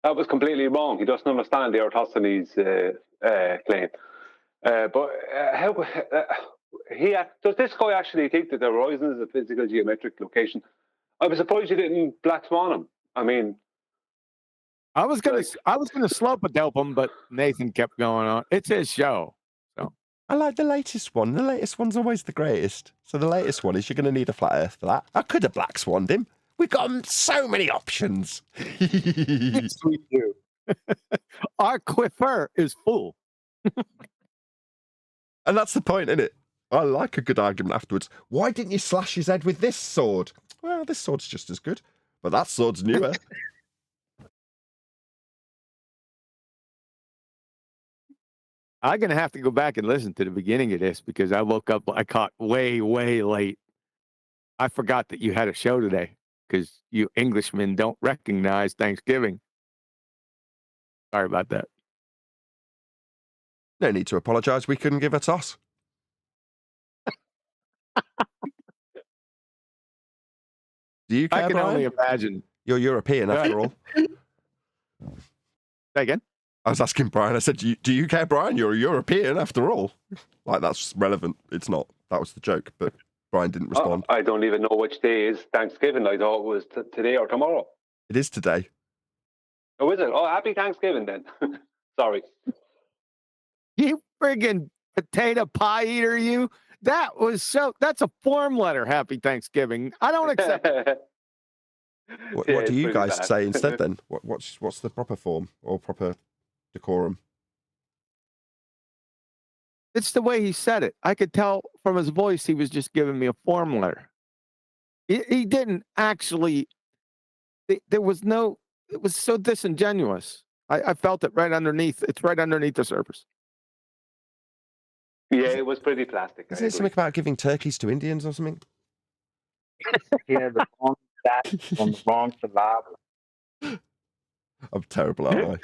that was completely wrong. He doesn't understand the Eratosthenes claim. Does this guy actually think that the horizon is a physical geometric location? I was surprised you didn't black swan him. I mean, I was gonna slope a dope him, but Nathan kept going on. It's his show. So I like the latest one. The latest one's always the greatest. So the latest one is you're going to need a flat Earth for that. I could have black swanned him. We've got so many options. Yes, we do. Our quiver is full. And that's the point, isn't it? I like a good argument afterwards. Why didn't you slash his head with this sword? Well, this sword's just as good, but that sword's newer. I'm going to have to go back and listen to the beginning of this because I woke up, I caught way, way late. I forgot that you had a show today because you Englishmen don't recognize Thanksgiving. Sorry about that. No need to apologise. We couldn't give a toss. Do you care, I can Brian? only imagine. You're European after all. Say again? I was asking Brian, I said, do you care, Brian? You're a European after all. Like, that's relevant. It's not. That was the joke, but Brian didn't respond. I don't even know which day is Thanksgiving. I thought it was today or tomorrow. It is today. Oh, is it? Oh, happy Thanksgiving then. Sorry. You friggin' potato pie eater, you. That's a form letter, happy Thanksgiving. I don't accept it. What Yeah, do you it's guys pretty bad. say instead then? What's the proper form or proper decorum? It's the way he said it. I could tell from his voice he was just giving me a form letter. He didn't actually. There was no. It was so disingenuous. I felt it right underneath. It's right underneath the surface. Yeah, it was pretty plastic. Isn't it something about giving turkeys to Indians or something? He had the wrong stat on the wrong saliva. I'm terrible, aren't I?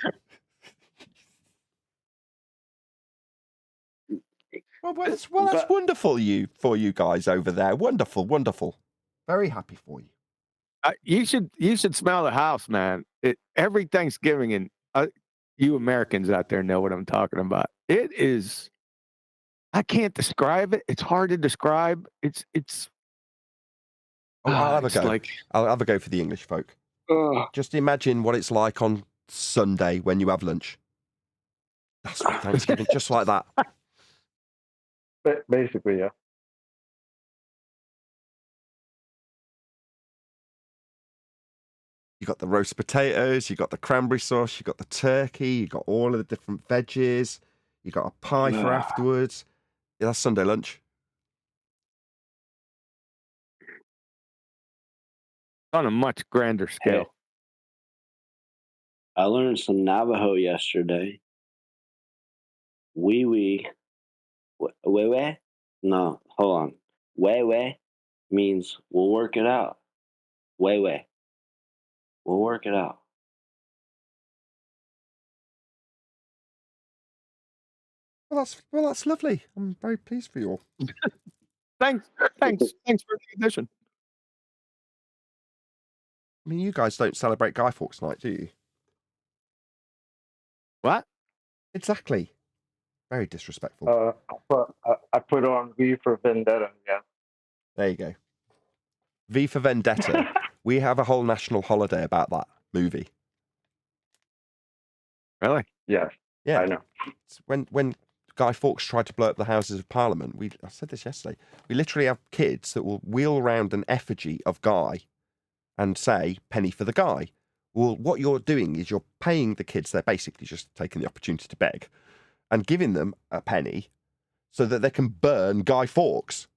Well, that's wonderful for you guys over there. Wonderful, wonderful. Very happy for you. You should smell the house, man. Every Thanksgiving, and you Americans out there know what I'm talking about. It is. I can't describe it. It's hard to describe. It's. Oh, I'll have a go. Like, I'll have a go for the English folk. Just imagine what it's like on Sunday when you have lunch. That's what Thanksgiving, just like that. Basically, yeah. You got the roast potatoes, you got the cranberry sauce, you got the turkey, you got all of the different veggies, you got a pie for afterwards. Yeah, that's Sunday lunch. On a much grander scale. Hey, I learned some Navajo yesterday. Wee. Wewe? No, hold on. Wewe means we'll work it out. Wewe. We'll work it out. Well, that's lovely. I'm very pleased for you all. Thanks for the addition. I mean, you guys don't celebrate Guy Fawkes Night, do you? What? Exactly. Very disrespectful. I put on V for Vendetta. Yeah. There you go. V for Vendetta. We have a whole national holiday about that movie. Really? Yes. Yeah. I know. It's when Guy Fawkes tried to blow up the Houses of Parliament, I said this yesterday, we literally have kids that will wheel around an effigy of Guy and say, penny for the Guy. Well, what you're doing is you're paying the kids, they're basically just taking the opportunity to beg, and giving them a penny so that they can burn Guy Fawkes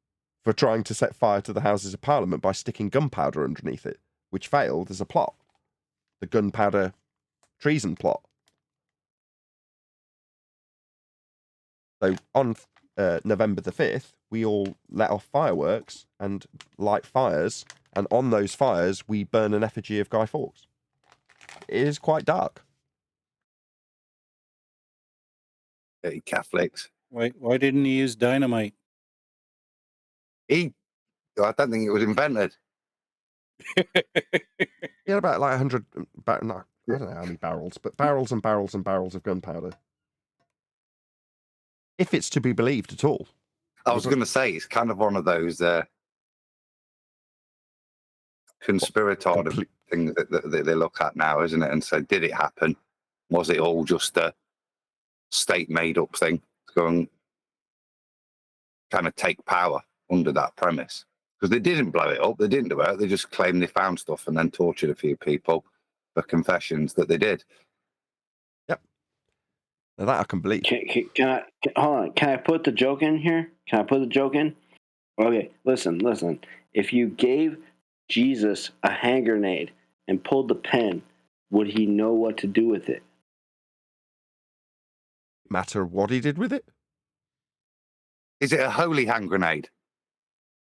for trying to set fire to the Houses of Parliament by sticking gunpowder underneath it, which failed as a plot. The gunpowder treason plot. So on November the 5th, we all let off fireworks and light fires, and on those fires, we burn an effigy of Guy Fawkes. It is quite dark. Hey, Catholics. Why didn't he use dynamite? I don't think it was invented. He had about like 100, I don't know how many barrels, but barrels and barrels and barrels of gunpowder. If it's to be believed at all. I was going to say, it's kind of one of those conspiratorial things that they look at now, isn't it? And say, did it happen? Was it all just a state made up thing? It's going, kind of take power under that premise. Because they didn't blow it up, they didn't do it, they just claimed they found stuff and then tortured a few people for confessions that they did. Yep. Now that I can believe. Hold on? Can I put the joke in here? Can I put the joke in? Okay, listen. If you gave Jesus a hand grenade and pulled the pin, would he know what to do with it? Matter what he did with it? Is it a holy hand grenade?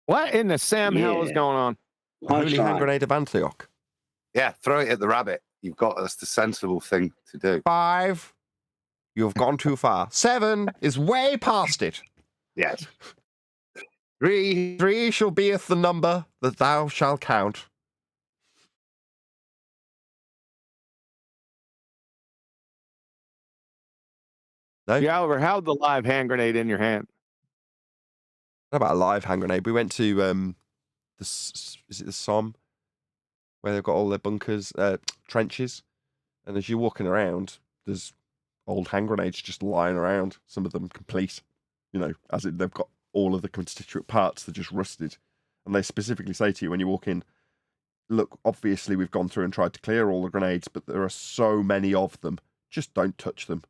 What in the Sam hell is going on? A holy hand grenade of Antioch. Yeah, throw it at the rabbit. You've got, that's the sensible thing to do. 5. You've gone too far. 7 is way past it. Yes. 3 shall beeth the number that thou shalt count. No? You ever held the live hand grenade in your hand? What about a live hand grenade? We went to is it the Somme, where they've got all their bunkers, trenches, and as you're walking around, there's old hand grenades just lying around. Some of them complete, as in they've got all of the constituent parts. They're just rusted, and they specifically say to you when you walk in, "Look, obviously we've gone through and tried to clear all the grenades, but there are so many of them. Just don't touch them."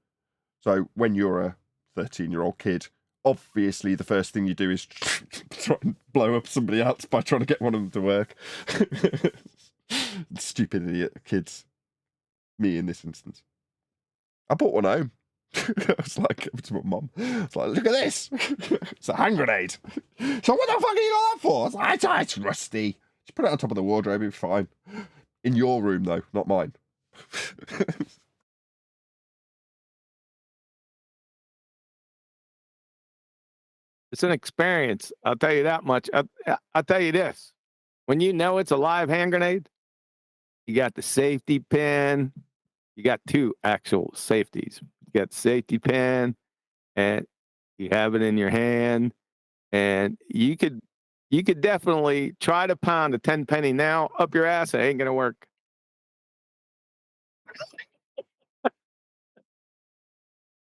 So when you're a 13-year-old kid, obviously the first thing you do is try and blow up somebody else by trying to get one of them to work. Stupid idiot kids. Me in this instance. I bought one home. I was like, to my mum, I was like, look at this. It's a hand grenade. So what the fuck are you got that for? I was like, it's rusty. Just put it on top of the wardrobe, it'll be fine. In your room though, not mine. It's an experience. I'll tell you that much. I'll tell you this. When you know it's a live hand grenade, you got the safety pin. You got 2 actual safeties. You got the safety pin, and you have it in your hand. And you could definitely try to pound a 10 penny now up your ass. It ain't going to work.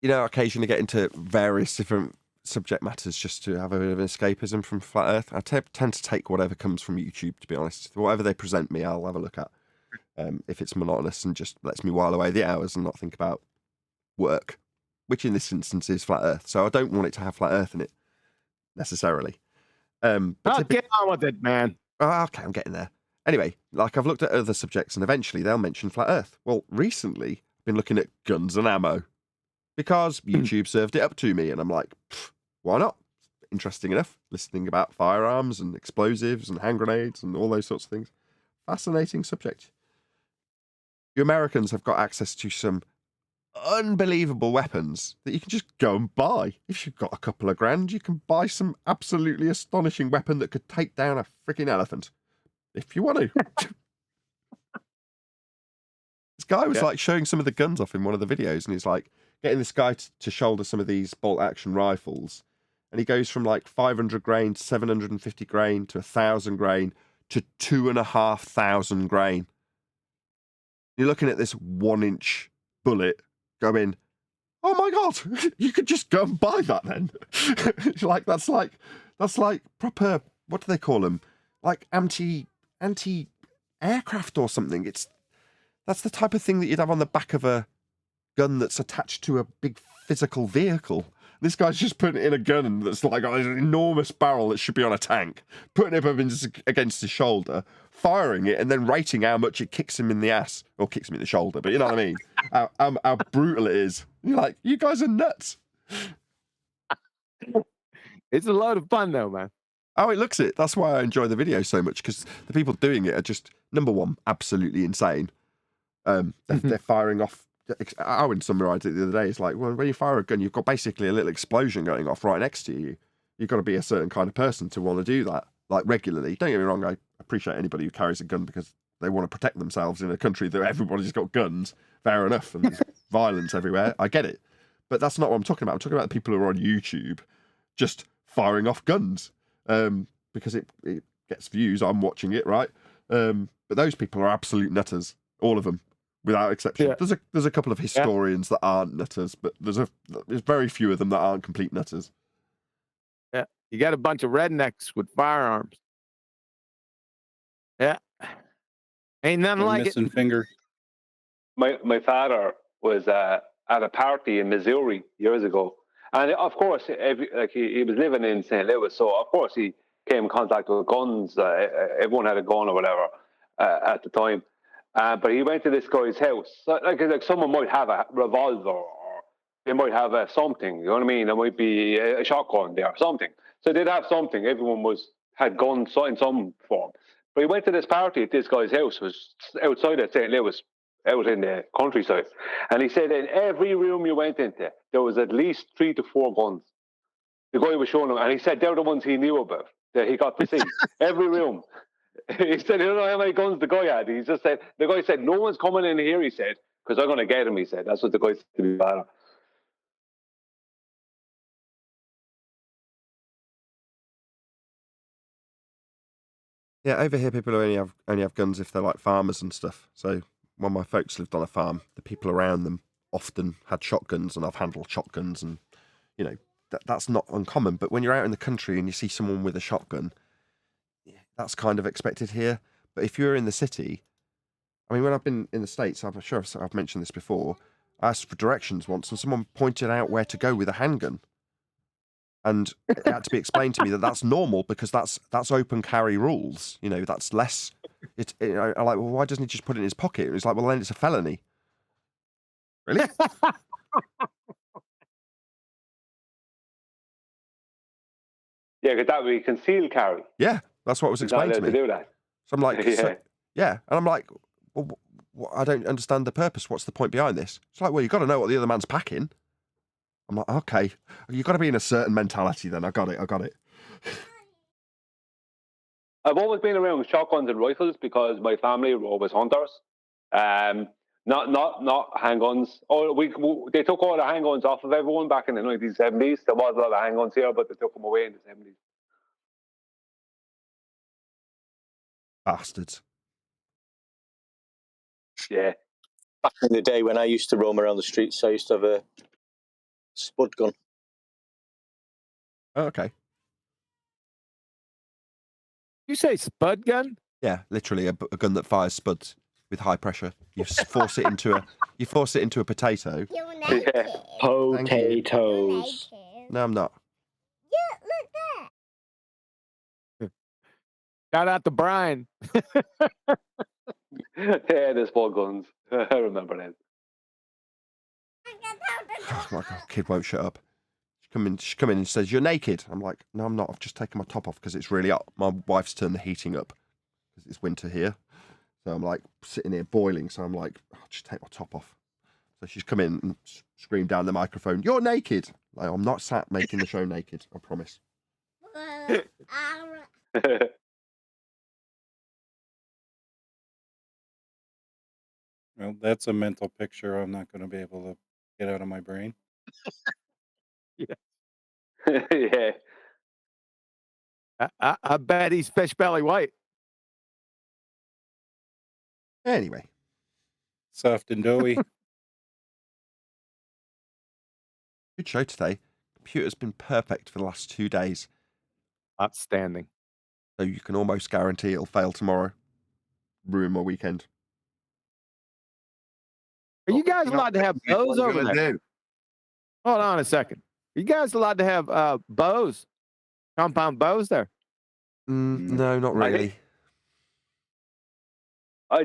Occasionally get into various different subject matters just to have a bit of an escapism from Flat Earth. I tend to take whatever comes from YouTube, to be honest. Whatever they present me, I'll have a look at. If it's monotonous and just lets me while away the hours and not think about work, which in this instance is Flat Earth. So I don't want it to have Flat Earth in it, necessarily. But get on with it, man. Okay, I'm getting there. Anyway, I've looked at other subjects and eventually they'll mention Flat Earth. Well, recently, I've been looking at guns and ammo because YouTube served it up to me and I'm like, why not? Interesting enough, listening about firearms and explosives and hand grenades and all those sorts of things. Fascinating subject. You Americans have got access to some unbelievable weapons that you can just go and buy. If you've got a couple of grand, you can buy some absolutely astonishing weapon that could take down a freaking elephant. If you want to. This guy was showing some of the guns off in one of the videos and he's like getting this guy to shoulder some of these bolt action rifles. And he goes from 500 grain to 750 grain to 1,000 grain to 2,500 grain. You're looking at this 1-inch bullet going, oh my God, you could just go and buy that then. That's like proper, what do they call them? Like anti-aircraft or something. That's the type of thing that you'd have on the back of a gun that's attached to a big physical vehicle. This guy's just putting it in a gun that's got an enormous barrel that should be on a tank, putting it up against his shoulder, firing it, and then rating how much it kicks him in the ass. Or kicks him in the shoulder, but you know what I mean? How brutal it is. You're like, you guys are nuts. It's a lot of fun, though, man. Oh, it looks it. That's why I enjoy the video so much, because the people doing it are just, number one, absolutely insane. They're firing off. Owen summarised it the other day. It's like, well, when you fire a gun, you've got basically a little explosion going off right next to you. You've got to be a certain kind of person to want to do that, regularly. Don't get me wrong, I appreciate anybody who carries a gun because they want to protect themselves in a country that everybody's got guns. Fair enough, and there's violence everywhere. I get it. But that's not what I'm talking about. I'm talking about the people who are on YouTube just firing off guns because it gets views. I'm watching it, right? But those people are absolute nutters, all of them. Without exception. Yeah. There's a couple of historians that aren't nutters, but there's very few of them that aren't complete nutters. Yeah, You got a bunch of rednecks with firearms. Yeah. Ain't nothing They're like missing it. finger. My father was at a party in Missouri years ago, and of course, he was living in St. Louis, so of course he came in contact with guns. Everyone had a gun or whatever at the time, but he went to this guy's house. Like someone might have a revolver, or they might have something. You know what I mean? There might be a shotgun there or something. So they'd have something. Everyone had guns in some form. But he went to this party at this guy's house. It was outside of St. Louis, out in the countryside. And he said in every room you went into, there was at least 3 to 4 guns. The guy was showing him, and he said they're the ones he knew about, that he got to see. Every room. He said, you don't know how many guns the guy had. He just said, the guy said, no one's coming in here, he said, because I'm going to get him, he said. That's what the guy said to me about him. Yeah, over here people only have guns if they're like farmers and stuff. So when my folks lived on a farm, the people around them often had shotguns, and I've handled shotguns, and you know that's not uncommon. But when you're out in the country and you see someone with a shotgun, that's kind of expected here. But if you're in the city, I mean, when I've been in the States, I'm sure I've mentioned this before. I asked for directions once, and someone pointed out where to go with a handgun. And it had to be explained to me that that's normal because that's open carry rules. You know, that's less. I'm like, well, why doesn't he just put it in his pocket? And he's like, well, then it's a felony. Really? Yeah, because that would be concealed carry. Yeah, that's what was explained to me. To do that. So I'm like, yeah. And I'm like, well, I don't understand the purpose. What's the point behind this? It's like, well, you've got to know what the other man's packing. I'm like, okay, you've got to be in a certain mentality then. I got it. I've always been around shotguns and rifles because my family were always hunters. Not handguns. They took all the handguns off of everyone back in the 1970s. There was a lot of handguns here, but they took them away in the 70s. Bastards. Yeah. Back in the day when I used to roam around the streets, I used to have a spud gun. Oh, okay. You say spud gun? Yeah, literally a gun that fires spuds with high pressure. You force it into a potato. Yeah. Potatoes. No, I'm not. Shout out to Brian. Yeah, there's 4 guns. I remember that. Oh my God, kid won't shut up. She come in and says, "You're naked." I'm like, "No, I'm not. I've just taken my top off because it's really hot. My wife's turned the heating up because it's winter here." So I'm like sitting here boiling. So I'm like, "I'll just take my top off." So she's come in and screamed down the microphone, "You're naked!" Like, I'm not sat making the show naked. I promise. Well, that's a mental picture I'm not going to be able to get out of my brain. Yeah. I bet he's fish belly white. Anyway. Soft and doughy. Good show today. Computer's been perfect for the last 2 days. Outstanding. So you can almost guarantee it'll fail tomorrow. Ruin my weekend. Are you guys allowed to have bows over there? Hold on a second. Are you guys allowed to have bows? Compound bows there? No, not really.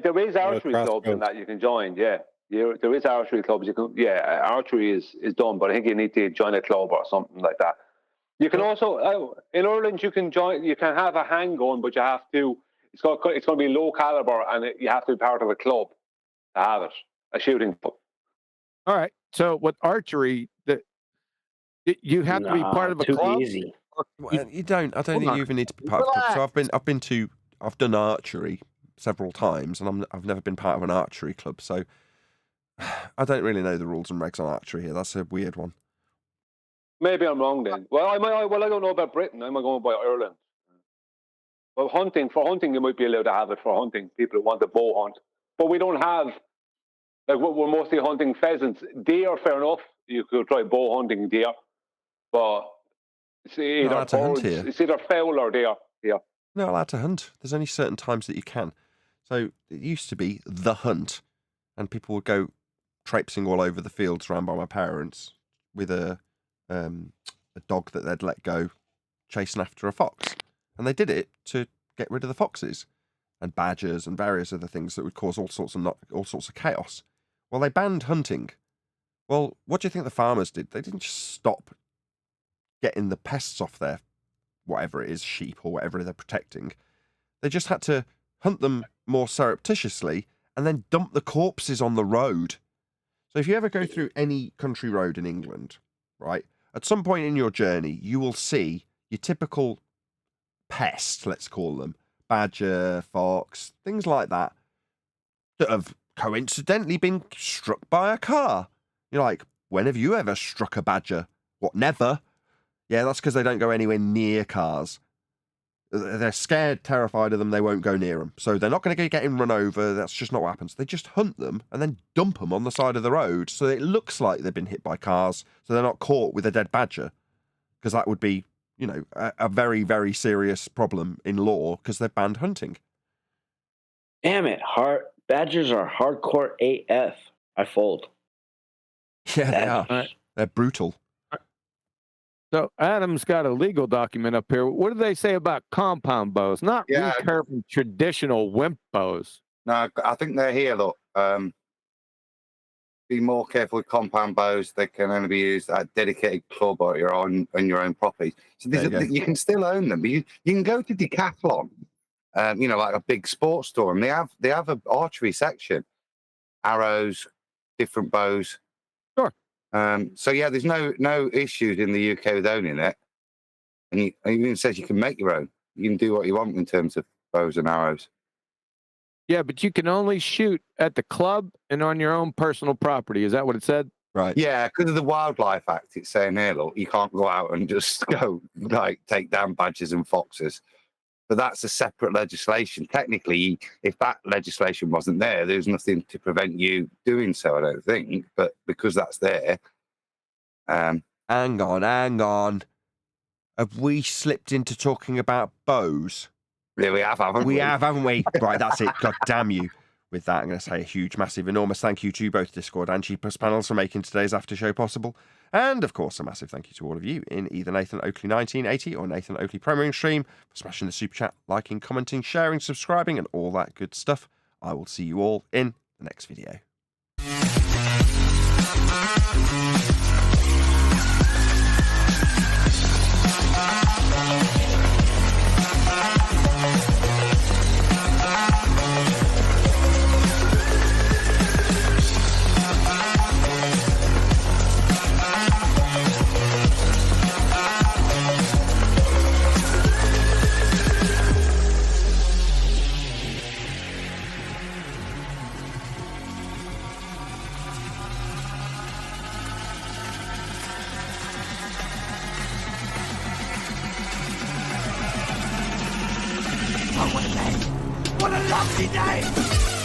There is archery clubs and that you can join. Yeah, there is archery clubs. You can. Yeah, archery is done, but I think you need to join a club or something like that. You can also in Ireland you can join. You can have a handgun, but you have to. It's going to be low caliber, and you have to be part of a club to have it. A shooting club. All right. So with archery, you have to be part of a club. Easy. Well, you don't. I don't think you even need to be part of a club. So I've done archery several times, and I've never been part of an archery club. So I don't really know the rules and regs on archery here. That's a weird one. Maybe I'm wrong then. Well, I don't know about Britain. I'm going by Ireland. Well, for hunting, you might be allowed to have it for hunting. People who want to bow hunt, but we don't have. Like we're mostly hunting pheasants. Deer, fair enough. You could try bow hunting deer, but It's either allowed to hunt birds, here. it's either fowl or deer. Yeah. Not allowed to hunt. There's only certain times that you can. So it used to be the hunt, and people would go traipsing all over the fields around by my parents with a dog that they'd let go chasing after a fox. And they did it to get rid of the foxes and badgers and various other things that would cause all sorts of chaos. Well, they banned hunting. Well, what do you think the farmers did? They didn't just stop getting the pests off their whatever it is, sheep or whatever they're protecting. They just had to hunt them more surreptitiously and then dump the corpses on the road. So if you ever go through any country road in England, right, at some point in your journey, you will see your typical pest, let's call them, badger, fox, things like that have coincidentally been struck by a car. You're like, when have you ever struck a badger? What, never? Yeah, that's because they don't go anywhere near cars. They're scared, terrified of them, they won't go near them. So they're not going to get getting run over, that's just not what happens. They just hunt them and then dump them on the side of the road so it looks like they've been hit by cars, so they're not caught with a dead badger. Because that would be, you know, a very, very serious problem in law because they've banned hunting. Damn it, badgers are hardcore AF. I fold. Yeah, they are. They're brutal. So Adam's got a legal document up here. What do they say about compound bows? Not recurving traditional wimp bows. No, I think they're here. Look, be more careful with compound bows. They can only be used at a dedicated club or on your own property. So you can still own them. But you can go to Decathlon, you know, like a big sports store, and they have an archery section, arrows, different bows. Sure. So yeah, there's no issues in the UK with owning it, and it even says you can make your own. You can do what you want in terms of bows and arrows. Yeah, but you can only shoot at the club and on your own personal property. Is that what it said? Right. Yeah, because of the Wildlife Act, it's saying here, look, you can't go out and just go like take down badgers and foxes. But that's a separate legislation. Technically, if that legislation wasn't there, there's nothing to prevent you doing so, I don't think. But because that's there. Hang on. Have we slipped into talking about bows? Yeah, we have, haven't we? We have, haven't we? Right, that's it. God damn you. With that, I'm going to say a huge, massive, enormous thank you to both Discord and Cheapest panels for making today's after show possible. And, of course, a massive thank you to all of you in either Nathan Oakley 1980 or Nathan Oakley Premiering Stream for smashing the super chat, liking, commenting, sharing, subscribing, and all that good stuff. I will see you all in the next video. What a lovely day!